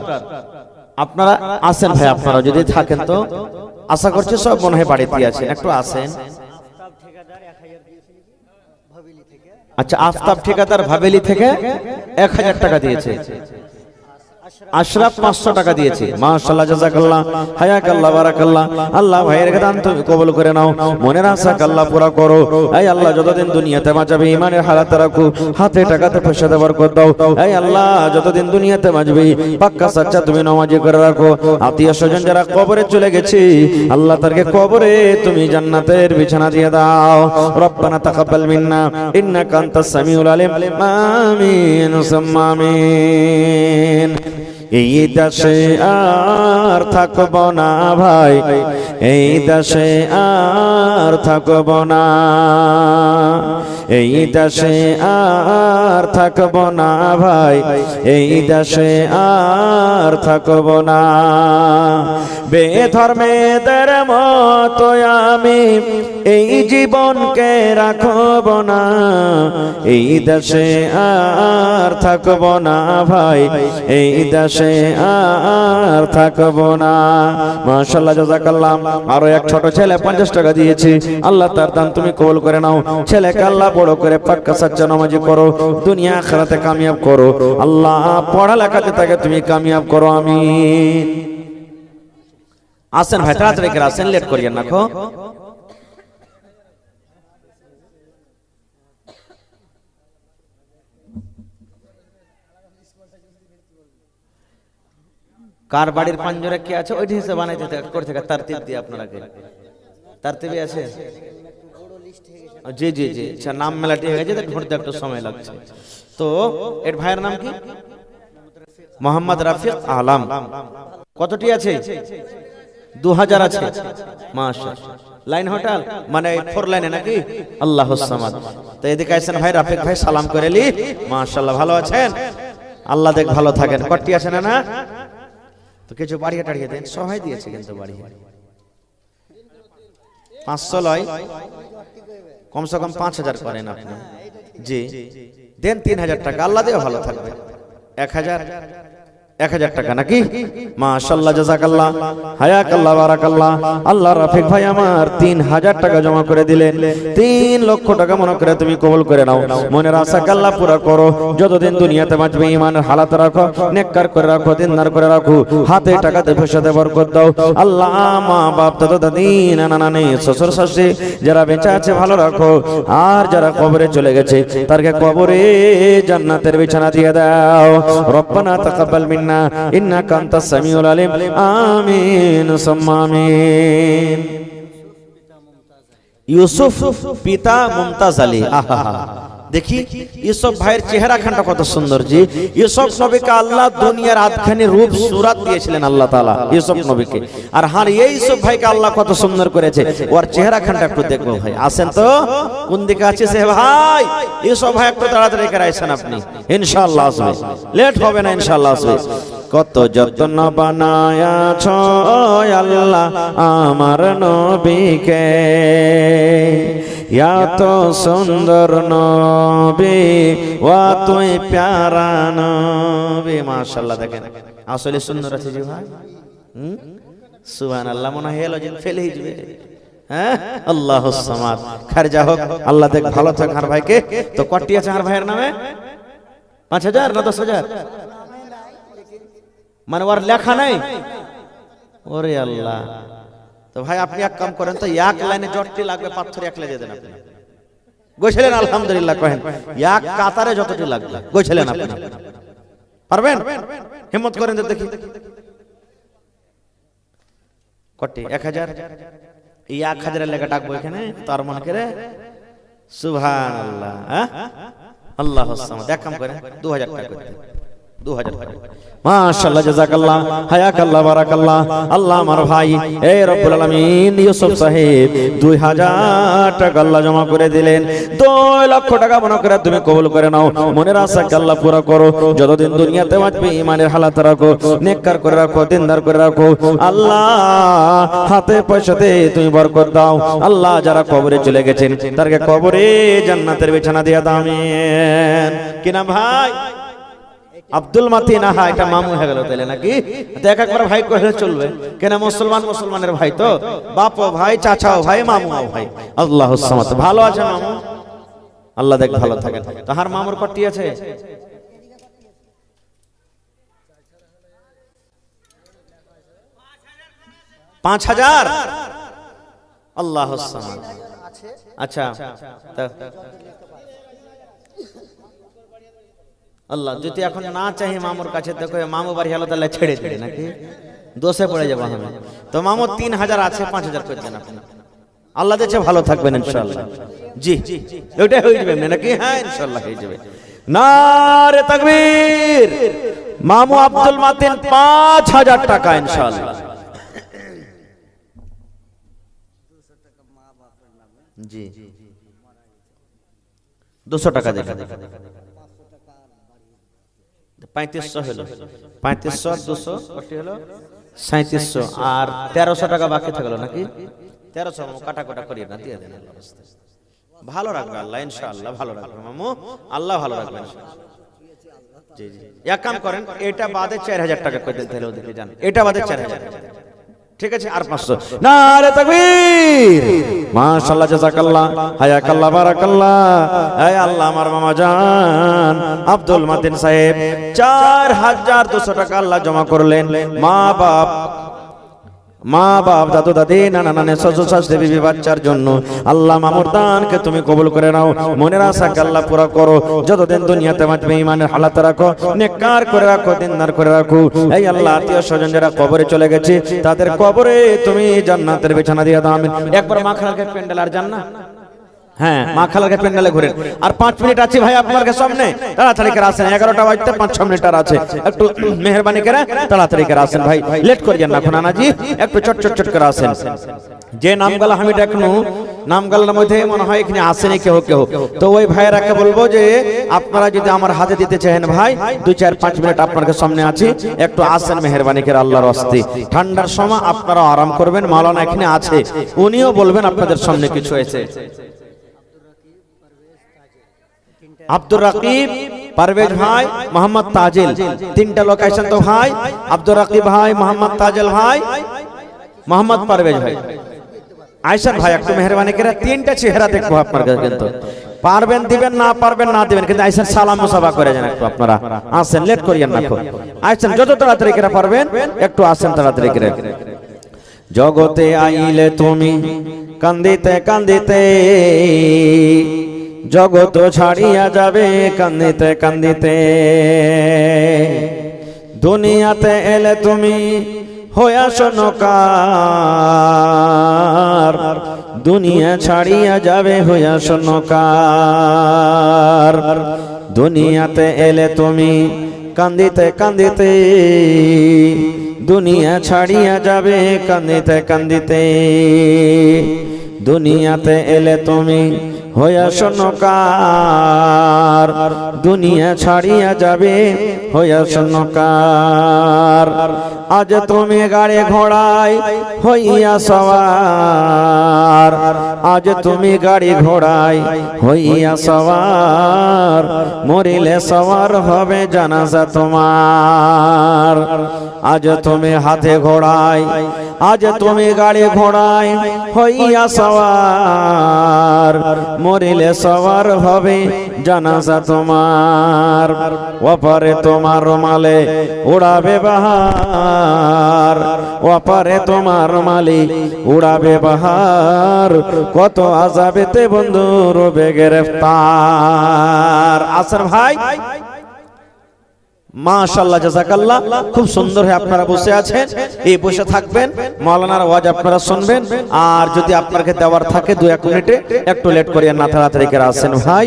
আপনারা আসেন ভাই, আপনারা যদি থাকেন তো আশা করছি সব মনে হয় বাড়িতে আছেন, একটু আসেন। আচ্ছা আফতাব ঠিকাদার ভাবেলি থেকে 1000 টাকা দিয়েছে, আশরাফ 500 টাকা দিয়েছে। মাশাআল্লাহ জাযাকাল্লাহ হায়াকাল্লাহ বারাকাল্লাহ। আল্লাহ ভাইয়ের দান তুমি কবুল করে নাও, মনের আশা আল্লাহ পুরা করো। এই আল্লাহ যতদিন দুনিয়াতে বাঁচাবে ইমানের হালাতে রাখো, হাতে টাকাতে পয়সাতে বরকত দাও। এই আল্লাহ যতদিন দুনিয়াতে বাঁচবে পাক্কা সাচ্চা তুমি নামাজি করে রাখো। আত্মীয় স্বজন যারা কবরে চলে গেছে আল্লাহ তাদেরকে কবরে তুমি জান্নাতের বিছানা দিয়ে দাও। রব্বানা তাকাব্বাল মিন্না ইন্নাকা আনতাস সামিউল আলিম। আমিন সুম্মা আমিন। এই দেশে আর থাকব না ভাই, এই দেশে আর থাকব না, এই দেশে আর থাকব না ভাই, এই দেশে আর থাকব না। বেধর্মেদের মতো আমি এই জীবনকে রাখব না, এই দেশে আর থাকব না ভাই, এই দেশে আর থাকবো না। মাশাআল্লাহ জাযাকাল্লাহ। আরো এক ছোট ছেলে 50 টাকা দিয়েছে, আল্লাহ তার দান তুমি কবুল করে নাও। ছেলেকে আল্লাহ বড় করে পাক্কা সাচ্চা নামাজি করো, দুনিয়া আখিরাতে কামিয়াব করো। আল্লাহ পড়ালেখাতে তাকে তুমি কামিয়াব করো। আমিন। আসেন ভাই তাড়াতাড়ি করে আসেন, লেট করিয়েন না খো। কার বাড়ির পাঞ্জরে কি আছে ওইটি হিসেবে বানাইতে করে থাকে তারতিব দিয়ে আপনারাকে তারতিবই আছে জি জি জি আচ্ছা নাম মেলাটি হয়ে গেছে ঢুঁড়তে একটু সময় লাগছে তো এর ভাইয়ের নাম কি মোহাম্মদ রাফিক আলম কতটি আছে 2000 আছে মাশাআল্লাহ লাইন হোটেল মানে 4 লাইনে নাকি আল্লাহুস সামাদ তো এদিকে আছেন ভাই রাফিক ভাই সালাম করেলি মাশাআল্লাহ ভালো আছেন আল্লাহ দেখ ভালো থাকেন কটি আছে না তো কিছু বাড়িয়ে টাড়িয়ে দেন সবাই দিয়েছে কিন্তু বাড়িয়ে 500 লয় কমসে কম 5000 করেন আপনি জি দেন 3000 টাকা আল্লাহ দেও ভালো থাকবে 1000 টাকা নাকি মাশাআল্লাহ জাযাকাল্লাহ হায়াকাল্লাহ বারাকাল্লাহ আল্লাহ রাফিক ভাই আমার 3000 টাকা জমা করে দিলেন 3 লক্ষ টাকা মনে করে তুমি কবুল করে নাও মনের আশা আল্লাহ পুরো করো যতদিন দুনিয়াতে বাঁচবে ঈমানের হালাত রাখো নেককার করে রাখো দিনদার করে রাখো হাতে টাকাতে পয়সাতে বরকত দাও আল্লাহ মা বাপ দাদা দাদি নানা নানি শ্বশুর শাশুড়ি যারা বেঁচে আছে ভালো রাখো আর যারা কবরে চলে গেছে তারকে কবরে জান্নাতের বিছানা দিয়ে দাও রব্বানা তাকাব্বাল মিন্না ইন্নাকা আনতাস সামিউল আলিম আমিন সুম্মা আমিন ইউসুফ পিতা মুমতাজ আলী আহা দেখি ইউসুফ ভাইয়ের চেহারা খানটা কত সুন্দর জি ইউসুফ নবীকে আল্লাহ দুনিয়ার আধখানি রূপ সুরাত দিয়েছিলেন আল্লাহ তাআলা ইউসুফ নবীকে আর হার এই ইউসুফ ভাইকে আল্লাহ কত সুন্দর করেছে ওর চেহারা খানটা একটু দেখবো ভাই আসেন তো কোন দিকে আছে সে ভাই ইউসুফ ভাই একটু তাড়াতাড়ি করে আইছেন আপনি ইনশাআল্লাহ আসবে লেট হবে না ইনশাআল্লাহ আসবে কত যত্ন বানায়াছ আল্লাহ আমার নবীকে এত সুন্দর নবী ওয়া তুই প্যারা নবী মাশাআল্লাহ দেখেন আসলে সুন্দর আছে জি ভাই সুবহানাল্লাহ মনে হয় এলোজিন ফেলে হিজবে হ্যাঁ আল্লাহুস সামাদ খারজা হোক আল্লাহ দেখ ভালো থাক আর ভাইকে তো কটি আছে আর ভাইয়ের নামে 5000 না 10000 মানে ওর লেখা নাই ওরে আল্লাহ তো ভাই আপনি এক কাম করেন তো এক লাইনে যতটি লাগবে পাথর এক লাইনে দেন আপনি গোছলেন আলহামদুলিল্লাহ কহেন এক কাতারে যতটি লাগবে গোছলেন আপনি পারবেন হিম্মত করেন তো দেখি কটি 1000 এই 1000 এর লেখা ডাকবো এখানে তার মনে করে সুবহানাল্লাহ হ্যাঁ আল্লাহুস সামাদ এক কাম করেন 2000 টাকা করতে 2000 টাকা মাশাআল্লাহ জাযাকাল্লাহ হায়াকাল্লাহ বারাকাল্লাহ আল্লাহ আমার ভাই এ রব্বুল আলামিন ইউসুফ সাহেব 2000 টাকা আল্লাহ জমা করে দিলেন 2 লক্ষ টাকা মনে করে তুমি কবুল করে নাও মনের আশাকে আল্লাহ পুরো করো যতদিন দুনিয়াতে বাঁচবে ঈমানের হালাত রাখো নেককার করে রাখো দিনদার করে রাখো আল্লাহ হাতে পয়সাতে তুমি বরকত দাও আল্লাহ যারা কবরে চলে গেছেন তারকে কবরে জান্নাতের বিছানা দিয়ে দাও আমিন কি নাম ভাই আব্দুল মাতিন আহা এটা মামু হয়ে গেল তাইলে নাকি দেখ একবার ভাই কইলে চলবে কেন মুসলমানের ভাই তো বাপও ভাই চাচাও ভাই মামুও ভাই আল্লাহুস সামাদ ভালো আছে মামু আল্লাহ দেখ ভালো থাকেন তাহার মামুর কটি আছে $5000 আল্লাহুস সামাদ আচ্ছা আল্লাহ যদি এখন না চাই মামুর কাছে দেখো মামু বাড়ি হলো তাহলে ছেড়ে দিবে নাকি দোষে পড়ে যাবো আমি তো মামু 3000 আছে 5000 করে দেন আপনি আল্লাহ দেখে ভালো থাকবেন ইনশাআল্লাহ জি ওইটাই হয়ে যাবে নাকি হ্যাঁ ইনশাআল্লাহ হয়ে যাবে নারে তাকবীর মামু আব্দুল মাতিন 5000 টাকা ইনশাআল্লাহ জি 200 টাকা দেখা 3500 হলো 3500 200 কত হলো 3700 আর 1300 টাকা বাকি থাকলো নাকি 1300 কাটা কাটা করিয়ে না দিয়ে দেন আল্লাহ রাস্তায় ভালো রাখবে আল্লাহ ইনশাআল্লাহ ভালো রাখবে মামু আল্লাহ ভালো রাখবে জি জি এক কাম করেন এটা বাদে 4000 টাকা করে দেন তাহলে ওদিকে যান এটা বাদে 4000 ঠিক আছে আর 500 নারে তাকবীর মাশাআল্লাহ জাযাকাল্লাহ হায়াকাল্লাহ বারাকাল্লাহ হে আল্লাহ আমার মামা জান আব্দুল মাতিন সাহেব 4200 টাকা আল্লাহ জমা করলেন মা বাপ মা বাপ দাদু দাদি নানা নানি শ্বশুর শাশুড়ি বিবি বাচ্চার জন্য আল্লাহ মামুরদানকে তুমি কবুল করে নাও, মনের আশাকে আল্লাহ পুরা করো, যতদিন দুনিয়াতে বাঁচবে ইমানের হালাত রাখো, নেককার করে রাখো, দিনদার করে রাখো। এই আল্লাহ আত্মীয় স্বজন যারা কবরে চলে গেছে তাদের কবরে তুমি জান্নাতের বিছানা দিয়ে দাও আমিন। একবার মা খালাকে প্যান্ডেল আর জান্নাত, হ্যাঁ মা খালাকে প্যান্ডেলে ঘুরেন। আর 5 মিনিট আছে ভাই আপনার সামনে, তাড়াতাড়ি করে আসেন, 11টা বাজতে 5-6 মিনিট আর আছে, একটু মেহরবানি করে তাড়াতাড়ি করে আসেন ভাই, লেট করিয়েন না নানাজি, একটু চট করে আসেন। যে নামগুলো আমি দেখনু নামগুলোর মধ্যে মনে হয় এখানে আসেনি কেউ কেউ, তো ওই ভাইয়েরাকে বলবো যে আপনারা যদি আমার হাতে দিতে চাহেন ভাই 2-4-5 মিনিট আপনার সামনে আছি, একটু আসেন মেহরবানি করে আল্লাহর রাস্তে। ঠান্ডার সময় আপনারা আরাম করবেন, মাওলানা এখানে আছে, উনিও বলবেন আপনাদের সামনে কিছু হয়েছে। আব্দুর রাকিব, পারভেজ ভাই, মোহাম্মদ তাজিল, 3টা লোকেশন তো ভাই, আব্দুর রাকিব ভাই, মোহাম্মদ তাজিল ভাই, মোহাম্মদ পারভেজ ভাই, আয়শার ভাই, একটু মেহরবানি করে 3টা চেহারা দেখবো আপনার কাছে, কিন্তু পারবেন দিবেন, না পারবেন না দিবেন, কিন্তু আয়শার সালাম মুসাফা করে যান একটু, আপনারা আসেন, লেট করিয়েন না, আয়শান যত তাড়াতাড়ি করে পারবেন একটু আসেন তাড়াতাড়ি করে। জগতে আইলে তুমি কান্দিতে কান্দিতে, জগত ছাড়িয়া যাবে কান্দিতে কান্দিতে, দুনিয়াতে এলে তুমি হইয়া শোনকার, দুনিয়া ছাড়িয়া যাবে হইয়া শোনকার, দুনিয়াতে এলে তুমি কান্দিতে কান্দিতে, দুনিয়া ছাড়িয়া যাবে কান্দিতে কান্দিতে, দুনিয়াতে এলে তুমি হইয়া শোনকার, দুনিয়া ছাড়িয়া যাবে হইয়া শোনকার, আজ তুমি গাড়ি ঘোড়ায় হইয়া সওয়ার, আজ তুমি গাড়ি ঘোড়ায় হইয়া সওয়ার, মরিলে সওয়ার হবে জানাজা তোমার, আজ তুমি হাতে ঘোড়ায়, আজ তুমি গাড়ি ঘোড়ায় হইয়া সওয়ার, মরিলে সওয়ার হবে জানাজা তোমার, ওপারে তোমার রুমালে উড়াবে বাহার, ওপারে তোমার রুমালে উড়াবে বাহার, কত আযাবেতে বন্ধু রবে গ্রেফতার। আসেন ভাই, মাশাআল্লাহ জাযাকাল্লাহ, খুব সুন্দর হয়ে আপনারা বসে আছেন, এই বসে থাকবেন, মাওলানার ওয়াজ আপনারা শুনবেন, আর যদি আপনাকে দেওয়ার থাকে 2-1 মিনিটে একটু লেট করিয়েন না, তাড়াতাড়ি করে আসেন ভাই,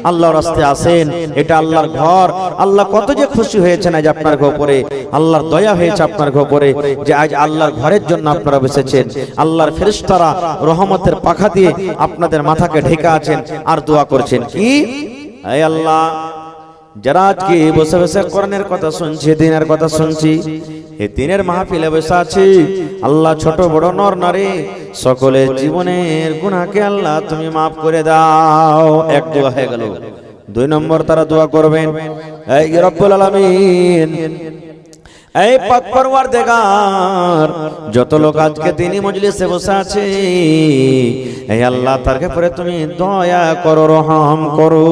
আল্লাহর রাস্তায় আসেন, এটা আল্লাহর ঘর, আল্লাহ কত যে খুশি হয়েছেন আজ আপনার উপরে, আল্লাহর দয়া হয়েছে আপনার উপরে যে আজ আল্লাহর ঘরের জন্য আপনারা বসেছেন, আল্লাহর ফেরেশতারা রহমতের পাখা দিয়ে আপনাদের মাথাকে ঢেকে আছেন আর দোয়া করছেন কি, হে আল্লাহ যারা আজকে বসে বসে কোরআনের কথা শুনছি, দ্বীনের কথা শুনছি, এই দ্বীনের মাহফিলে বসে আছি, আল্লাহ ছোট বড় নর নারী সকলের জীবনের গুনাহকে আল্লাহ তুমি মাফ করে দাও। এক দোয়া হয়ে গেল। 2 নম্বর তারা দোয়া করবেন, এই রব্বুল আলামিন, এই পাক পরওয়ারদিগার, যত লোক আজকে দ্বীনি মজলিসে বসে আছে, এই আল্লাহ তার উপরে তুমি দয়া করো, রহম করো।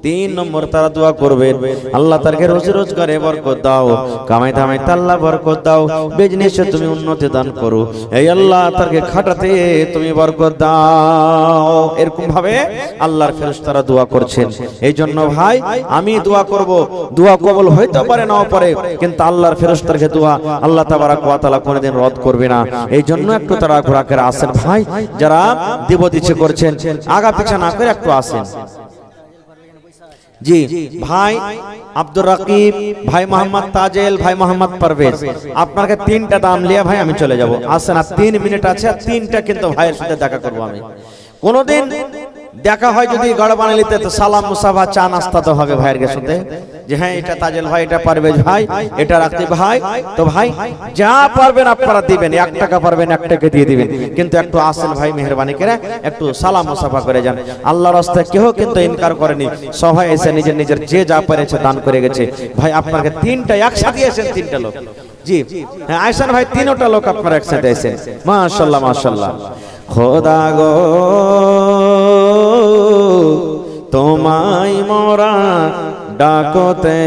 3 নম্বর তারা দোয়া করবেন, আল্লাহ তারকে রোজি রোজগারে বরকত দাও, কামাই ধামাই আল্লাহ বরকত দাও, বিজনেসে তুমি উন্নতি দান করো, এই আল্লাহ তারকে খাটাতে তুমি বরকত দাও। এরকম ভাবে আল্লাহর ফেরেশতারা দোয়া করছেন। এই জন্য ভাই আমি দোয়া করব, দোয়া কবুল হইতে পারে নাও পারে, কিন্তু আল্লাহর ফেরেশতারকে দোয়া আল্লাহ তাবারক ওয়া তাআলা কোনোদিন রদ করবে না। এই জন্য একটু তারা ঘোরা করে আসেন ভাই, যারা দিব দিচ্ছে করছেন আগা পিছা না করে একটু আসেন। জি ভাই আব্দুর রাকিব, ভাই মোহাম্মদ তাজেল, ভাই মোহাম্মদ পারভেজ, আপনাকে 3টা দাম লিয়া ভাই আমি চলে যাব। আসেন, আর 3 মিনিট আছে, আর 3টা কিন্তু ভাইয়ের সাথে দেখা করবো আমি। কোনদিন দেখা হয় যদি গড় বানালিতে, তো সালাম মুসাফা চা নাস্তা তো হবে ভাইয়ের সাথে, যে হ্যাঁ এটা তাজেল ভাই, এটা পারভেজ ভাই, এটা রাকিব ভাই, তো ভাই যা পারবেন আপনারা দিবেন, 1 টাকা পারবেন 1 টাকা দিয়ে দিবেন, কিন্তু একটু আসেন ভাই মেহেরবানি করে একটু সালাম মুসাফা করে যান। আল্লাহর রাস্তায় কেউ কিন্তু ইনকার করেনি, সবাই এসে নিজের নিজের যে যা পেরেছে দান করে গেছে। ভাই আপনাকে 3টা একসাথে এসেছেন, 3টা লোক, জি হ্যাঁ আয়সান ভাই 3টা লোক আপনারা একসাথে এসেছেন, মাশাআল্লাহ মাশাআল্লাহ। খোদা গো তোমায় মোরা ডাকতে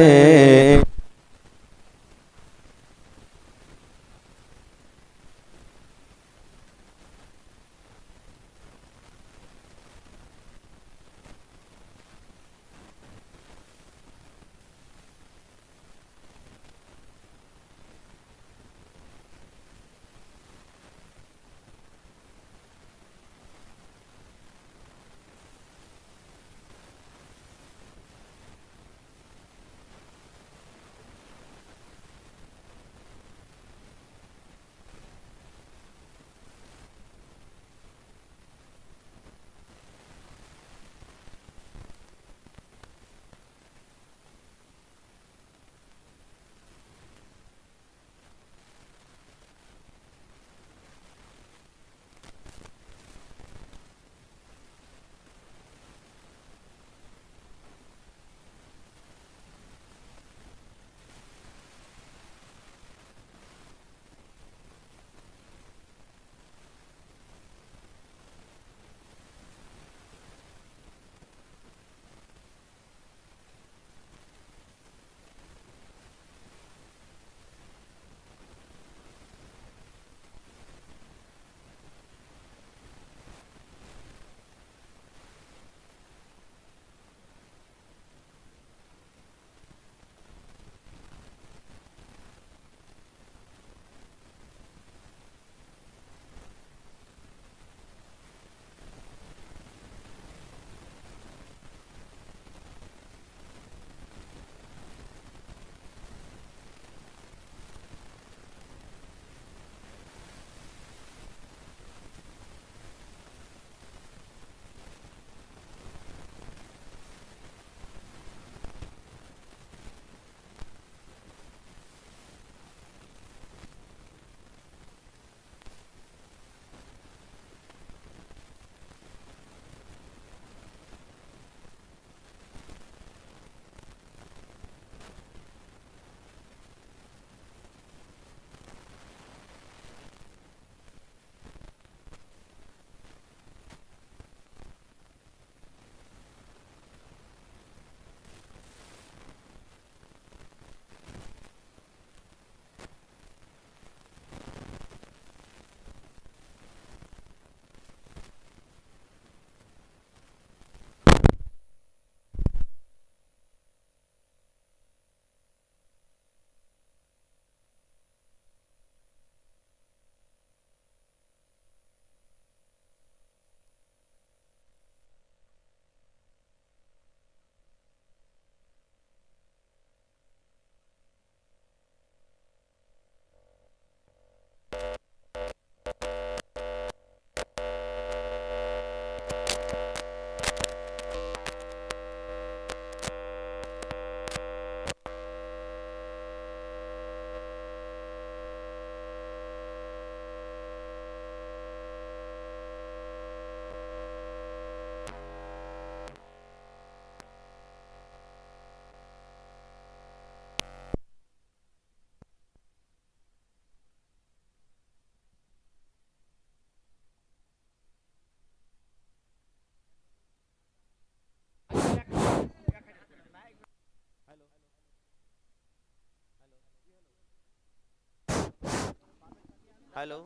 হ্যালো,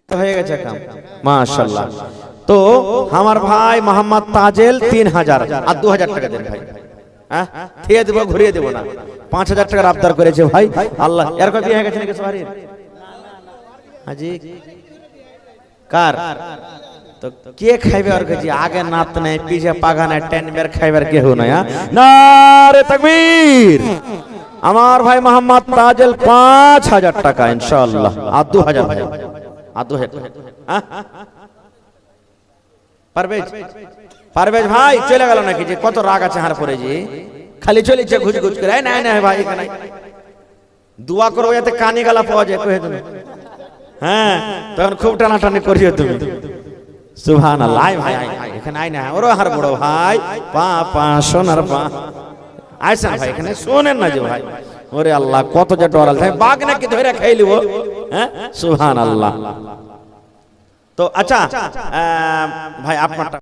হয়ে গেছে কাম, মাশাআল্লাহ। তো আমার ভাই মোহাম্মদ তাজেল 3000 আর 2000 টাকা দেন ভাই। হ্যাঁ, দিয়ে দেবো, ঘুরিয়ে দেবো না। 5000 টাকার আবদার করেছে ভাই। আল্লাহ, এর কত বিয়ে হয়ে গেছে নাকি সবারই? হাজি কার? তো কে খাইবে? আর কাছে আগে নাত নাই, পিছে পাগা নাই, টেনবের খাইবার কেউ নাই। নারে তাকবীর। আমার ভাই মোহাম্মদ তাজেল 5000 টাকা ইনশাআল্লাহ, আর 2000 ভাই, আর 2000। পারভেজ ভাই চলে গেল নাকি? যে কত রাগ আছে হার পরে, যে খালি চলেছে ঘুচ ঘুচ করে। নাই নাই ভাই, এখানে দোয়া করবো যাতে কানে গালা পাওয়া যায়, কহে তুমি। হ্যাঁ, তখন খুব টানাটানি করিও তুমি। সুবহানাল্লাহ। আয় ভাই, এখানে আয় না, ওরও হার বড় ভাই, পা পা সোনার পা। আইসেন ভাই, এখানে শোনেন না যে ভাই। ওরে আল্লাহ, কত যে ডরাল ভাই, বাঘ নাকি ধরে খাই লিব। হ্যাঁ, সুবহানাল্লাহ। তো আচ্ছা ভাই, আপনারটা